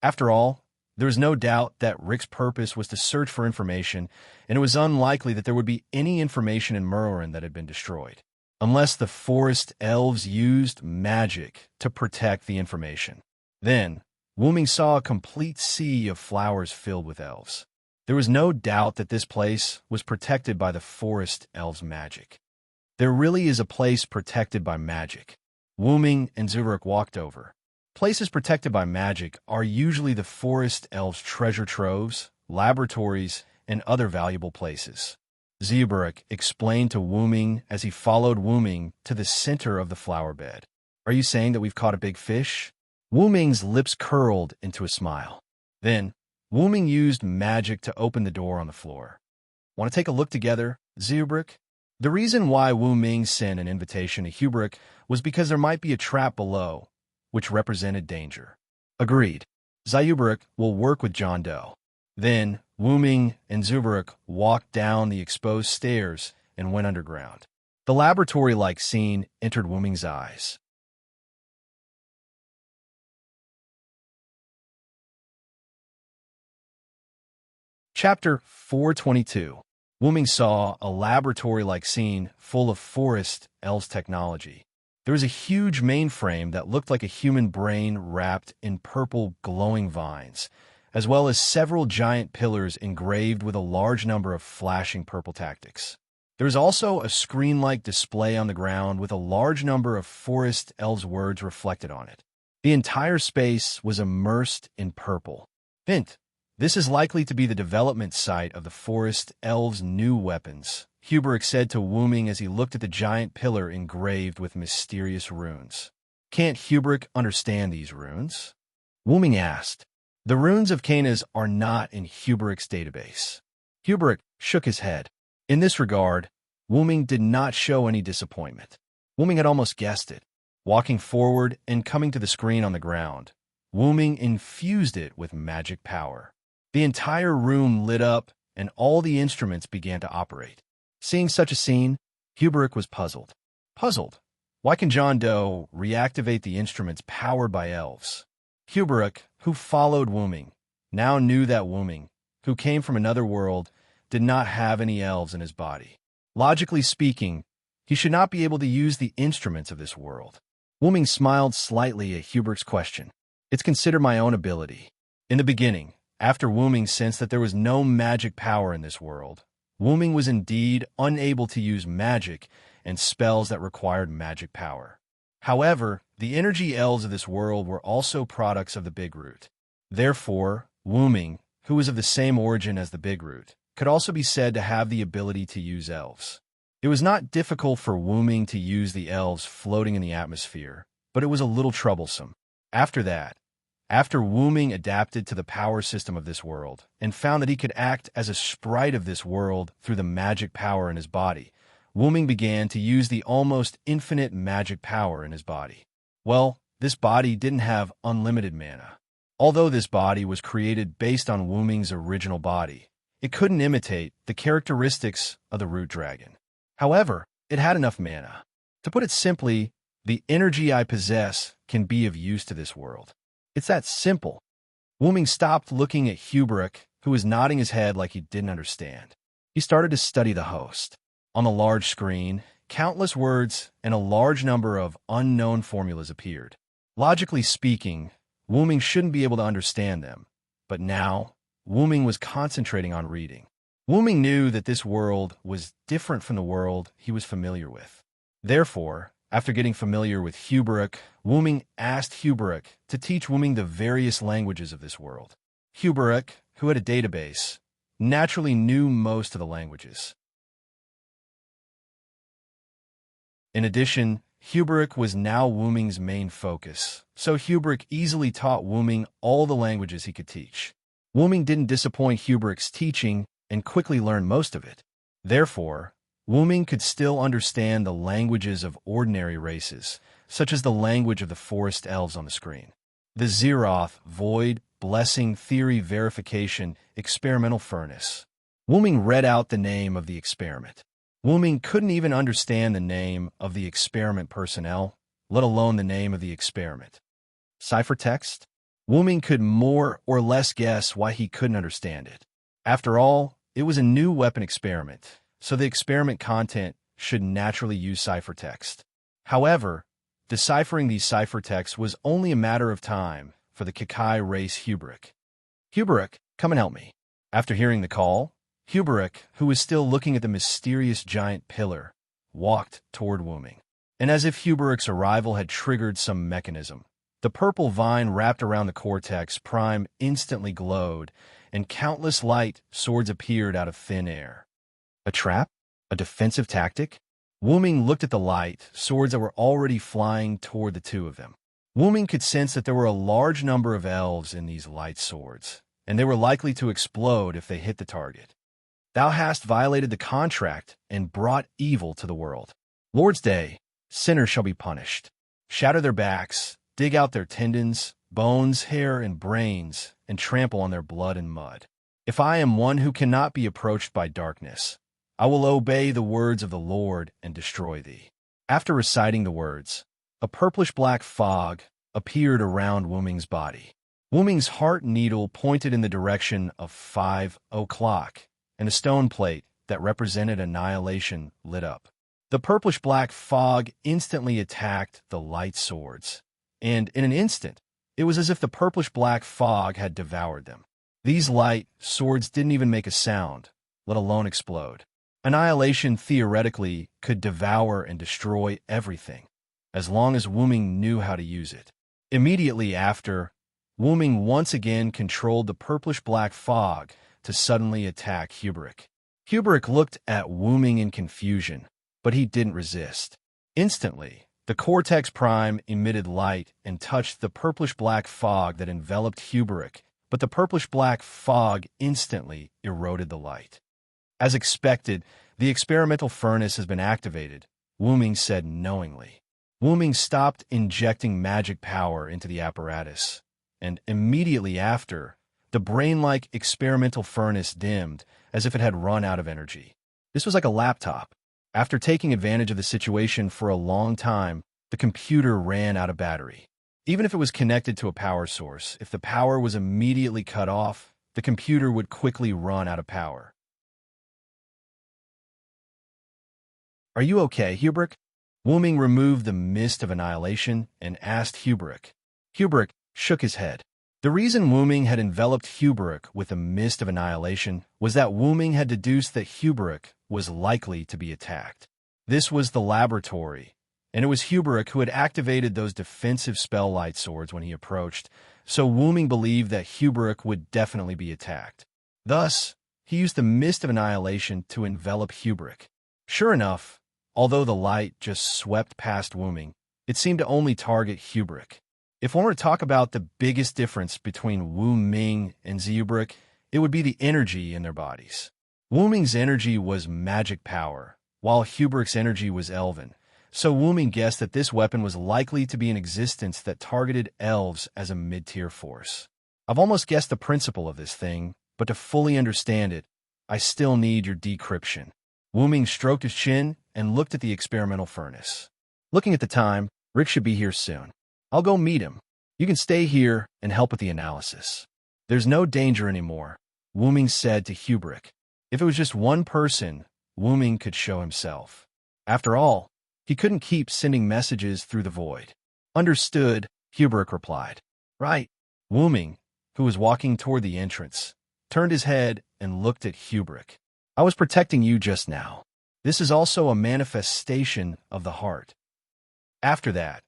After all, there was no doubt that Rick's purpose was to search for information, and it was unlikely that there would be any information in Merlin that had been destroyed, unless the forest elves used magic to protect the information. Then, Wu Ming saw a complete sea of flowers filled with elves. There was no doubt that this place was protected by the forest elves' magic. There really is a place protected by magic. Wu Ming and Zurich walked over. Places protected by magic are usually the forest elves' treasure troves, laboratories, and other valuable places. Zurich explained to Wu Ming as he followed Wu Ming to the center of the flower bed. Are you saying that we've caught a big fish? Wu Ming's lips curled into a smile. Then, Wu Ming used magic to open the door on the floor. Want to take a look together, Zurich? The reason why Wu Ming sent an invitation to Hubrick was because there might be a trap below, which represented danger. Agreed. Zurich will work with John Doe. Then, Wu Ming and Zurich walked down the exposed stairs and went underground. The laboratory-like scene entered Wu Ming's eyes. Chapter 422. Wu Ming saw a laboratory-like scene full of forest elves technology. There was a huge mainframe that looked like a human brain wrapped in purple glowing vines, as well as several giant pillars engraved with a large number of flashing purple tactics. There was also a screen-like display on the ground with a large number of forest elves' words reflected on it. The entire space was immersed in purple. Hint: this is likely to be the development site of the forest elves' new weapons, Hubrick said to Wu Ming as he looked at the giant pillar engraved with mysterious runes. Can't Hubrick understand these runes? Wu Ming asked. The runes of Canas are not in Hubrick's database. Hubrick shook his head. In this regard, Wu Ming did not show any disappointment. Wu Ming had almost guessed it. Walking forward and coming to the screen on the ground, Wu Ming infused it with magic power. The entire room lit up, and all the instruments began to operate. Seeing such a scene, Hubrick was puzzled. Puzzled? Why can John Doe reactivate the instruments powered by elves? Hubrick, who followed Wu Ming, now knew that Wu Ming, who came from another world, did not have any elves in his body. Logically speaking, he should not be able to use the instruments of this world. Wu Ming smiled slightly at Hubrick's question. It's considered my own ability. In the beginning, after Wu Ming sensed that there was no magic power in this world, Wu Ming was indeed unable to use magic and spells that required magic power. However, the energy elves of this world were also products of the Big Root. Therefore, Wu Ming, who was of the same origin as the Big Root, could also be said to have the ability to use elves. It was not difficult for Wu Ming to use the elves floating in the atmosphere, but it was a little troublesome. After Wu Ming adapted to the power system of this world and found that he could act as a sprite of this world through the magic power in his body, Wu Ming began to use the almost infinite magic power in his body. Well, this body didn't have unlimited mana. Although this body was created based on Wu Ming's original body, it couldn't imitate the characteristics of the root dragon. However, it had enough mana. To put it simply, the energy I possess can be of use to this world. It's that simple. Wu Ming stopped looking at Hubrick, who was nodding his head like he didn't understand. He started to study the host. On the large screen, countless words and a large number of unknown formulas appeared. Logically speaking, Wu Ming shouldn't be able to understand them, but now, Wu Ming was concentrating on reading. Wu Ming knew that this world was different from the world he was familiar with. Therefore, after getting familiar with Hubrick, Wu Ming asked Hubrick to teach Wu Ming the various languages of this world. Hubrick, who had a database, naturally knew most of the languages. In addition, Hubrick was now Wu Ming's main focus, so Hubrick easily taught Wu Ming all the languages he could teach. Wu Ming didn't disappoint Hubrick's teaching and quickly learned most of it. Therefore, Wu Ming could still understand the languages of ordinary races, such as the language of the forest elves on the screen. The Zeroth Void Blessing Theory Verification Experimental Furnace. Wuming read out the name of the experiment. Wuming couldn't even understand the name of the experiment personnel, let alone the name of the experiment. Ciphertext? Wuming could more or less guess why he couldn't understand it. After all, it was a new weapon experiment, so the experiment content should naturally use ciphertext. However, deciphering these ciphertexts was only a matter of time for the Kakai race Huberic. Huberic, come and help me. After hearing the call, Huberic, who was still looking at the mysterious giant pillar, walked toward Wuming. And as if Huberic's arrival had triggered some mechanism, the purple vine wrapped around the cortex prime instantly glowed, and countless light swords appeared out of thin air. A trap? A defensive tactic? Wuming looked at the light swords that were already flying toward the two of them. Wuming could sense that there were a large number of elves in these light swords, and they were likely to explode if they hit the target. Thou hast violated the contract and brought evil to the world. Lord's Day, sinners shall be punished. Shatter their backs, dig out their tendons, bones, hair, and brains, and trample on their blood and mud. If I am one who cannot be approached by darkness, I will obey the words of the Lord and destroy thee. After reciting the words, a purplish-black fog appeared around Wuming's body. Wuming's heart needle pointed in the direction of 5 o'clock, and a stone plate that represented annihilation lit up. The purplish-black fog instantly attacked the light swords, and in an instant, it was as if the purplish-black fog had devoured them. These light swords didn't even make a sound, let alone explode. Annihilation theoretically could devour and destroy everything, as long as Wuming knew how to use it. Immediately after, Wuming once again controlled the purplish-black fog to suddenly attack Huberic. Huberic looked at Wuming in confusion, but he didn't resist. Instantly, the Cortex Prime emitted light and touched the purplish-black fog that enveloped Huberic, but the purplish-black fog instantly eroded the light. As expected, the experimental furnace has been activated, Wuming said knowingly. Wuming stopped injecting magic power into the apparatus, and immediately after, the brain-like experimental furnace dimmed as if it had run out of energy. This was like a laptop. After taking advantage of the situation for a long time, the computer ran out of battery. Even if it was connected to a power source, if the power was immediately cut off, the computer would quickly run out of power. Are you okay, Huberic? Wuming removed the mist of annihilation and asked Huberic. Huberic shook his head. The reason Wuming had enveloped Huberic with a mist of annihilation was that Wuming had deduced that Huberic was likely to be attacked. This was the laboratory, and it was Huberic who had activated those defensive spell light swords when he approached, so Wuming believed that Huberic would definitely be attacked. Thus, he used the mist of annihilation to envelop Huberic. Sure enough, although the light just swept past Wuming, it seemed to only target Huberic. If one were to talk about the biggest difference between Wuming and Huberic, it would be the energy in their bodies. Wuming's energy was magic power, while Huberic's energy was elven, so Wuming guessed that this weapon was likely to be in existence that targeted elves as a mid-tier force. I've almost guessed the principle of this thing, but to fully understand it, I still need your decryption. Wuming stroked his chin and looked at the experimental furnace. Looking at the time, Rick should be here soon. I'll go meet him. You can stay here and help with the analysis. There's no danger anymore, Wuming said to Huberic. If it was just one person, Wuming could show himself. After all, he couldn't keep sending messages through the void. Understood, Huberic replied. Right. Wuming, who was walking toward the entrance, turned his head and looked at Huberic. I was protecting you just now. This is also a manifestation of the heart. After that,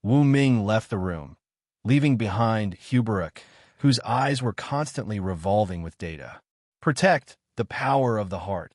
Wuming left the room, leaving behind Huberic, whose eyes were constantly revolving with data. Protect the power of the heart.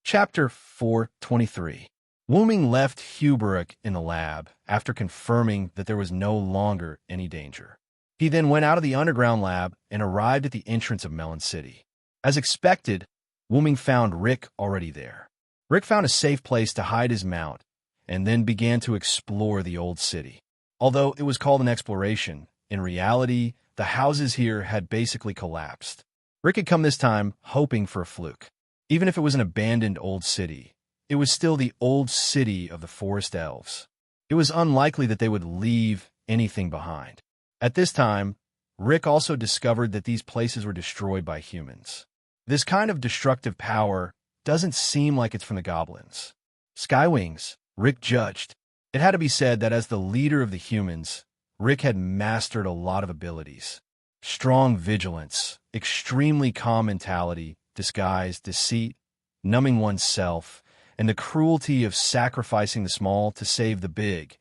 Chapter 423. Wuming left Huberic in the lab after confirming that there was no longer any danger. He then went out of the underground lab and arrived at the entrance of Melon City. As expected, Wuming found Rick already there. Rick found a safe place to hide his mount and then began to explore the old city. Although it was called an exploration, in reality, the houses here had basically collapsed. Rick had come this time hoping for a fluke. Even if it was an abandoned old city, it was still the old city of the forest elves. It was unlikely that they would leave anything behind. At this time, Rick also discovered that these places were destroyed by humans. This kind of destructive power doesn't seem like it's from the goblins. Skywings, Rick judged. It had to be said that as the leader of the humans, Rick had mastered a lot of abilities. Strong vigilance, extremely calm mentality, disguise, deceit, numbing oneself, and the cruelty of sacrificing the small to save the big,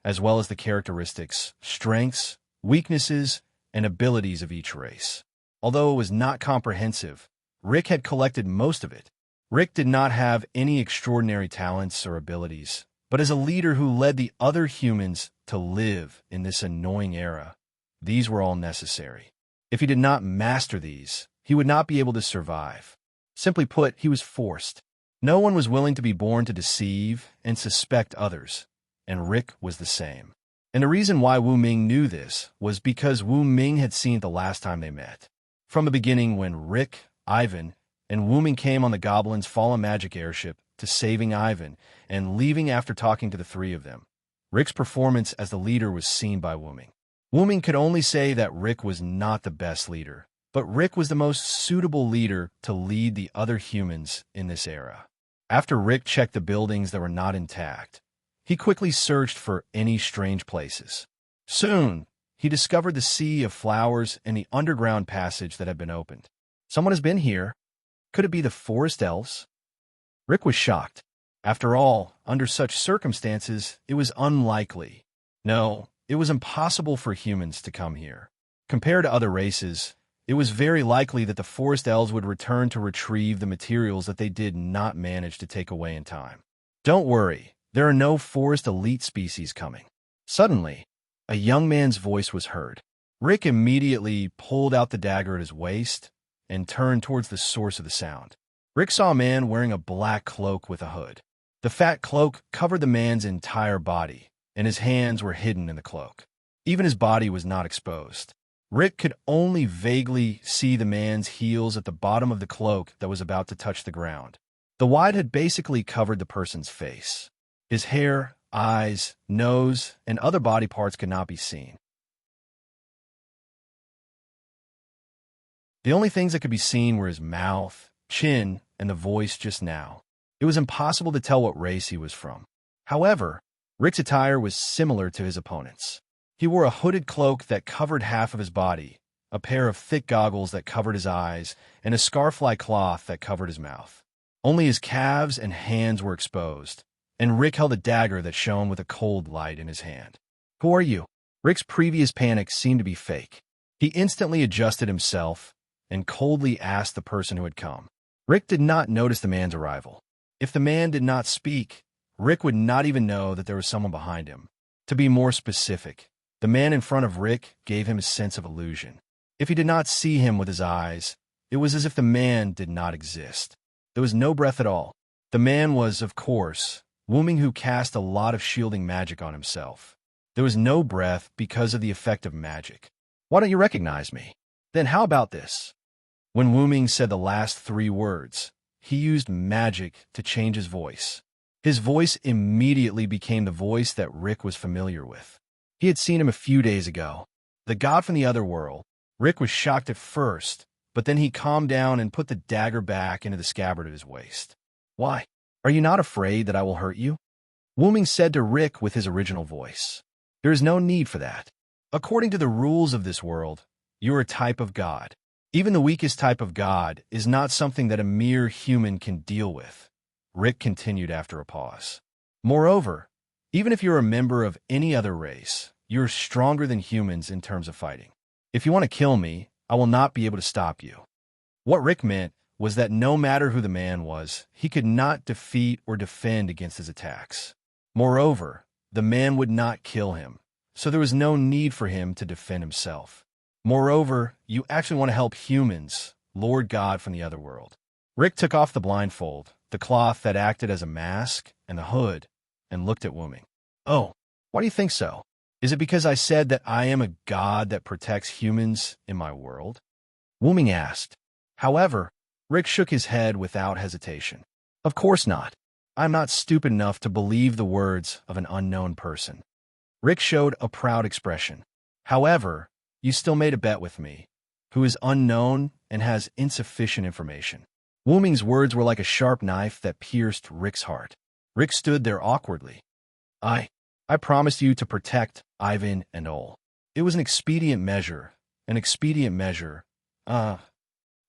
as well as the characteristics, strengths, weaknesses, and abilities of each race. Although it was not comprehensive, Rick had collected most of it. Rick did not have any extraordinary talents or abilities, but as a leader who led the other humans to live in this annoying era, these were all necessary. If he did not master these, he would not be able to survive. Simply put, he was forced. No one was willing to be born to deceive and suspect others, and Rick was the same. And the reason why Wu Ming knew this was because Wu Ming had seen it the last time they met. From the beginning, when Rick, Ivan, and Wu Ming came on the Goblin's fallen magic airship to saving Ivan and leaving after talking to the three of them, Rick's performance as the leader was seen by Wu Ming. Wu Ming could only say that Rick was not the best leader, but Rick was the most suitable leader to lead the other humans in this era. After Rick checked the buildings that were not intact, he quickly searched for any strange places. Soon, he discovered the sea of flowers and the underground passage that had been opened. Someone has been here. Could it be the forest elves? Rick was shocked. After all, under such circumstances, it was unlikely. No, it was impossible for humans to come here. Compared to other races, it was very likely that the forest elves would return to retrieve the materials that they did not manage to take away in time. Don't worry, there are no forest elite species coming. Suddenly, a young man's voice was heard. Rick immediately pulled out the dagger at his waist and turned towards the source of the sound. Rick saw a man wearing a black cloak with a hood. The fat cloak covered the man's entire body, and his hands were hidden in the cloak. Even his body was not exposed. Rick could only vaguely see the man's heels at the bottom of the cloak that was about to touch the ground. The wide had basically covered the person's face. His hair, eyes, nose, and other body parts could not be seen. The only things that could be seen were his mouth, chin, and the voice just now. It was impossible to tell what race he was from. However, Rick's attire was similar to his opponent's. He wore a hooded cloak that covered half of his body, a pair of thick goggles that covered his eyes, and a scarf-like cloth that covered his mouth. Only his calves and hands were exposed, and Rick held a dagger that shone with a cold light in his hand. "Who are you?" Rick's previous panic seemed to be fake. He instantly adjusted himself and coldly asked the person who had come. Rick did not notice the man's arrival. If the man did not speak, Rick would not even know that there was someone behind him. To be more specific, the man in front of Rick gave him a sense of illusion. If he did not see him with his eyes, it was as if the man did not exist. There was no breath at all. The man was, of course, Wu Ming, who cast a lot of shielding magic on himself. There was no breath because of the effect of magic. "Why don't you recognize me?" "Then how about this?" When Wu Ming said the last three words, he used magic to change his voice. His voice immediately became the voice that Rick was familiar with. He had seen him a few days ago. The god from the other world. Rick was shocked at first, but then he calmed down and put the dagger back into the scabbard at his waist. "Why? Are you not afraid that I will hurt you?" Wu Ming said to Rick with his original voice. "There is no need for that. According to the rules of this world, you are a type of god. Even the weakest type of god is not something that a mere human can deal with," Rick continued after a pause. "Moreover, even if you're a member of any other race, you're stronger than humans in terms of fighting. If you want to kill me, I will not be able to stop you." What Rick meant was that no matter who the man was, he could not defeat or defend against his attacks. Moreover, the man would not kill him, so there was no need for him to defend himself. Moreover, you actually want to help humans, Lord God from the other world. Rick took off the blindfold, the cloth that acted as a mask, and the hood, and looked at Wuming. "Oh, why do you think so? Is it because I said that I am a god that protects humans in my world?" Wuming asked. However, Rick shook his head without hesitation. "Of course not. I'm not stupid enough to believe the words of an unknown person." Rick showed a proud expression. "However, you still made a bet with me, who is unknown and has insufficient information." Wuming's words were like a sharp knife that pierced Rick's heart. Rick stood there awkwardly. I promised you to protect Ivan and Ol. It was an expedient measure. An expedient measure.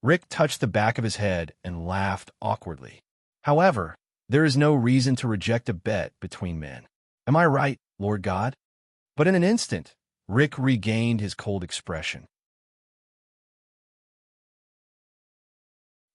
Rick touched the back of his head and laughed awkwardly. "However, there is no reason to reject a bet between men. Am I right, Lord God?" But in an instant, Rick regained his cold expression.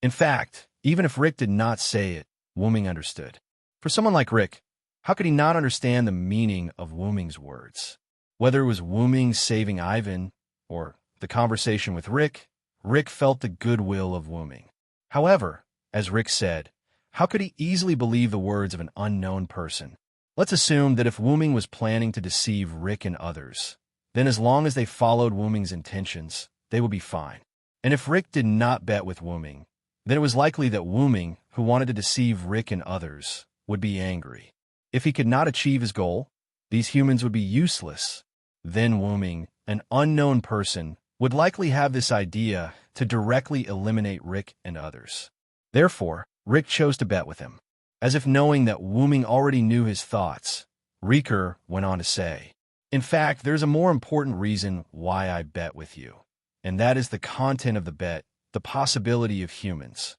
In fact, even if Rick did not say it, Wuming understood. For someone like Rick, how could he not understand the meaning of Wuming's words? Whether it was Wuming saving Ivan or the conversation with Rick, Rick felt the goodwill of Wuming. However, as Rick said, how could he easily believe the words of an unknown person? Let's assume that if Wuming was planning to deceive Rick and others, then as long as they followed Wuming's intentions, they would be fine. And if Rick did not bet with Wuming, then it was likely that Wuming, who wanted to deceive Rick and others, would be angry. If he could not achieve his goal, these humans would be useless. Then Wuming, an unknown person, would likely have this idea to directly eliminate Rick and others. Therefore, Rick chose to bet with him. As if knowing that Wuming already knew his thoughts, Riker went on to say, "In fact, there's a more important reason why I bet with you, and that is the content of the bet, the possibility of humans."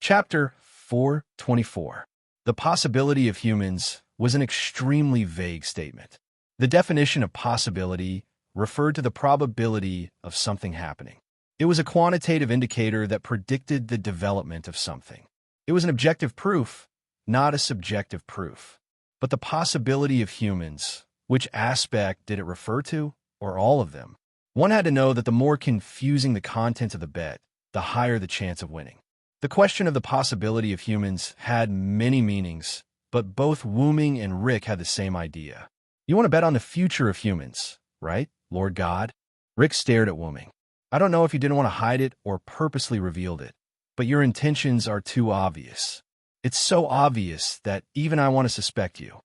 Chapter 424. The possibility of humans was an extremely vague statement. The definition of possibility referred to the probability of something happening. It was a quantitative indicator that predicted the development of something. It was an objective proof, not a subjective proof. But the possibility of humans, which aspect did it refer to, or all of them? One had to know that the more confusing the content of the bet, the higher the chance of winning. The question of the possibility of humans had many meanings, but both Wuming and Rick had the same idea. "You want to bet on the future of humans, right, Lord God?" Rick stared at Wuming. "I don't know if you didn't want to hide it or purposely revealed it, but your intentions are too obvious. It's so obvious that even I want to suspect you."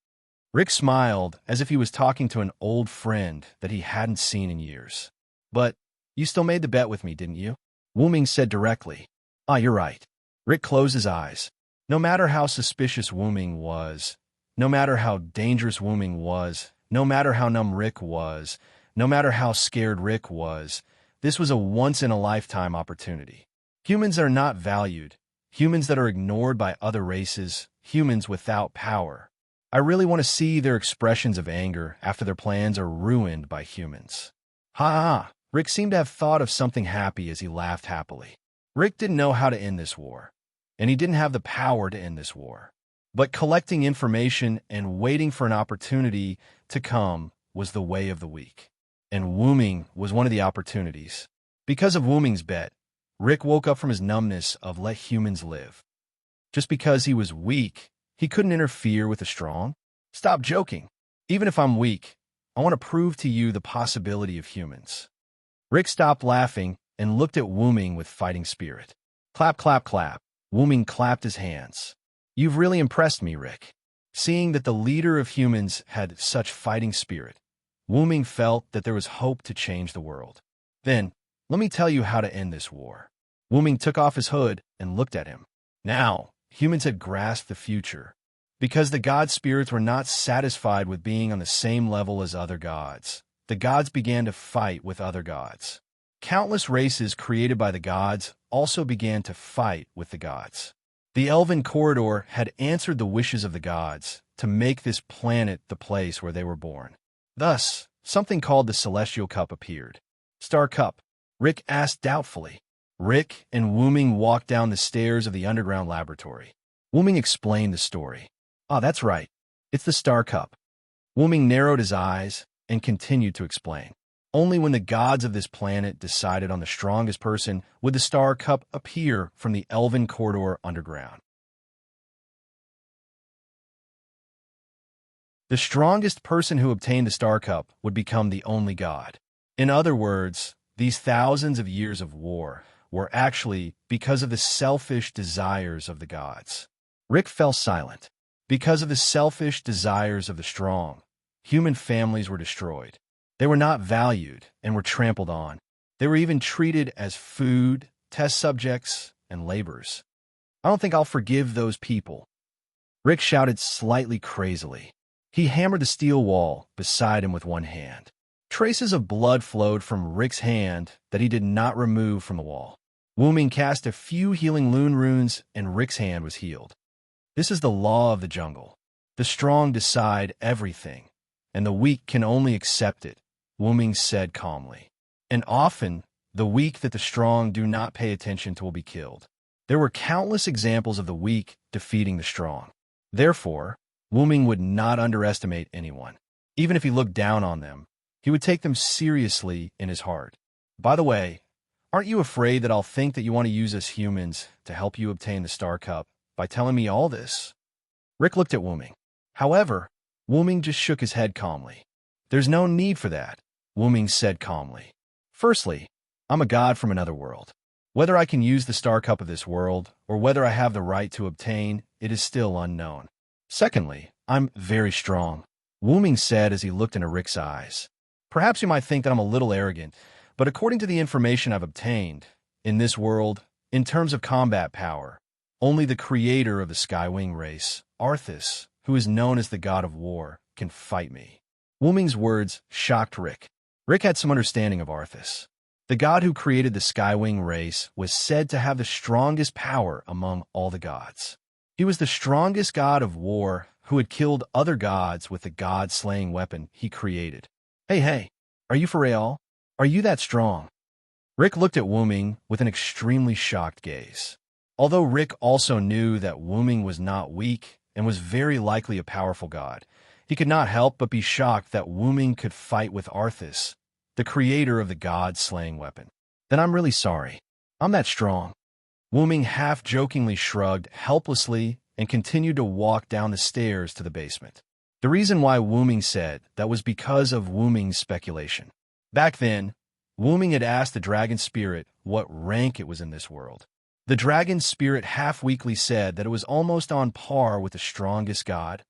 Rick smiled as if he was talking to an old friend that he hadn't seen in years. "But you still made the bet with me, didn't you?" Wuming said directly. "You're right." Rick closed his eyes. No matter how suspicious Wuming was, no matter how dangerous Wuming was, no matter how numb Rick was, no matter how scared Rick was, this was a once-in-a-lifetime opportunity. Humans are not valued, humans that are ignored by other races, humans without power. I really want to see their expressions of anger after their plans are ruined by humans. Ha ha! Rick seemed to have thought of something happy as he laughed happily. Rick didn't know how to end this war, and he didn't have the power to end this war. But collecting information and waiting for an opportunity to come was the way of the weak. And Wuming was one of the opportunities. Because of Wuming's bet, Rick woke up from his numbness of let humans live. Just because he was weak, he couldn't interfere with the strong? Stop joking. Even if I'm weak, I want to prove to you the possibility of humans. Rick stopped laughing and looked at Wuming with fighting spirit. Clap, clap, clap. Wuming clapped his hands. "You've really impressed me, Rick." Seeing that the leader of humans had such fighting spirit, Wuming felt that there was hope to change the world. "Then, let me tell you how to end this war." Wuming took off his hood and looked at him. Now, humans had grasped the future. Because the god spirits were not satisfied with being on the same level as other gods, the gods began to fight with other gods. Countless races created by the gods also began to fight with the gods. The Elven Corridor had answered the wishes of the gods to make this planet the place where they were born. Thus, something called the Celestial Cup appeared. "Star Cup?" Rick asked doubtfully. Rick and Wuming walked down the stairs of the underground laboratory. Wuming explained the story. That's right. It's the Star Cup." Wuming narrowed his eyes and continued to explain. Only when the gods of this planet decided on the strongest person would the Star Cup appear from the elven corridor underground. The strongest person who obtained the Star Cup would become the only god. In other words, these thousands of years of war were actually because of the selfish desires of the gods. Rick fell silent. Because of the selfish desires of the strong, human families were destroyed. They were not valued and were trampled on. They were even treated as food, test subjects, and laborers. I don't think I'll forgive those people. Rick shouted slightly crazily. He hammered the steel wall beside him with one hand. Traces of blood flowed from Rick's hand that he did not remove from the wall. Wuming cast a few healing Lune runes, and Rick's hand was healed. This is the law of the jungle. The strong decide everything, and the weak can only accept it, Wuming said calmly. And often, the weak that the strong do not pay attention to will be killed. There were countless examples of the weak defeating the strong. Therefore, Wuming would not underestimate anyone. Even if he looked down on them, he would take them seriously in his heart. By the way, aren't you afraid that I'll think that you want to use us humans to help you obtain the Star Cup by telling me all this? Rick looked at Wuming. However, Wuming just shook his head calmly. There's no need for that, Wuming said calmly. Firstly, I'm a god from another world. Whether I can use the Star Cup of this world, or whether I have the right to obtain, it is still unknown. Secondly, I'm very strong, Wuming said as he looked into Rick's eyes. Perhaps you might think that I'm a little arrogant, but according to the information I've obtained, in this world, in terms of combat power, only the creator of the Skywing race, Arthas, who is known as the god of war, can fight me. Wuming's words shocked Rick. Rick had some understanding of Arthas. The god who created the Skywing race was said to have the strongest power among all the gods. He was the strongest god of war who had killed other gods with the god-slaying weapon he created. Hey, are you for real? Are you that strong? Rick looked at Wuming with an extremely shocked gaze. Although Rick also knew that Wuming was not weak and was very likely a powerful god, he could not help but be shocked that Wuming could fight with Arthas, the creator of the god-slaying weapon. Then I'm really sorry. I'm that strong. Wuming half-jokingly shrugged helplessly and continued to walk down the stairs to the basement. The reason why Wuming said that was because of Wuming's speculation. Back then, Wuming had asked the dragon spirit what rank it was in this world. The dragon spirit half-weakly said that it was almost on par with the strongest god,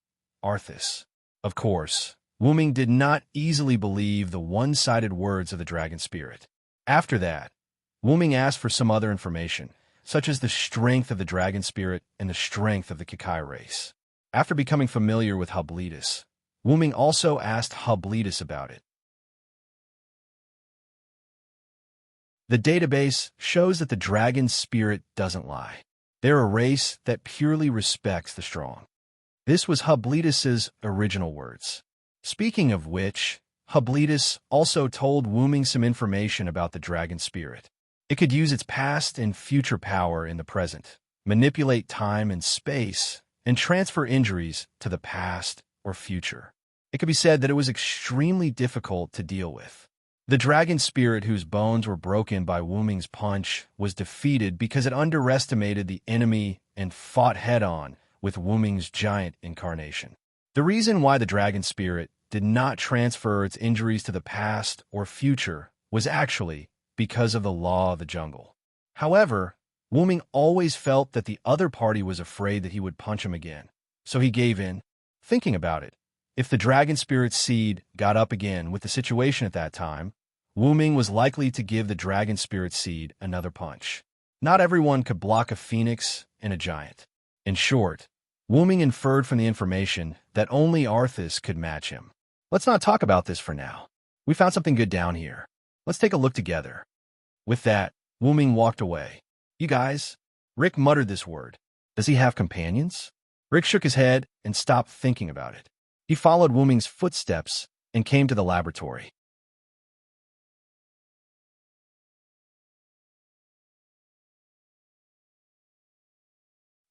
Arthas. Of course, Wuming did not easily believe the one-sided words of the dragon spirit. After that, Wuming asked for some other information, such as the strength of the dragon spirit and the strength of the Kakai race. After becoming familiar with Hublitus, Wuming also asked Hublitus about it. The database shows that the dragon spirit doesn't lie. They're a race that purely respects the strong. This was Hublitus's original words. Speaking of which, Hublitus also told Wuming some information about the dragon spirit. It could use its past and future power in the present, manipulate time and space, and transfer injuries to the past or future. It could be said that it was extremely difficult to deal with. The dragon spirit whose bones were broken by Wuming's punch was defeated because it underestimated the enemy and fought head-on with Wuming's giant incarnation. The reason why the dragon spirit did not transfer its injuries to the past or future was actually because of the law of the jungle. However, Wuming always felt that the other party was afraid that he would punch him again, so he gave in. Thinking about it, if the dragon spirit's seed got up again with the situation at that time, Wuming was likely to give the dragon spirit seed another punch. Not everyone could block a phoenix and a giant. In short, Wuming inferred from the information that only Arthas could match him. Let's not talk about this for now. We found something good down here. Let's take a look together. With that, Wuming walked away. You guys, Rick muttered this word. Does he have companions? Rick shook his head and stopped thinking about it. He followed Wuming's footsteps and came to the laboratory.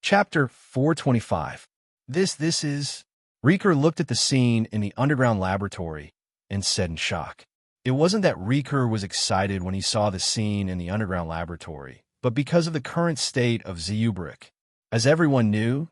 Chapter 425. This is... Reeker looked at the scene in the underground laboratory and said in shock. It wasn't that Riker was excited when he saw the scene in the underground laboratory, but because of the current state of Zeubrik. As everyone knew,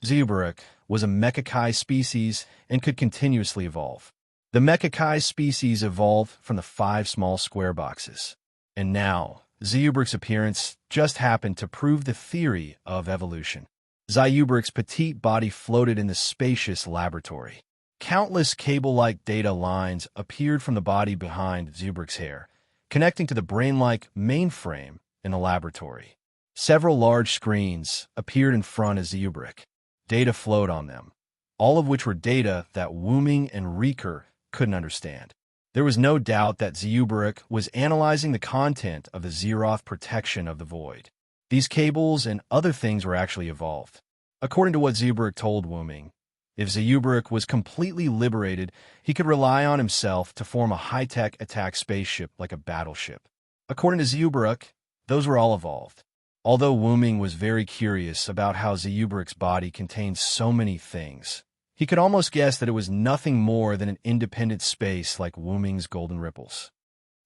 Zeubrik was a Mechakai species and could continuously evolve. The Mechakai species evolved from the 5 small square boxes. And now, Zeubrik's appearance just happened to prove the theory of evolution. Zeubrik's petite body floated in the spacious laboratory. Countless cable-like data lines appeared from the body behind Zeubrik's hair, connecting to the brain-like mainframe in the laboratory. Several large screens appeared in front of Zeubrik. Data flowed on them, all of which were data that Wuming and Riker couldn't understand. There was no doubt that Zeubrik was analyzing the content of the Zeroth protection of the void. These cables and other things were actually evolved. According to what Zeubrik told Wuming, if Zeubrik was completely liberated, he could rely on himself to form a high-tech attack spaceship like a battleship. According to Zeubrik, those were all evolved. Although Wuming was very curious about how Zeubrik's body contained so many things, he could almost guess that it was nothing more than an independent space like Wuming's golden ripples.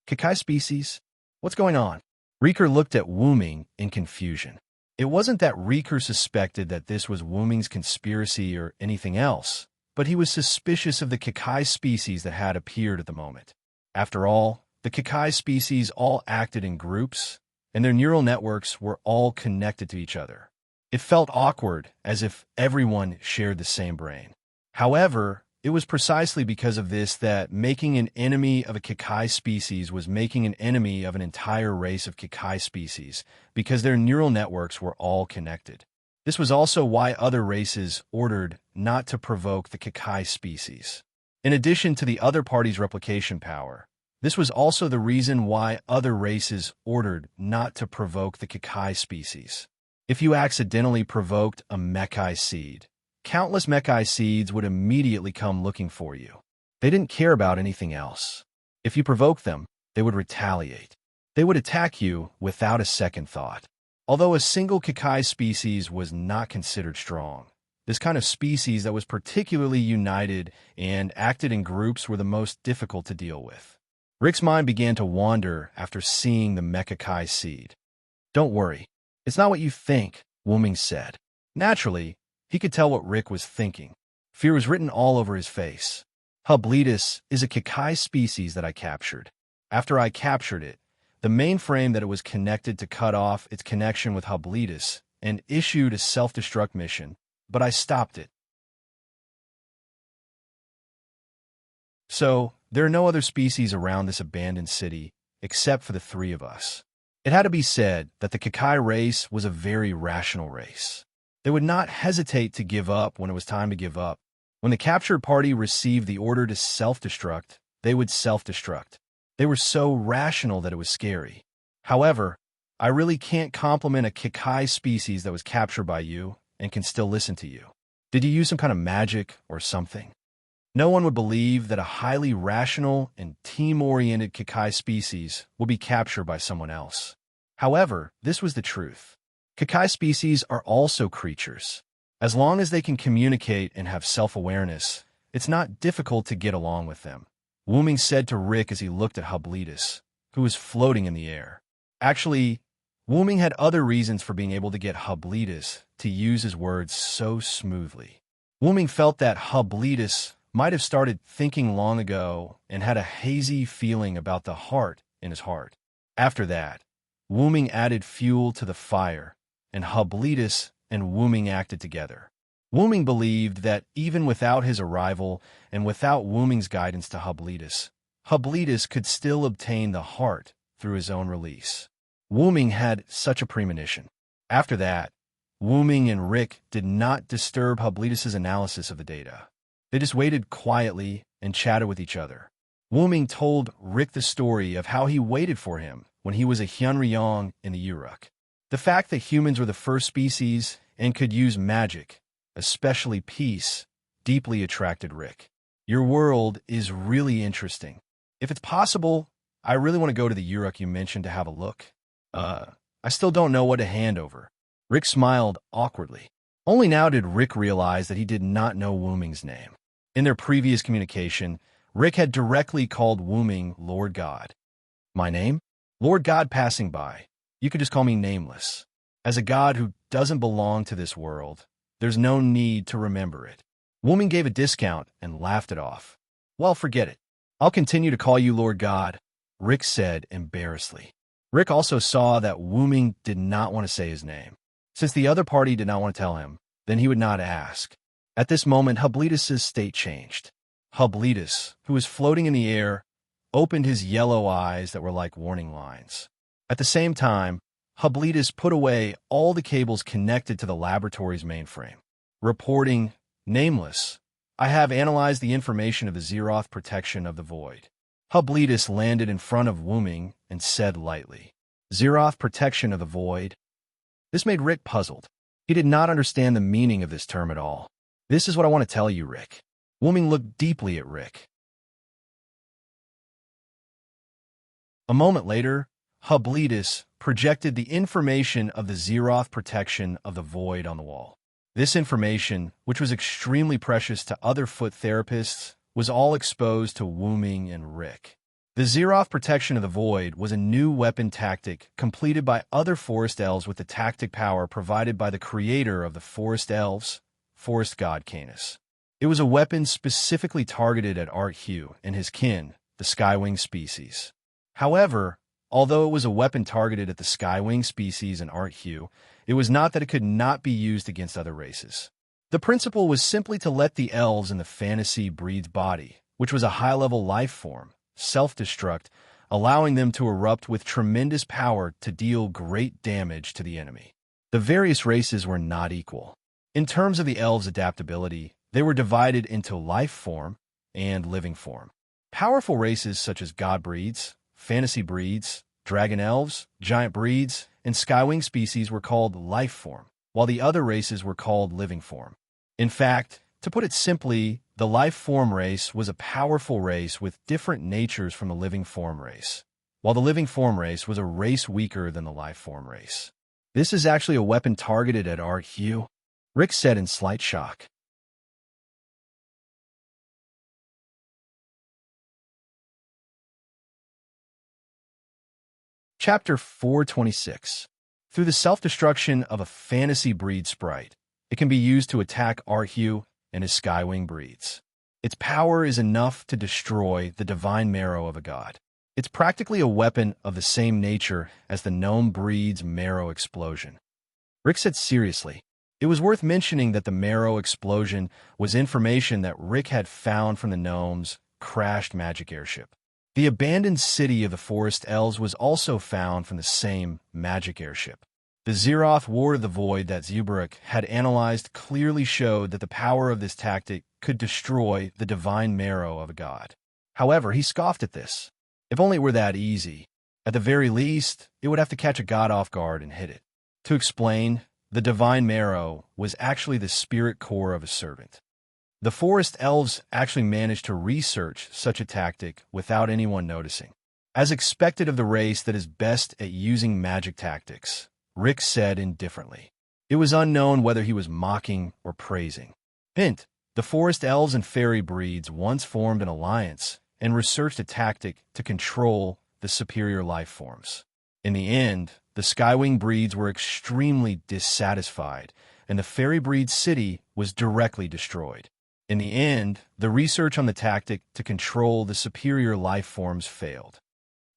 Kakai species? What's going on? Riker looked at Wuming in confusion. It wasn't that Riker suspected that this was Wuming's conspiracy or anything else, but he was suspicious of the Kakai species that had appeared at the moment. After all, the Kakai species all acted in groups, and their neural networks were all connected to each other. It felt awkward, as if everyone shared the same brain. However, it was precisely because of this that making an enemy of a Kakai species was making an enemy of an entire race of Kakai species, because their neural networks were all connected. This was also why other races ordered not to provoke the Kakai species. In addition to the other party's replication power, this was also the reason why other races ordered not to provoke the Kakai species. If you accidentally provoked a Mekai seed, countless Mekai seeds would immediately come looking for you. They didn't care about anything else. If you provoked them, they would retaliate. They would attack you without a second thought. Although a single Kakai species was not considered strong, this kind of species that was particularly united and acted in groups were the most difficult to deal with. Rick's mind began to wander after seeing the Mechakai seed. "Don't worry. It's not what you think," Wuming said. Naturally, he could tell what Rick was thinking. Fear was written all over his face. Hubletus is a Kakai species that I captured. After I captured it, the mainframe that it was connected to cut off its connection with Hubletus and issued a self-destruct mission, but I stopped it. So, there are no other species around this abandoned city except for the 3 of us. It had to be said that the Kakai race was a very rational race. They would not hesitate to give up when it was time to give up. When the captured party received the order to self-destruct, they would self-destruct. They were so rational that it was scary. However, I really can't compliment a Kakai species that was captured by you and can still listen to you. Did you use some kind of magic or something? No one would believe that a highly rational and team-oriented Kakai species would be captured by someone else. However, this was the truth. Kakai species are also creatures. As long as they can communicate and have self-awareness, it's not difficult to get along with them, Wuming said to Rick as he looked at Hubletus, who was floating in the air. Actually, Wuming had other reasons for being able to get Hubletus to use his words so smoothly. Wuming felt that Hubletus might have started thinking long ago and had a hazy feeling about the heart in his heart. After that, Wuming added fuel to the fire, and Hubletus and Wuming acted together. Wuming believed that even without his arrival and without Wuming's guidance to Hubletus, Hubletus could still obtain the heart through his own release. Wuming had such a premonition. After that, Wuming and Rick did not disturb Hubletus's analysis of the data. They just waited quietly and chatted with each other. Wuming told Rick the story of how he waited for him when he was a Hyunryong in the Uruk. The fact that humans were the first species and could use magic, especially peace, deeply attracted Rick. Your world is really interesting. If it's possible, I really want to go to the Uruk you mentioned to have a look. I still don't know what to hand over. Rick smiled awkwardly. Only now did Rick realize that he did not know Wuming's name. In their previous communication, Rick had directly called Wuming Lord God. My name? Lord God passing by. You could just call me Nameless. As a god who doesn't belong to this world, there's no need to remember it. Wuming gave a discount and laughed it off. Well, forget it. I'll continue to call you Lord God, Rick said embarrassedly. Rick also saw that Wuming did not want to say his name. Since the other party did not want to tell him, then he would not ask. At this moment, Hublitus's state changed. Hublitus, who was floating in the air, opened his yellow eyes that were like warning lines. At the same time, Hublitus put away all the cables connected to the laboratory's mainframe, reporting, Nameless, I have analyzed the information of the Zeroth protection of the void. Hublitus landed in front of Wuming and said lightly, Zeroth protection of the void? This made Rick puzzled. He did not understand the meaning of this term at all. This is what I want to tell you, Rick. Wuming looked deeply at Rick. A moment later, Hublitus projected the information of the Zeroth protection of the void on the wall. This information, which was extremely precious to other foot therapists, was all exposed to Wuming and Rick. The Zeroth protection of the void was a new weapon tactic completed by other forest elves with the tactic power provided by the creator of the forest elves, forest god Canis. It was a weapon specifically targeted at Art Hugh and his kin, the Skywing species. However, although it was a weapon targeted at the Skywing species and Art Hugh, it was not that it could not be used against other races. The principle was simply to let the elves in the fantasy breed's body, which was a high-level life form, self-destruct, allowing them to erupt with tremendous power to deal great damage to the enemy. The various races were not equal. In terms of the elves' adaptability, they were divided into life form and living form. Powerful races such as god breeds, fantasy breeds, dragon elves, giant breeds, and skywing species were called life form, while the other races were called living form. In fact, to put it simply, the life form race was a powerful race with different natures from the living form race, while the living form race was a race weaker than the life form race. This is actually a weapon targeted at Art Hugh, Rick said in slight shock. Chapter 426. Through the self-destruction of a fantasy breed sprite, it can be used to attack Art Hugh and his Skywing breeds. Its power is enough to destroy the divine marrow of a god. It's practically a weapon of the same nature as the gnome breed's marrow explosion. Rick said seriously. It was worth mentioning that the marrow explosion was information that Rick had found from the gnome's crashed magic airship. The abandoned city of the forest elves was also found from the same magic airship. The Zeroth War of the Void that Zubarak had analyzed clearly showed that the power of this tactic could destroy the divine marrow of a god. However, he scoffed at this. If only it were that easy. At the very least, it would have to catch a god off guard and hit it. To explain, the divine marrow was actually the spirit core of a servant. The forest elves actually managed to research such a tactic without anyone noticing. As expected of the race that is best at using magic tactics, Rick said indifferently. It was unknown whether he was mocking or praising. Hint, the forest elves and fairy breeds once formed an alliance and researched a tactic to control the superior life forms. In the end, the Skywing breeds were extremely dissatisfied, and the fairy breed city was directly destroyed. In the end, the research on the tactic to control the superior life forms failed.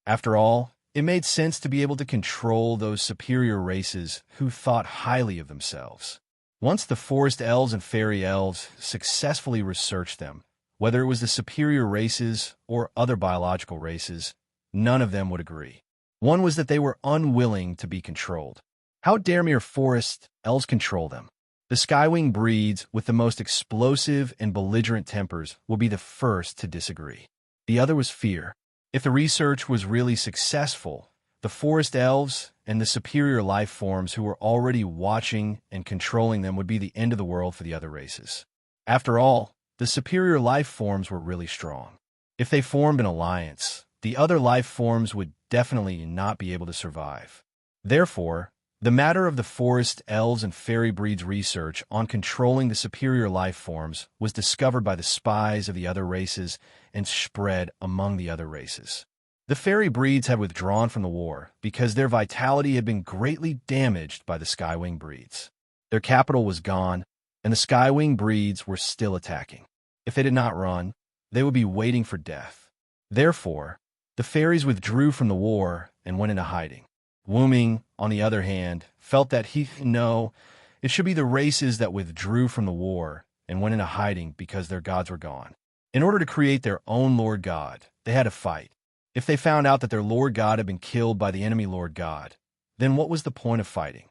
After all, it made sense to be able to control those superior races who thought highly of themselves. Once the forest elves and fairy elves successfully researched them, whether it was the superior races or other biological races, none of them would agree. One was that they were unwilling to be controlled. How dare mere forest elves control them? The Skywing breeds with the most explosive and belligerent tempers will be the first to disagree. The other was fear. If the research was really successful, the forest elves and the superior life forms who were already watching and controlling them would be the end of the world for the other races. After all, the superior life forms were really strong. If they formed an alliance, the other life forms would definitely not be able to survive. Therefore, The matter of the forest elves and fairy breeds' research on controlling the superior life forms was discovered by the spies of the other races and spread among the other races. The fairy breeds had withdrawn from the war because their vitality had been greatly damaged by the Skywing breeds. Their capital was gone, and the Skywing breeds were still attacking. If they did not run, they would be waiting for death. Therefore, the fairies withdrew from the war and went into hiding. Wuming, on the other hand, felt that it should be the races that withdrew from the war and went into hiding because their gods were gone. In order to create their own Lord God, they had to fight. If they found out that their Lord God had been killed by the enemy Lord God, then what was the point of fighting?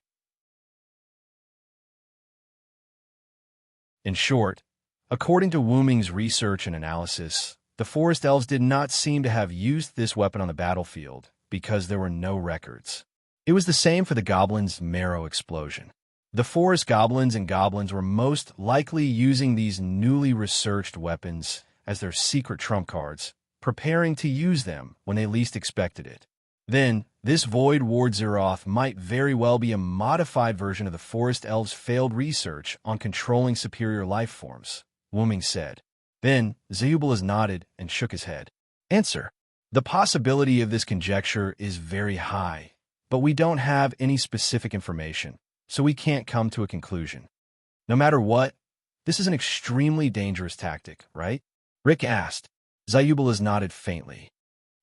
In short, according to Wuming's research and analysis, the forest elves did not seem to have used this weapon on the battlefield because there were no records. It was the same for the goblins' marrow explosion. The forest goblins and goblins were most likely using these newly researched weapons as their secret trump cards, preparing to use them when they least expected it. Then, this Void Ward Zeroth might very well be a modified version of the forest elves' failed research on controlling superior life forms, Wuming said. Then, Zeublus nodded and shook his head. Answer. The possibility of this conjecture is very high, but we don't have any specific information, so we can't come to a conclusion. No matter what, this is an extremely dangerous tactic, right? Rick asked. Zeublus nodded faintly.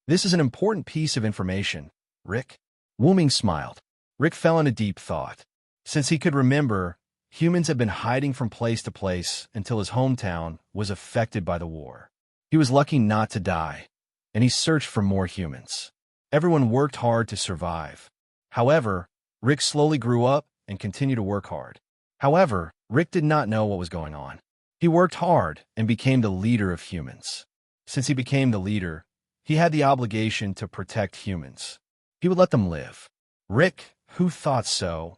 This is an important piece of information, Rick. Wuming smiled. Rick fell into deep thought. Since he could remember, humans had been hiding from place to place until his hometown was affected by the war. He was lucky not to die, and he searched for more humans. Everyone worked hard to survive. However, Rick slowly grew up and continued to work hard. However, Rick did not know what was going on. He worked hard and became the leader of humans. Since he became the leader, he had the obligation to protect humans. He would let them live. Rick, who thought so,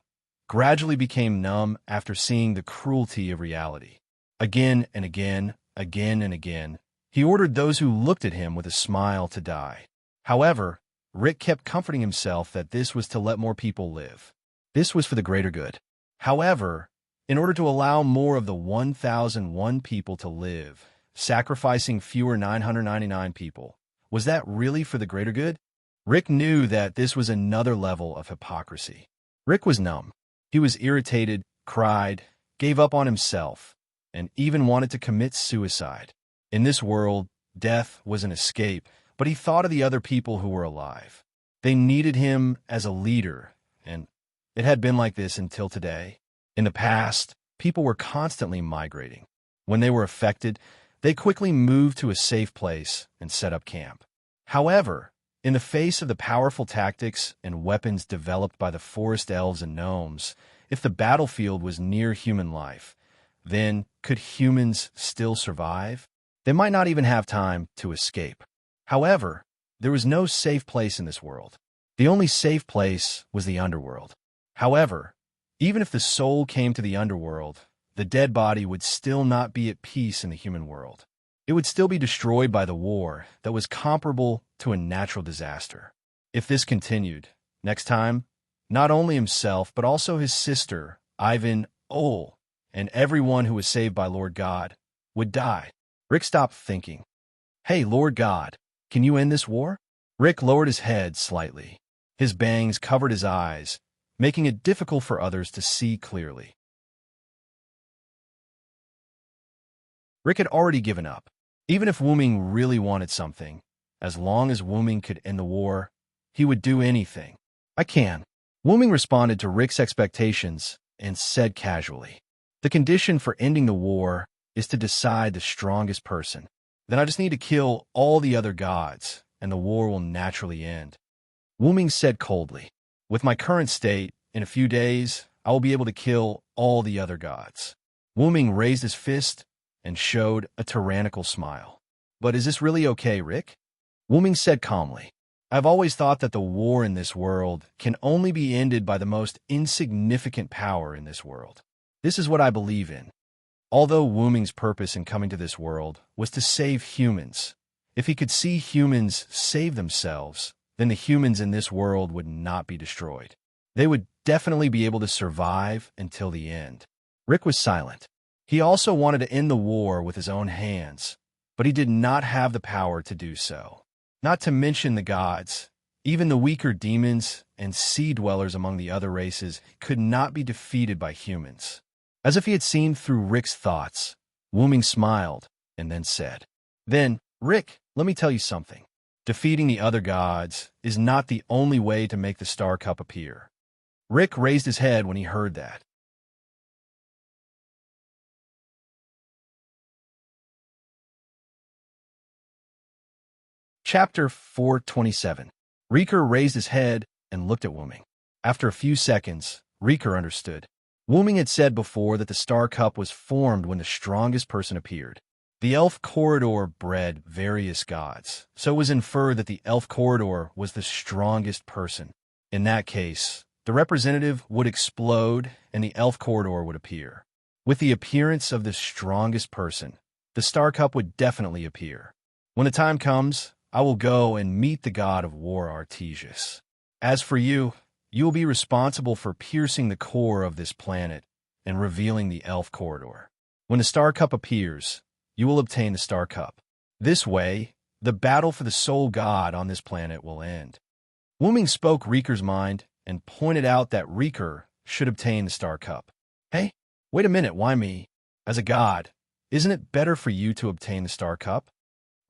gradually became numb after seeing the cruelty of reality. Again and again, again and again, he ordered those who looked at him with a smile to die. However, Rick kept comforting himself that this was to let more people live. This was for the greater good. However, in order to allow more of the 1,001 people to live, sacrificing fewer 999 people, was that really for the greater good? Rick knew that this was another level of hypocrisy. Rick was numb. He was irritated, cried, gave up on himself, and even wanted to commit suicide. In this world, death was an escape, but he thought of the other people who were alive. They needed him as a leader, and it had been like this until today. In the past, people were constantly migrating. When they were affected, they quickly moved to a safe place and set up camp. However, in the face of the powerful tactics and weapons developed by the forest elves and gnomes, if the battlefield was near human life, then could humans still survive? They might not even have time to escape. However, there was no safe place in this world. The only safe place was the underworld. However, even if the soul came to the underworld, the dead body would still not be at peace in the human world. It would still be destroyed by the war that was comparable to a natural disaster. If this continued, next time, not only himself but also his sister, Ivan Ol, and everyone who was saved by Lord God, would die. Rick stopped thinking. Hey, Lord God, can you end this war? Rick lowered his head slightly. His bangs covered his eyes, making it difficult for others to see clearly. Rick had already given up. Even if Wuming really wanted something, as long as Wuming could end the war, he would do anything. I can. Wuming responded to Rick's expectations and said casually, the condition for ending the war is to decide the strongest person. Then I just need to kill all the other gods, and the war will naturally end. Wuming said coldly, with my current state, in a few days, I will be able to kill all the other gods. Wuming raised his fist and showed a tyrannical smile. But is this really okay, Rick? Wuming said calmly, I've always thought that the war in this world can only be ended by the most insignificant power in this world. This is what I believe in. Although Wuming's purpose in coming to this world was to save humans, if he could see humans save themselves, then the humans in this world would not be destroyed. They would definitely be able to survive until the end. Rick was silent. He also wanted to end the war with his own hands, but he did not have the power to do so. Not to mention the gods. Even the weaker demons and sea dwellers among the other races could not be defeated by humans. As if he had seen through Rick's thoughts, Wuming smiled and then said, "Then, Rick, let me tell you something. Defeating the other gods is not the only way to make the Star Cup appear." Rick raised his head when he heard that. Chapter 427. Rieker raised his head and looked at Wuming. After a few seconds, Rieker understood. Wuming had said before that the Star Cup was formed when the strongest person appeared. The elf corridor bred various gods, so it was inferred that the elf corridor was the strongest person. In that case, the representative would explode and the elf corridor would appear. With the appearance of the strongest person, the Star Cup would definitely appear. When the time comes, I will go and meet the god of war Artesius. As for you, you will be responsible for piercing the core of this planet and revealing the elf corridor. When the Star Cup appears, you will obtain the Star Cup. This way, the battle for the sole god on this planet will end. Wuming spoke Rieker's mind and pointed out that Rieker should obtain the Star Cup. Hey, wait a minute, why me? As a god, isn't it better for you to obtain the Star Cup?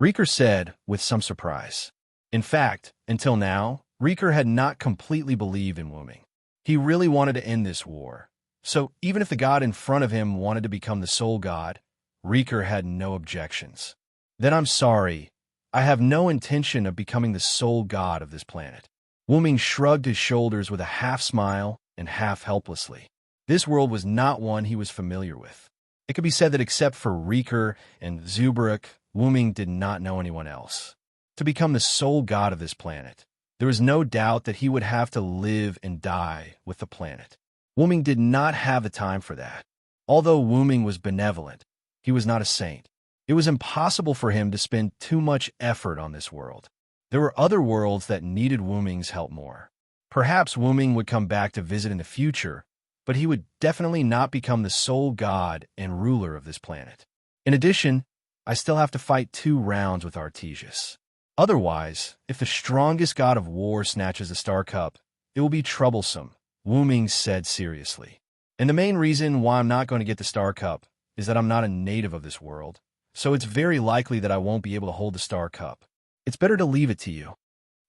Rieker said with some surprise. In fact, until now, Rieker had not completely believed in Wuming. He really wanted to end this war. So even if the god in front of him wanted to become the sole god, Rieker had no objections. Then I'm sorry. I have no intention of becoming the sole god of this planet. Wuming shrugged his shoulders with a half smile and half helplessly. This world was not one he was familiar with. It could be said that except for Rieker and Zubruk, Wuming did not know anyone else. To become the sole god of this planet, there was no doubt that he would have to live and die with the planet. Wuming did not have the time for that. Although Wuming was benevolent, he was not a saint. It was impossible for him to spend too much effort on this world. There were other worlds that needed Wuming's help more. Perhaps Wuming would come back to visit in the future, but he would definitely not become the sole god and ruler of this planet. In addition, I still have to fight 2 rounds with Artesius. Otherwise, if the strongest god of war snatches the Star Cup, it will be troublesome, Wuming said seriously. And the main reason why I'm not going to get the Star Cup is that I'm not a native of this world, so it's very likely that I won't be able to hold the Star Cup. It's better to leave it to you.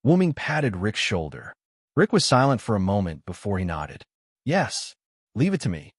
Wuming patted Rick's shoulder. Rick was silent for a moment before he nodded. Yes, leave it to me.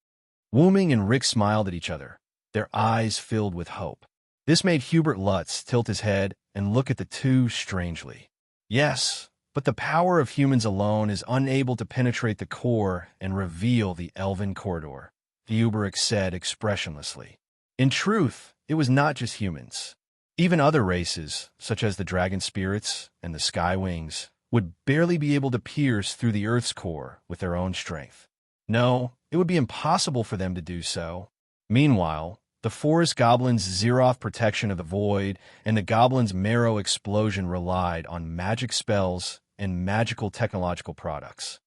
Wuming and Rick smiled at each other, their eyes filled with hope. This made Hubert Lutz tilt his head and look at the two strangely. Yes, but the power of humans alone is unable to penetrate the core and reveal the elven corridor, Hubert said expressionlessly. In truth, it was not just humans. Even other races, such as the dragon spirits and the sky wings, would barely be able to pierce through the Earth's core with their own strength. No, it would be impossible for them to do so. Meanwhile, the forest goblin's Zeroth protection of the void and the goblin's marrow explosion relied on magic spells and magical technological products.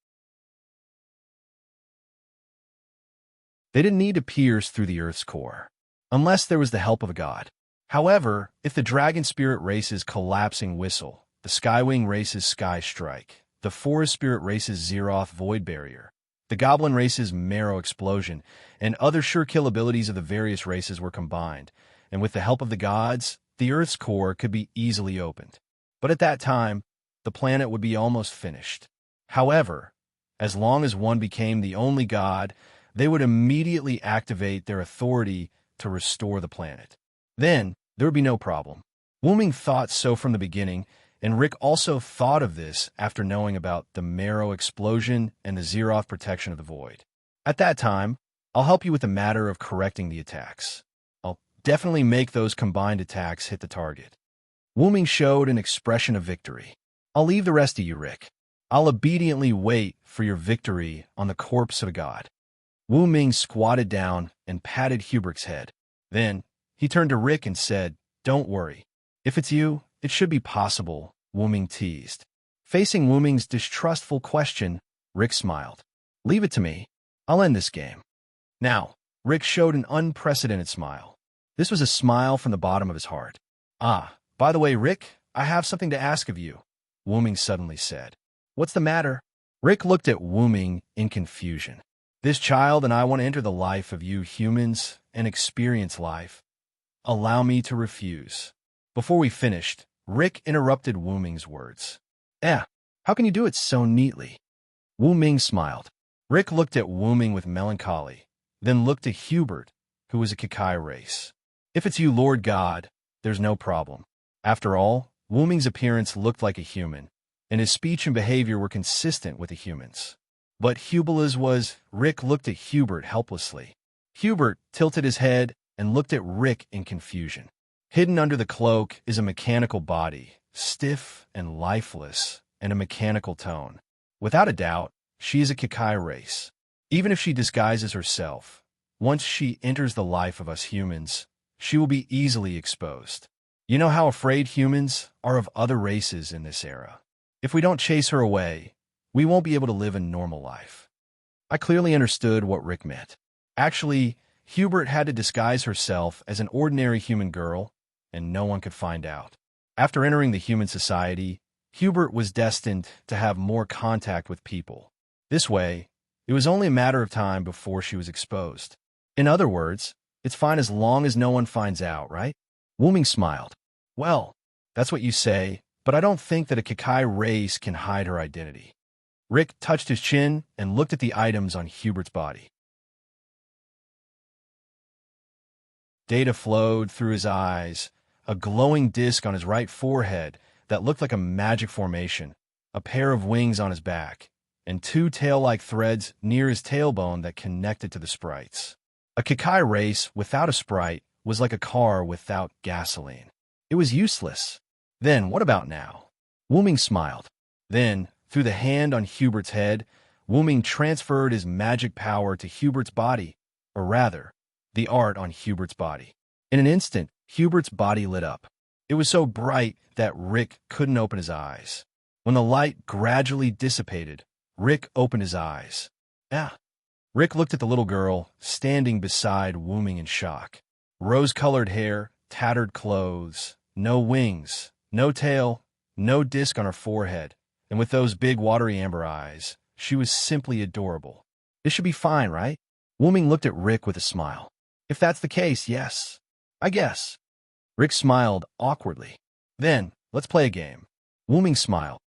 They didn't need to pierce through the Earth's core, unless there was the help of a god. However, if the dragon spirit race's collapsing whistle, the skywing race's sky strike, the forest spirit race's Zeroth void barrier, the goblin race's marrow explosion, and other sure-kill abilities of the various races were combined, and with the help of the gods, the Earth's core could be easily opened. But at that time, the planet would be almost finished. However, as long as one became the only god, they would immediately activate their authority to restore the planet. Then, there would be no problem. Wuming thought so from the beginning, and Rick also thought of this after knowing about the marrow explosion and the Zeroth protection of the void. At that time, I'll help you with the matter of correcting the attacks. I'll definitely make those combined attacks hit the target. Wuming showed an expression of victory. I'll leave the rest to you, Rick. I'll obediently wait for your victory on the corpse of a god. Wuming squatted down and patted Hubert's head. Then, he turned to Rick and said, "Don't worry. If it's you, it should be possible," Wuming teased. Facing Wuming's distrustful question, Rick smiled. Leave it to me. I'll end this game. Now, Rick showed an unprecedented smile. This was a smile from the bottom of his heart. Ah, by the way, Rick, I have something to ask of you, Wu-Ming suddenly said. What's the matter? Rick looked at Wu-Ming in confusion. This child and I want to enter the life of you humans and experience life. Allow me to refuse. Before we finished, Rick interrupted Wu-Ming's words. How can you do it so neatly? Wu-Ming smiled. Rick looked at Wu-Ming with melancholy, then looked at Hubert, who was a Kakai race. If it's you, Lord God, there's no problem. After all, Wu-Ming's appearance looked like a human, and his speech and behavior were consistent with the humans. But Hubela's was, Rick looked at Hubert helplessly. Hubert tilted his head and looked at Rick in confusion. Hidden under the cloak is a mechanical body, stiff and lifeless, and a mechanical tone. Without a doubt, she is a Kakai race. Even if she disguises herself, once she enters the life of us humans, she will be easily exposed. You know how afraid humans are of other races in this era. If we don't chase her away, we won't be able to live a normal life. I clearly understood what Rick meant. Actually, Hubert had to disguise herself as an ordinary human girl, and no one could find out. After entering the human society, Hubert was destined to have more contact with people. This way, it was only a matter of time before she was exposed. In other words, it's fine as long as no one finds out, right? Wu-Ming smiled. Well, that's what you say, but I don't think that a Kakai race can hide her identity. Rick touched his chin and looked at the items on Hubert's body. Data flowed through his eyes, a glowing disc on his right forehead that looked like a magic formation, a pair of wings on his back, and two tail-like threads near his tailbone that connected to the sprites. A Kakai race without a sprite was like a car without gasoline. It was useless. Then, what about now? Wu-Ming smiled. Then, through the hand on Hubert's head, Wu-Ming transferred his magic power to Hubert's body, or rather, the art on Hubert's body. In an instant, Hubert's body lit up. It was so bright that Rick couldn't open his eyes. When the light gradually dissipated, Rick opened his eyes. Rick looked at the little girl, standing beside Wu-Ming in shock. Rose-colored hair, tattered clothes, no wings, no tail, no disc on her forehead, and with those big watery amber eyes, she was simply adorable. This should be fine, right? Wu-Ming looked at Rick with a smile. If that's the case, yes. I guess. Rick smiled awkwardly. Then, let's play a game. Wu-Ming smiled.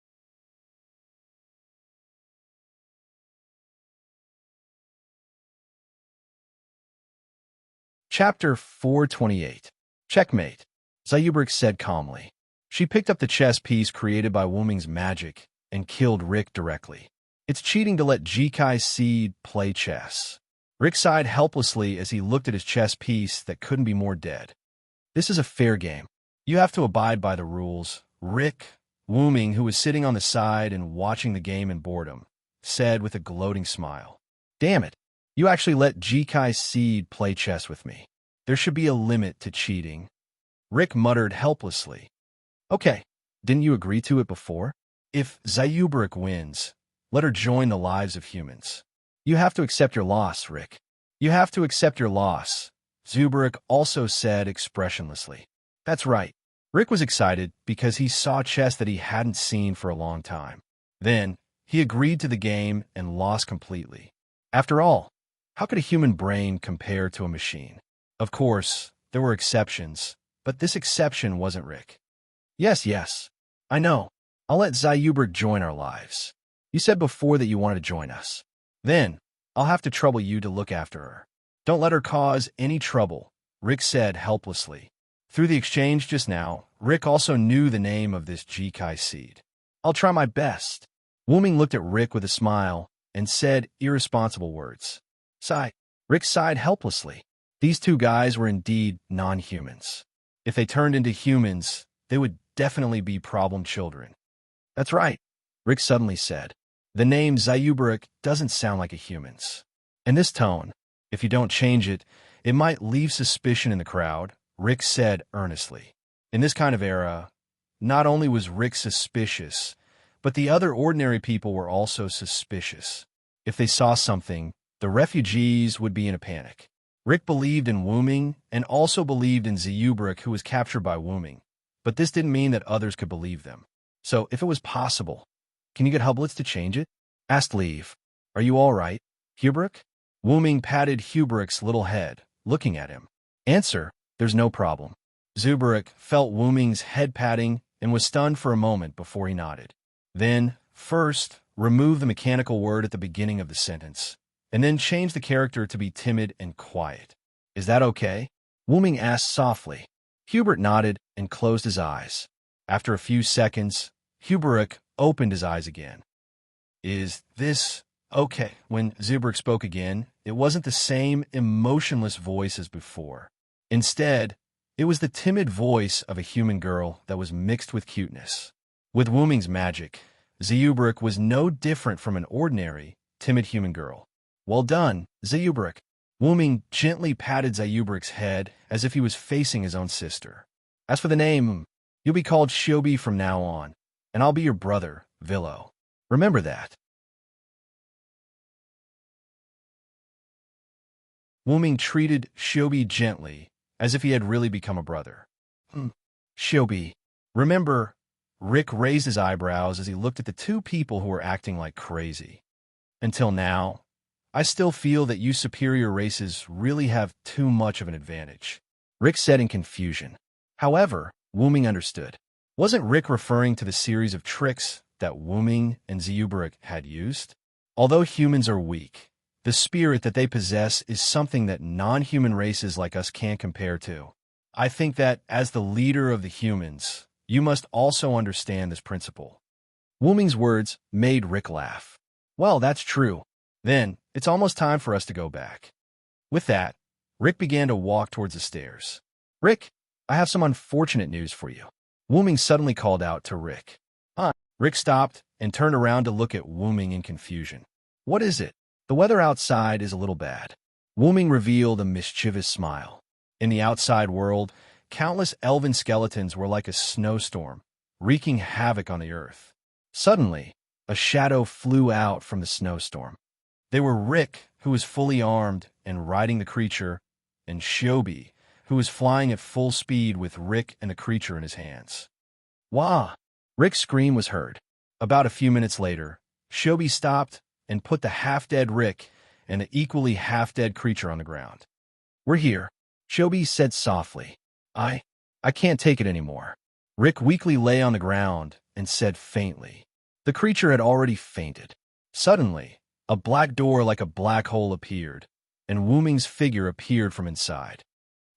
Chapter 428. Checkmate, Zayuberk said calmly. She picked up the chess piece created by Wu-Ming's magic and killed Rick directly. It's cheating to let Jikai Seed play chess. Rick sighed helplessly as he looked at his chess piece that couldn't be more dead. This is a fair game. You have to abide by the rules, Rick. Wu-Ming, who was sitting on the side and watching the game in boredom, said with a gloating smile. Damn it. You actually let Jikai Seed play chess with me. There should be a limit to cheating. Rick muttered helplessly. Okay, didn't you agree to it before? If Zayuberk wins, let her join the lives of humans. You have to accept your loss, Rick. You have to accept your loss, Zayuberk also said expressionlessly. That's right. Rick was excited because he saw chess that he hadn't seen for a long time. Then, he agreed to the game and lost completely. After all, how could a human brain compare to a machine? Of course, there were exceptions, but this exception wasn't Rick. Yes, I know. I'll let Zayuberk join our lives. You said before that you wanted to join us. Then, I'll have to trouble you to look after her. Don't let her cause any trouble, Rick said helplessly. Through the exchange just now, Rick also knew the name of this Jikai seed. I'll try my best. Wu-Ming looked at Rick with a smile and said irresponsible words. Sigh. Rick sighed helplessly. These two guys were indeed non-humans. If they turned into humans, they would definitely be problem children. That's right, Rick suddenly said. The name Zayuberk doesn't sound like a human's. In this tone, if you don't change it, it might leave suspicion in the crowd, Rick said earnestly. In this kind of era, not only was Rick suspicious, but the other ordinary people were also suspicious. If they saw something, the refugees would be in a panic. Rick believed in Wooming and also believed in Zeubrick, who was captured by Wooming. But this didn't mean that others could believe them. So, if it was possible, can you get Hublitz to change it? Asked Leave. Are you all right, Hubrick? Wooming patted Hubrick's little head, looking at him. Answer, there's no problem. Zeubrick felt Wooming's head patting and was stunned for a moment before he nodded. Then, first, remove the mechanical word at the beginning of the sentence, and then change the character to be timid and quiet. Is that okay? Wooming asked softly. Hubert nodded and closed his eyes. After a few seconds, Hubrick opened his eyes again. Is this okay? When Zeubrick spoke again, it wasn't the same emotionless voice as before. Instead, it was the timid voice of a human girl that was mixed with cuteness. With Wooming's magic, Zeubrick was no different from an ordinary, timid human girl. Well done, Zeubrick. Wooming gently patted Zeubrick's head as if he was facing his own sister. As for the name, you'll be called Shobi from now on, and I'll be your brother, Villo. Remember that. Wooming treated Shobi gently, as if he had really become a brother. Shobi. Remember, Rick raised his eyebrows as he looked at the two people who were acting like crazy. Until now, I still feel that you superior races really have too much of an advantage, Rick said in confusion. However, Wooming understood. Wasn't Rick referring to the series of tricks that Wooming and Zeubrick had used? Although humans are weak, the spirit that they possess is something that non-human races like us can't compare to. I think that, as the leader of the humans, you must also understand this principle. Wooming's words made Rick laugh. Well, that's true. Then, it's almost time for us to go back. With that, Rick began to walk towards the stairs. Rick, I have some unfortunate news for you. Wooming suddenly called out to Rick. Rick stopped and turned around to look at Wooming in confusion. What is it? The weather outside is a little bad. Wooming revealed a mischievous smile. In the outside world, countless elven skeletons were like a snowstorm, wreaking havoc on the earth. Suddenly, a shadow flew out from the snowstorm. They were Rick, who was fully armed and riding the creature, and Shobi, who was flying at full speed with Rick and the creature in his hands. Wah! Rick's scream was heard. About a few minutes later, Shobi stopped and put the half-dead Rick and the equally half-dead creature on the ground. We're here, Shobi said softly. I can't take it anymore. Rick weakly lay on the ground and said faintly. The creature had already fainted. Suddenly, a black door like a black hole appeared, and Wooming's figure appeared from inside.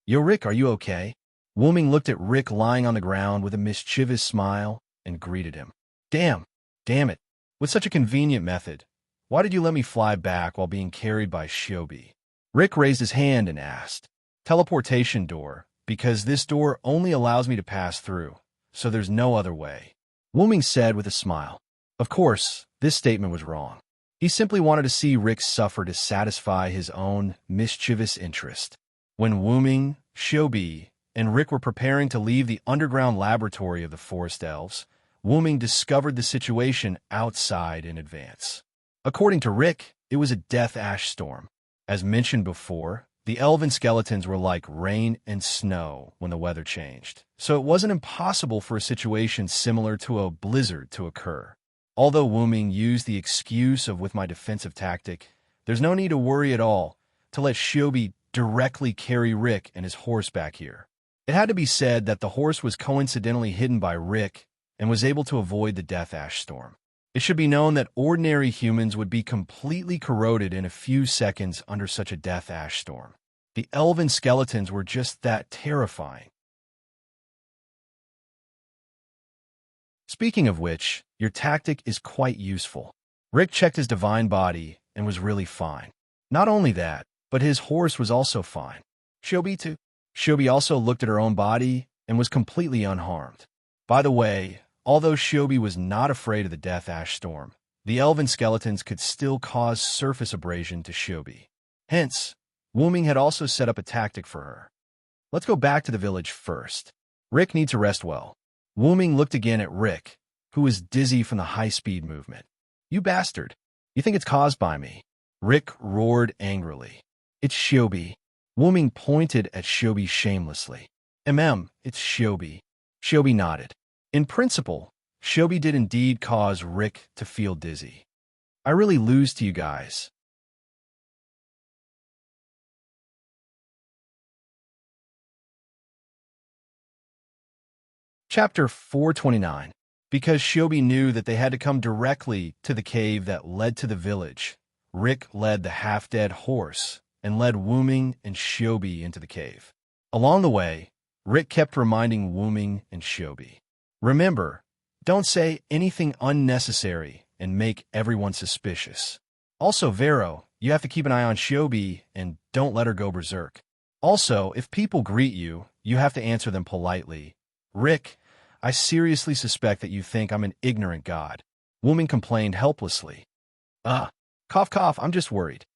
Yo, Rick, are you okay? Wooming looked at Rick lying on the ground with a mischievous smile and greeted him. Damn it. With such a convenient method, why did you let me fly back while being carried by Shobi? Rick raised his hand and asked. Teleportation door, because this door only allows me to pass through, so there's no other way. Wooming said with a smile. Of course, this statement was wrong. He simply wanted to see Rick suffer to satisfy his own mischievous interest. When Wooming, Shobi, and Rick were preparing to leave the underground laboratory of the Forest Elves, Wooming discovered the situation outside in advance. According to Rick, it was a death ash storm. As mentioned before, the elven skeletons were like rain and snow when the weather changed, so it wasn't impossible for a situation similar to a blizzard to occur. Although Wooming used the excuse of with my defensive tactic, there's no need to worry at all to let Shobi directly carry Rick and his horse back here. It had to be said that the horse was coincidentally hidden by Rick and was able to avoid the death ash storm. It should be known that ordinary humans would be completely corroded in a few seconds under such a death ash storm. The elven skeletons were just that terrifying. Speaking of which, your tactic is quite useful. Rick checked his divine body and was really fine. Not only that, but his horse was also fine. Shobi too. Shobi also looked at her own body and was completely unharmed. By the way, although Shobi was not afraid of the death ash storm, the elven skeletons could still cause surface abrasion to Shobi. Hence, Wooming had also set up a tactic for her. Let's go back to the village first. Rick needs to rest well. Wooming looked again at Rick, who was dizzy from the high-speed movement. You bastard. You think it's caused by me? Rick roared angrily. It's Shobi. Wuming pointed at Shobi shamelessly. It's Shobi. Shobi nodded. In principle, Shobi did indeed cause Rick to feel dizzy. I really lose to you guys. Chapter 429. Because Shobi knew that they had to come directly to the cave that led to the village, Rick led the half-dead horse and led Wuming and Shobi into the cave. Along the way, Rick kept reminding Wuming and Shobi, remember, don't say anything unnecessary and make everyone suspicious. Also, Vero, you have to keep an eye on Shobi and don't let her go berserk. Also, if people greet you, you have to answer them politely. Rick, I seriously suspect that you think I'm an ignorant god. Wuming complained helplessly. Cough cough, I'm just worried.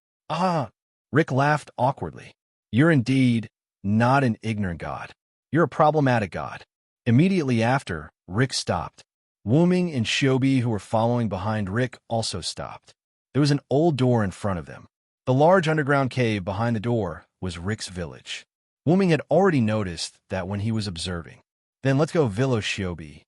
Rick laughed awkwardly. You're indeed not an ignorant god. You're a problematic god. Immediately after, Rick stopped. Wuming and Shobi, who were following behind Rick, also stopped. There was an old door in front of them. The large underground cave behind the door was Rick's village. Wuming had already noticed that when he was observing. Then let's go Vilo Shobi.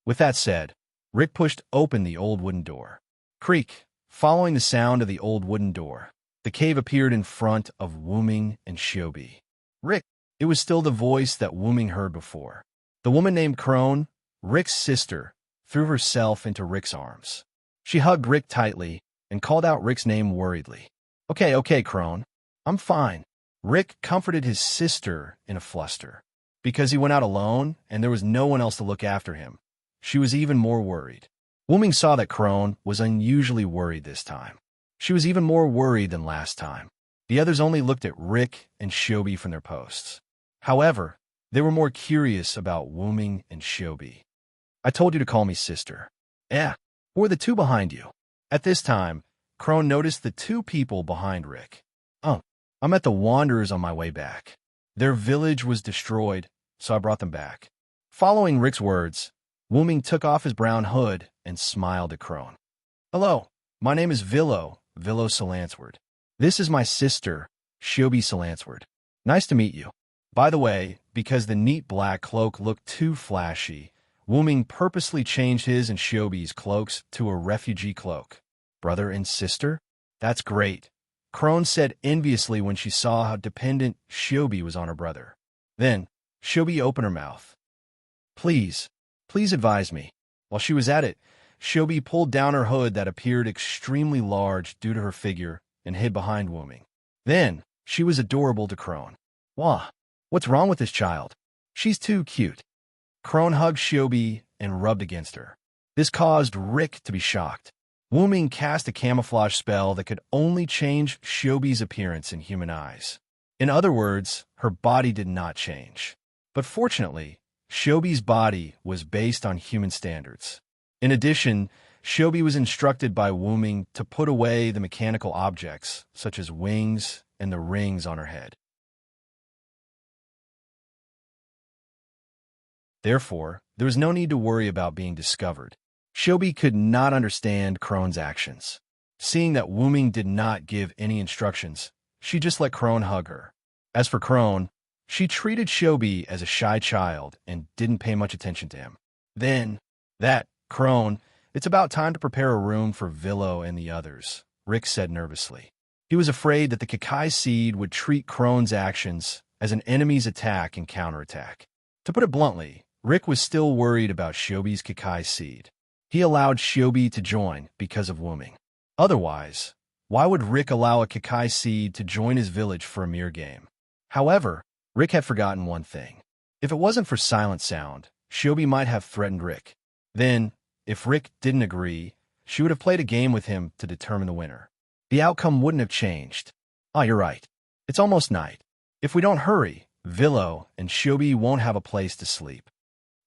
With that said, Rick pushed open the old wooden door. Creak, following the sound of the old wooden door, the cave appeared in front of Wuming and Shobi. Rick, it was still the voice that Wuming heard before. The woman named Crone, Rick's sister, threw herself into Rick's arms. She hugged Rick tightly and called out Rick's name worriedly. Okay, Crone. I'm fine. Rick comforted his sister in a fluster. Because he went out alone and there was no one else to look after him, she was even more worried. Wuming saw that Crone was unusually worried this time. She was even more worried than last time. The others only looked at Rick and Shobi from their posts. However, they were more curious about Wuming and Shobi. I told you to call me sister. Who are the two behind you? At this time, Crone noticed the two people behind Rick. I met the Wanderers on my way back. Their village was destroyed, so I brought them back. Following Rick's words, Wuming took off his brown hood and smiled at Crone. Hello, my name is Vilo Solansword. This is my sister, Shobi Solansword. Nice to meet you. By the way, because the neat black cloak looked too flashy, Wuming purposely changed his and Shobi's cloaks to a refugee cloak. Brother and sister? That's great. Crone said enviously when she saw how dependent Shobi was on her brother. Then, Shobi opened her mouth. Please advise me. While she was at it, Shobi pulled down her hood that appeared extremely large due to her figure and hid behind Wuming. Then, she was adorable to Crone. Wah, what's wrong with this child? She's too cute. Crone hugged Shobi and rubbed against her. This caused Rick to be shocked. Wuming cast a camouflage spell that could only change Shobi's appearance in human eyes. In other words, her body did not change. But fortunately, Shobi's body was based on human standards. In addition, Shobi was instructed by Wuming to put away the mechanical objects, such as wings and the rings on her head. Therefore, there was no need to worry about being discovered. Shobi could not understand Crone's actions. Seeing that Wuming did not give any instructions, she just let Crone hug her. As for Crone, she treated Shobi as a shy child and didn't pay much attention to him. Then, Crone, it's about time to prepare a room for Vilo and the others, Rick said nervously. He was afraid that the Kakai seed would treat Crone's actions as an enemy's attack and counterattack. To put it bluntly, Rick was still worried about Shobi's Kakai seed. He allowed Shobi to join because of Wuming. Otherwise, why would Rick allow a Kakai seed to join his village for a mere game? However, Rick had forgotten one thing. If it wasn't for Silent Sound, Shobi might have threatened Rick. Then, if Rick didn't agree, she would have played a game with him to determine the winner. The outcome wouldn't have changed. You're right. It's almost night. If we don't hurry, Vilo and Shobi won't have a place to sleep.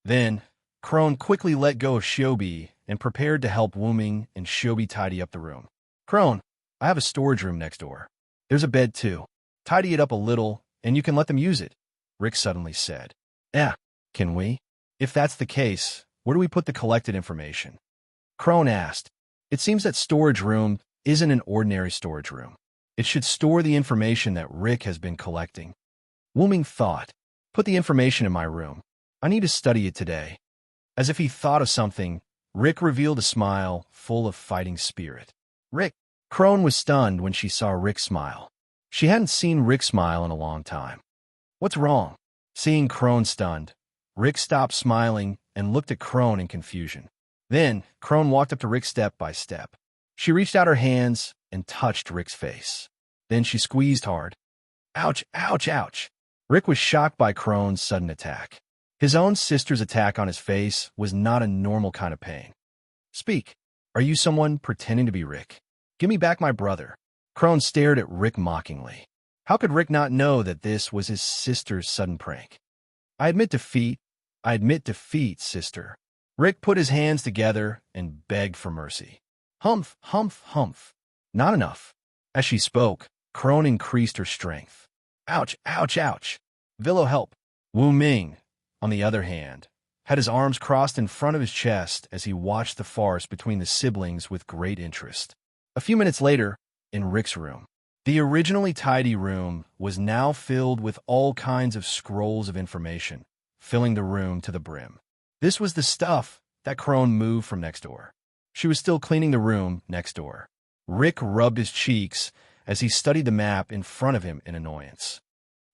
Then, Crone quickly let go of Shobi and prepared to help Wuming and Shobi tidy up the room. Crone, I have a storage room next door. There's a bed too. Tidy it up a little, and you can let them use it, Rick suddenly said. Can we? If that's the case, where do we put the collected information? Crone asked. It seems that storage room isn't an ordinary storage room. It should store the information that Rick has been collecting. Wuming thought, put the information in my room. I need to study it today. As if he thought of something, Rick revealed a smile full of fighting spirit. Rick. Crone was stunned when she saw Rick smile. She hadn't seen Rick smile in a long time. What's wrong? Seeing Crone stunned, Rick stopped smiling and looked at Crone in confusion. Then, Crone walked up to Rick step by step. She reached out her hands and touched Rick's face. Then she squeezed hard. Ouch, ouch, ouch. Rick was shocked by Crone's sudden attack. His own sister's attack on his face was not a normal kind of pain. Speak. Are you someone pretending to be Rick? Give me back my brother. Crone stared at Rick mockingly. How could Rick not know that this was his sister's sudden prank? I admit defeat, sister. Rick put his hands together and begged for mercy. Humph, humph, humph. Not enough. As she spoke, Crone increased her strength. Ouch, ouch, ouch. Villo, help. Wu Ming, on the other hand, had his arms crossed in front of his chest as he watched the farce between the siblings with great interest. A few minutes later, in Rick's room, the originally tidy room was now filled with all kinds of scrolls of information, filling the room to the brim. This was the stuff that Crone moved from next door. She was still cleaning the room next door. Rick rubbed his cheeks as he studied the map in front of him in annoyance.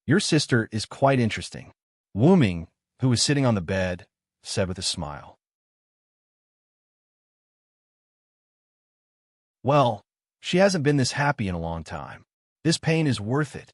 Your sister is quite interesting, Wu Ming, who was sitting on the bed, said with a smile. Well, she hasn't been this happy in a long time. This pain is worth it.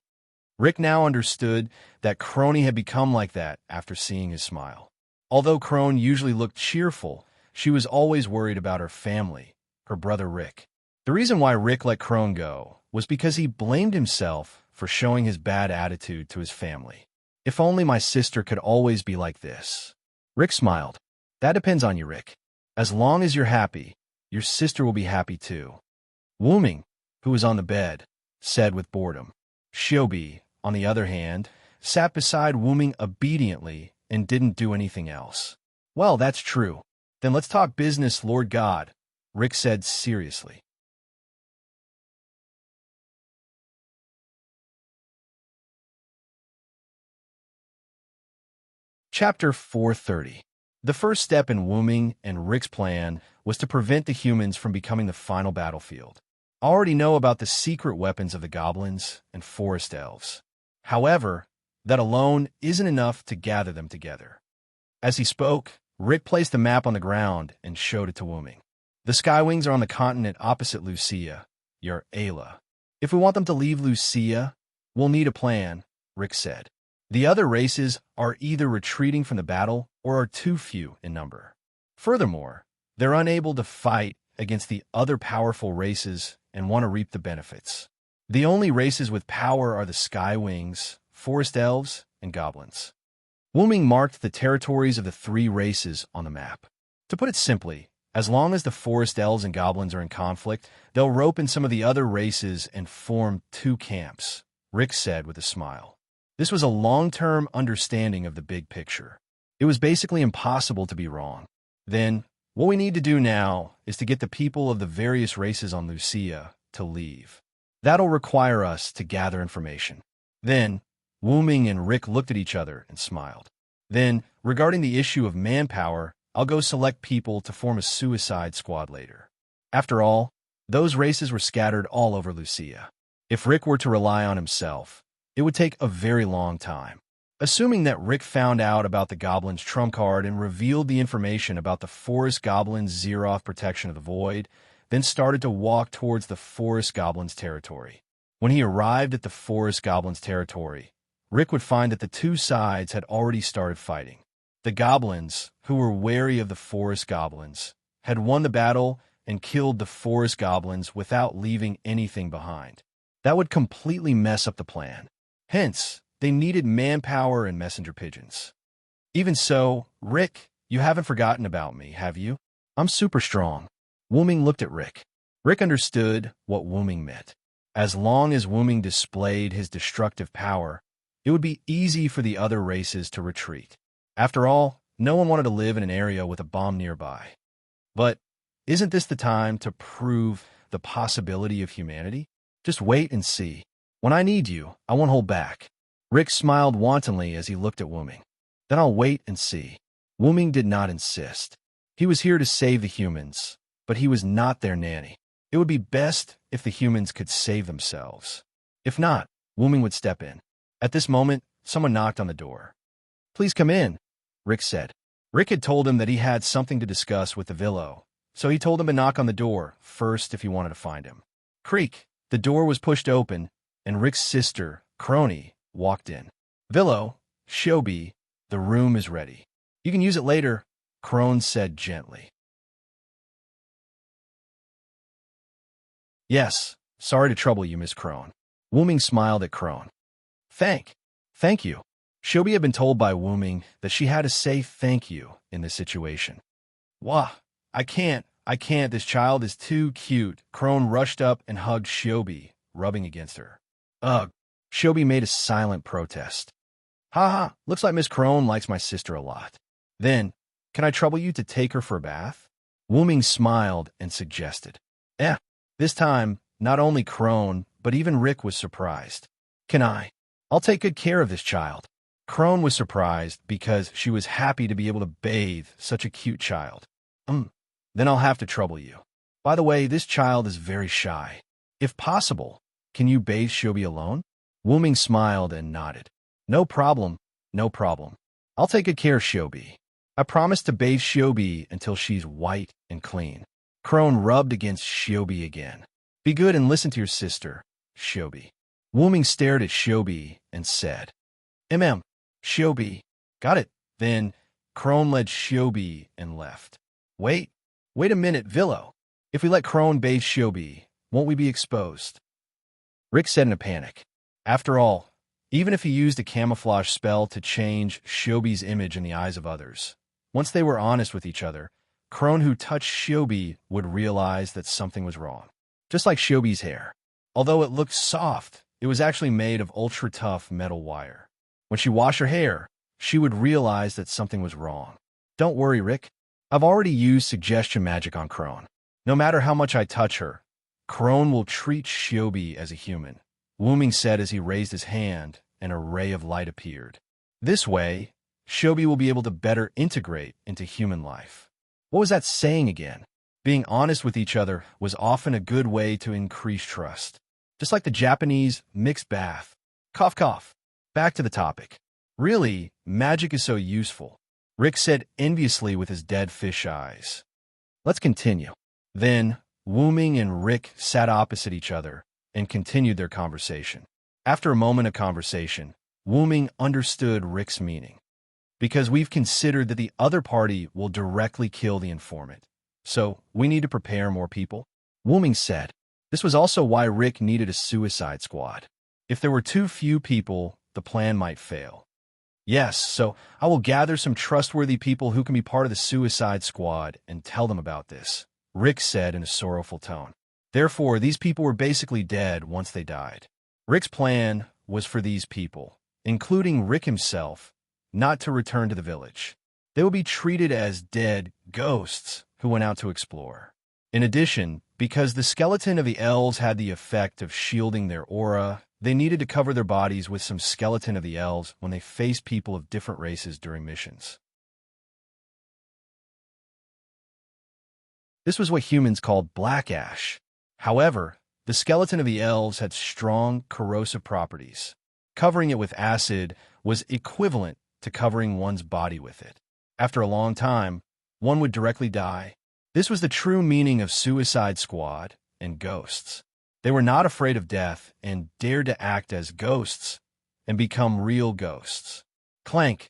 Rick now understood that Crone had become like that after seeing his smile. Although Crone usually looked cheerful, she was always worried about her family, her brother Rick. The reason why Rick let Crone go was because he blamed himself for showing his bad attitude to his family. If only my sister could always be like this. Rick smiled. That depends on you, Rick. As long as you're happy, your sister will be happy too. Wu Ming, who was on the bed, said with boredom. Shiobi, on the other hand, sat beside Wu Ming obediently and didn't do anything else. Well, that's true. Then let's talk business, Lord God, Rick said seriously. Chapter 430. The first step in Wu Ming and Rick's plan was to prevent the humans from becoming the final battlefield. I already know about the secret weapons of the goblins and forest elves. However, that alone isn't enough to gather them together. As he spoke, Rick placed the map on the ground and showed it to Wu Ming. The Skywings are on the continent opposite Lucia, your Ayla. If we want them to leave Lucia, we'll need a plan, Rick said. The other races are either retreating from the battle or are too few in number. Furthermore, they're unable to fight against the other powerful races and want to reap the benefits. The only races with power are the Skywings, forest elves, and goblins. Wu Ming marked the territories of the three races on the map. To put it simply, as long as the forest elves and goblins are in conflict, they'll rope in some of the other races and form two camps, Rick said with a smile. This was a long-term understanding of the big picture. It was basically impossible to be wrong. Then, what we need to do now is to get the people of the various races on Lucia to leave. That'll require us to gather information. Then, Wu Ming and Rick looked at each other and smiled. Then, regarding the issue of manpower, I'll go select people to form a suicide squad later. After all, those races were scattered all over Lucia. If Rick were to rely on himself, it would take a very long time. Assuming that Rick found out about the Goblin's trump card and revealed the information about the Forest Goblin's Zeroth protection of the Void, then started to walk towards the Forest Goblin's territory. When he arrived at the Forest Goblin's territory, Rick would find that the two sides had already started fighting. The Goblins, who were wary of the Forest Goblins, had won the battle and killed the Forest Goblins without leaving anything behind. That would completely mess up the plan. Hence, they needed manpower and messenger pigeons. Even so, Rick, you haven't forgotten about me, have you? I'm super strong. Wu Ming looked at Rick. Rick understood what Wu Ming meant. As long as Wu Ming displayed his destructive power, it would be easy for the other races to retreat. After all, no one wanted to live in an area with a bomb nearby. But isn't this the time to prove the the possibility of humanity? Just wait and see. When I need you, I won't hold back. Rick smiled wantonly as he looked at Wuming. Then I'll wait and see. Wuming did not insist. He was here to save the humans, but he was not their nanny. It would be best if the humans could save themselves. If not, Wuming would step in. At this moment, someone knocked on the door. Please come in, Rick said. Rick had told him that he had something to discuss with the Villo, so he told him to knock on the door first if he wanted to find him. Creak, the door was pushed open, and Rick's sister, Crony, walked in. Villo, Shobi, the room is ready. You can use it later, Crone said gently. Yes, sorry to trouble you, Miss Crone. Wuming smiled at Crone. Thank you. Shobi had been told by Wuming that she had to say thank you in this situation. Wah, I can't, this child is too cute. Crone rushed up and hugged Shobi, rubbing against her. Ugh, Shobi made a silent protest. Ha, looks like Miss Crone likes my sister a lot. Then, can I trouble you to take her for a bath? Wuming smiled and suggested. This time, not only Crone, but even Rick was surprised. Can I? I'll take good care of this child. Crone was surprised because she was happy to be able to bathe such a cute child. Then I'll have to trouble you. By the way, this child is very shy. If possible, can you bathe Shobi alone? Wuming smiled and nodded. No problem. I'll take good care of Shobi. I promise to bathe Shobi until she's white and clean. Crone rubbed against Shobi again. Be good and listen to your sister, Shobi. Wuming stared at Shobi and said, Shobi. Got it. Then Crone led Shobi and left. Wait a minute, Villo. If we let Crone bathe Shobi, won't we be exposed? Rick said in a panic. After all, even if he used a camouflage spell to change Shobi's image in the eyes of others, once they were honest with each other, Crone who touched Shobi would realize that something was wrong. Just like Shobi's hair. Although it looked soft, it was actually made of ultra-tough metal wire. When she washed her hair, she would realize that something was wrong. Don't worry, Rick. I've already used suggestion magic on Crone. No matter how much I touch her, Crone will treat Shobi as a human, Wuming said as he raised his hand and a ray of light appeared. This way, Shobi will be able to better integrate into human life. What was that saying again? Being honest with each other was often a good way to increase trust. Just like the Japanese mixed bath. Cough, cough. Back to the topic. Really, magic is so useful, Rick said enviously with his dead fish eyes. Let's continue. Then, Wuming and Rick sat opposite each other and continued their conversation. After a moment of conversation, Wuming understood Rick's meaning. Because we've considered that the other party will directly kill the informant. So, we need to prepare more people? Wuming said. This was also why Rick needed a suicide squad. If there were too few people, the plan might fail. Yes, so I will gather some trustworthy people who can be part of the suicide squad and tell them about this, Rick said in a sorrowful tone. Therefore, these people were basically dead once they died. Rick's plan was for these people, including Rick himself, not to return to the village. They would be treated as dead ghosts who went out to explore. In addition, because the skeleton of the elves had the effect of shielding their aura, they needed to cover their bodies with some skeleton of the elves when they faced people of different races during missions. This was what humans called black ash. However, the skeleton of the elves had strong corrosive properties. Covering it with acid was equivalent to covering one's body with it. After a long time, one would directly die. This was the true meaning of Suicide Squad and ghosts. They were not afraid of death and dared to act as ghosts and become real ghosts. Clank!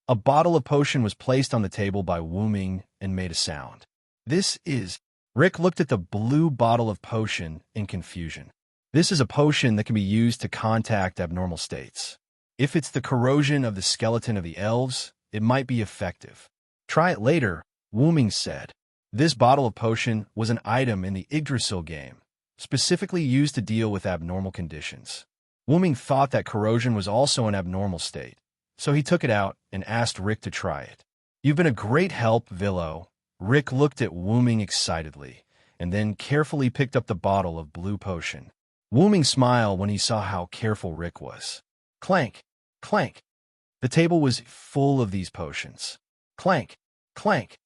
A bottle of potion was placed on the table by Wuming and made a sound. This is... Rick looked at the blue bottle of potion in confusion. This is a potion that can be used to contact abnormal states. If it's the corrosion of the skeleton of the elves, it might be effective. Try it later, Wuming said. This bottle of potion was an item in the Yggdrasil game, specifically used to deal with abnormal conditions. Wuming thought that corrosion was also an abnormal state, so he took it out and asked Rick to try it. You've been a great help, Villo. Rick looked at Wuming excitedly, and then carefully picked up the bottle of blue potion. Woo-Ming smiled when he saw how careful Rick was. Clank, clank. The table was full of these potions. Clank, clank.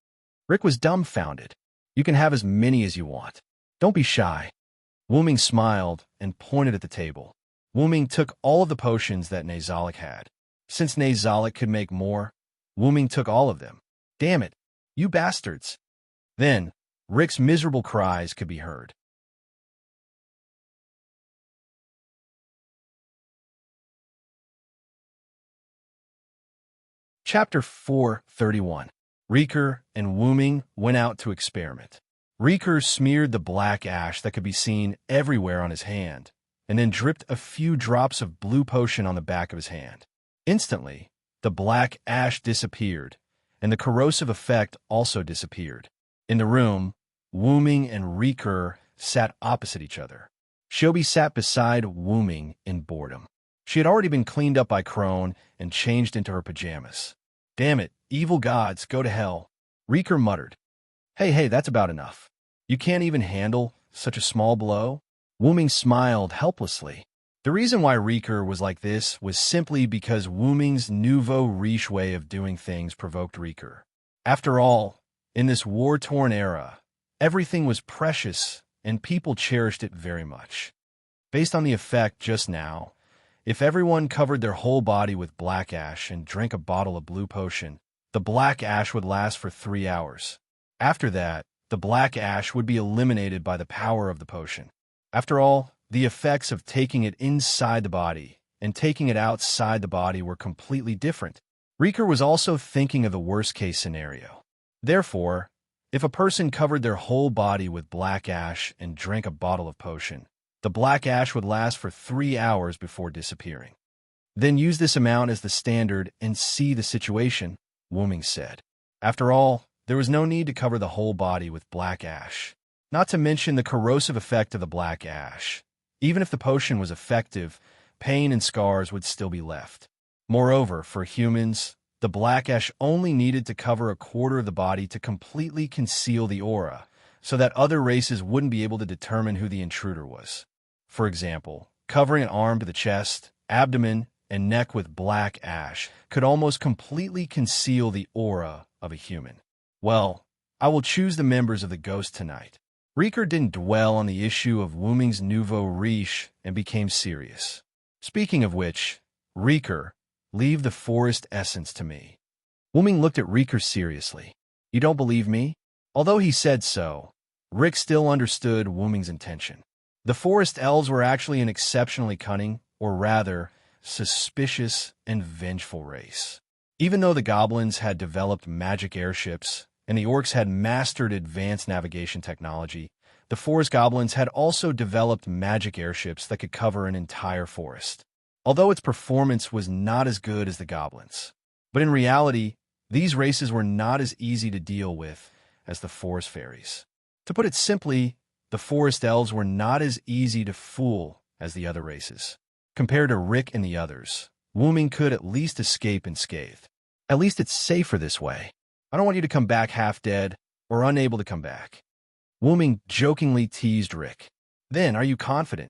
Rick was dumbfounded. You can have as many as you want. Don't be shy. Woo-Ming smiled and pointed at the table. Woo-Ming took all of the potions that Nazalik had. Since Nazalik could make more, Woo-Ming took all of them. Damn it, you bastards. Then, Rick's miserable cries could be heard. Chapter 431. Riker and Woo-Ming went out to experiment. Riker smeared the black ash that could be seen everywhere on his hand, and then dripped a few drops of blue potion on the back of his hand. Instantly, the black ash disappeared, and the corrosive effect also disappeared. In the room, Woo-Ming and Riker sat opposite each other. Shobi sat beside Woo-Ming in boredom. She had already been cleaned up by Crone and changed into her pajamas. Damn it, evil gods, go to hell. Riker muttered. Hey, that's about enough. You can't even handle such a small blow? Woo-Ming smiled helplessly. The reason why Riker was like this was simply because Woo-Ming's nouveau riche way of doing things provoked Riker. After all, in this war-torn era, everything was precious and people cherished it very much. Based on the effect just now, if everyone covered their whole body with black ash and drank a bottle of blue potion, the black ash would last for 3 hours. After that, the black ash would be eliminated by the power of the potion. After all, the effects of taking it inside the body and taking it outside the body were completely different. Riker was also thinking of the worst-case scenario. Therefore, if a person covered their whole body with black ash and drank a bottle of potion, the black ash would last for 3 hours before disappearing. Then use this amount as the standard and see the situation, Woo-Ming said. After all, there was no need to cover the whole body with black ash. Not to mention the corrosive effect of the black ash. Even if the potion was effective, pain and scars would still be left. Moreover, for humans, the black ash only needed to cover a quarter of the body to completely conceal the aura, so that other races wouldn't be able to determine who the intruder was. For example, covering an arm to the chest, abdomen, and neck with black ash could almost completely conceal the aura of a human. Well, I will choose the members of the Ghost tonight. Riker didn't dwell on the issue of Woo-Ming's nouveau riche and became serious. Speaking of which, Riker, leave the forest essence to me. Woo-Ming looked at Riker seriously. You don't believe me? Although he said so, Rick still understood Woo-Ming's intention. The forest elves were actually an exceptionally cunning, or rather, suspicious and vengeful race. Even though the goblins had developed magic airships, and the orcs had mastered advanced navigation technology, the forest goblins had also developed magic airships that could cover an entire forest. Although its performance was not as good as the goblins. But in reality, these races were not as easy to deal with as the forest fairies. To put it simply, the forest elves were not as easy to fool as the other races. Compared to Rick and the others, Woo-Ming could at least escape unscathed. At least it's safer this way. I don't want you to come back half-dead or unable to come back. Woo-Ming jokingly teased Rick. Then, are you confident?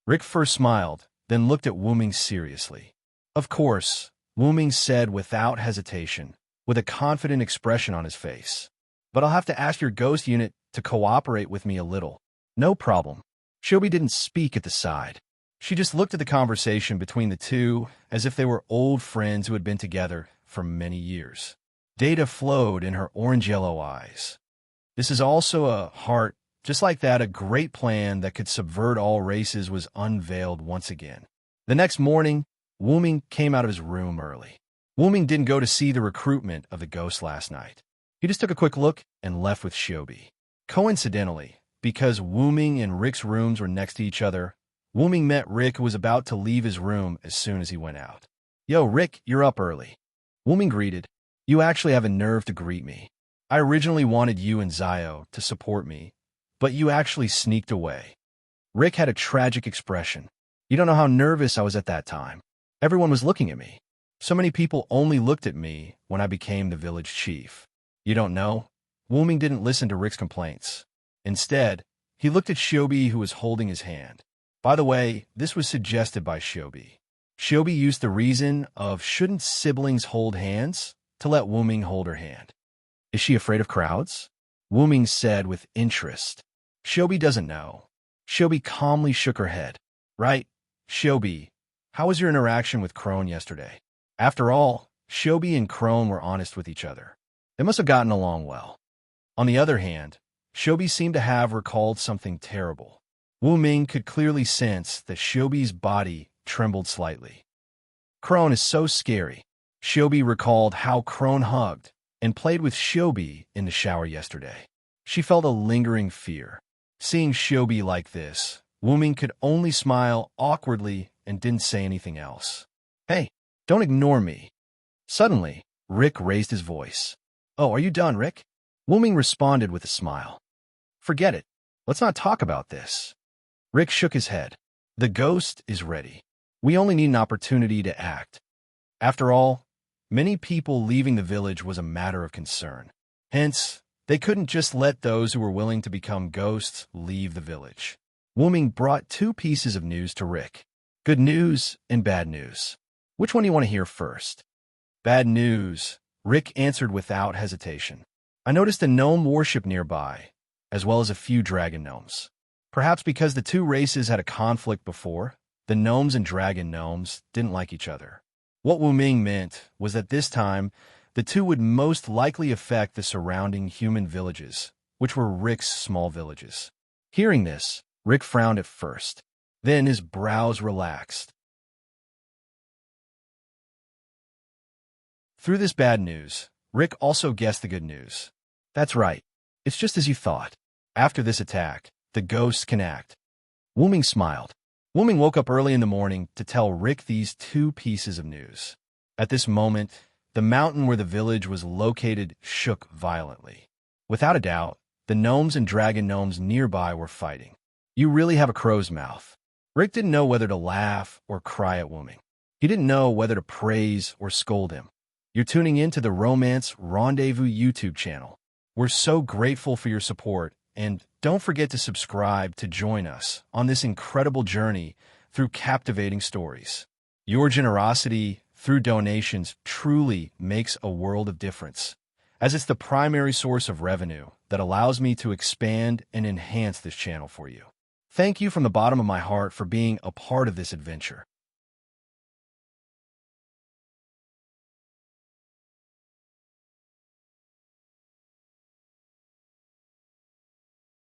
Rick first smiled, then looked at Woo-Ming seriously. Of course, Woo-Ming said without hesitation, with a confident expression on his face. But I'll have to ask your ghost unit to cooperate with me a little. No problem. Shobi didn't speak at the side. She just looked at the conversation between the two as if they were old friends who had been together for many years. Data flowed in her orange-yellow eyes. This is also a heart, just like that, a great plan that could subvert all races was unveiled once again. The next morning, Woo-Ming came out of his room early. Woo-Ming didn't go to see the recruitment of the ghost last night. He just took a quick look and left with Shobi. Coincidentally, because Woo-Ming and Rick's rooms were next to each other, Woo-Ming met Rick, who was about to leave his room as soon as he went out. Yo, Rick, you're up early. Woo-Ming greeted. You actually have a nerve to greet me. I originally wanted you and Zio to support me, but you actually sneaked away. Rick had a tragic expression. You don't know how nervous I was at that time. Everyone was looking at me. So many people only looked at me when I became the village chief. You don't know? Wuming didn't listen to Rick's complaints. Instead, he looked at Shobi, who was holding his hand. By the way, this was suggested by Shobi. Shobi used the reason of shouldn't siblings hold hands to let Wuming hold her hand. Is she afraid of crowds? Wuming said with interest. Shobi doesn't know. Shobi calmly shook her head. Right, Shobi, how was your interaction with Crone yesterday? After all, Shobi and Crone were honest with each other. They must have gotten along well. On the other hand, Shobi seemed to have recalled something terrible. Wuming could clearly sense that Shobi's body trembled slightly. Crone is so scary. Shobi recalled how Crone hugged and played with Shobi in the shower yesterday. She felt a lingering fear. Seeing Shobi like this, Wuming could only smile awkwardly and didn't say anything else. Hey, don't ignore me. Suddenly, Rick raised his voice. Oh, are you done, Rick? Wuming responded with a smile. Forget it. Let's not talk about this. Rick shook his head. The ghost is ready. We only need an opportunity to act. After all, many people leaving the village was a matter of concern. Hence, they couldn't just let those who were willing to become ghosts leave the village. Wuming brought two pieces of news to Rick. Good news and bad news. Which one do you want to hear first? Bad news, Rick answered without hesitation. I noticed a gnome worship nearby, as well as a few dragon gnomes. Perhaps because the two races had a conflict before, the gnomes and dragon gnomes didn't like each other. What Wuming meant was that this time, the two would most likely affect the surrounding human villages, which were Rick's small villages. Hearing this, Rick frowned at first. Then his brows relaxed. Through this bad news, Rick also guessed the good news. That's right. It's just as you thought. After this attack, the ghosts can act. Wuming smiled. Wuming woke up early in the morning to tell Rick these two pieces of news. At this moment, the mountain where the village was located shook violently. Without a doubt, the gnomes and dragon gnomes nearby were fighting. You really have a crow's mouth. Rick didn't know whether to laugh or cry at Wuming. He didn't know whether to praise or scold him. You're tuning in to the Romance Rendezvous YouTube channel. We're so grateful for your support, and don't forget to subscribe to join us on this incredible journey through captivating stories. Your generosity through donations truly makes a world of difference, as it's the primary source of revenue that allows me to expand and enhance this channel for you. Thank you from the bottom of my heart for being a part of this adventure.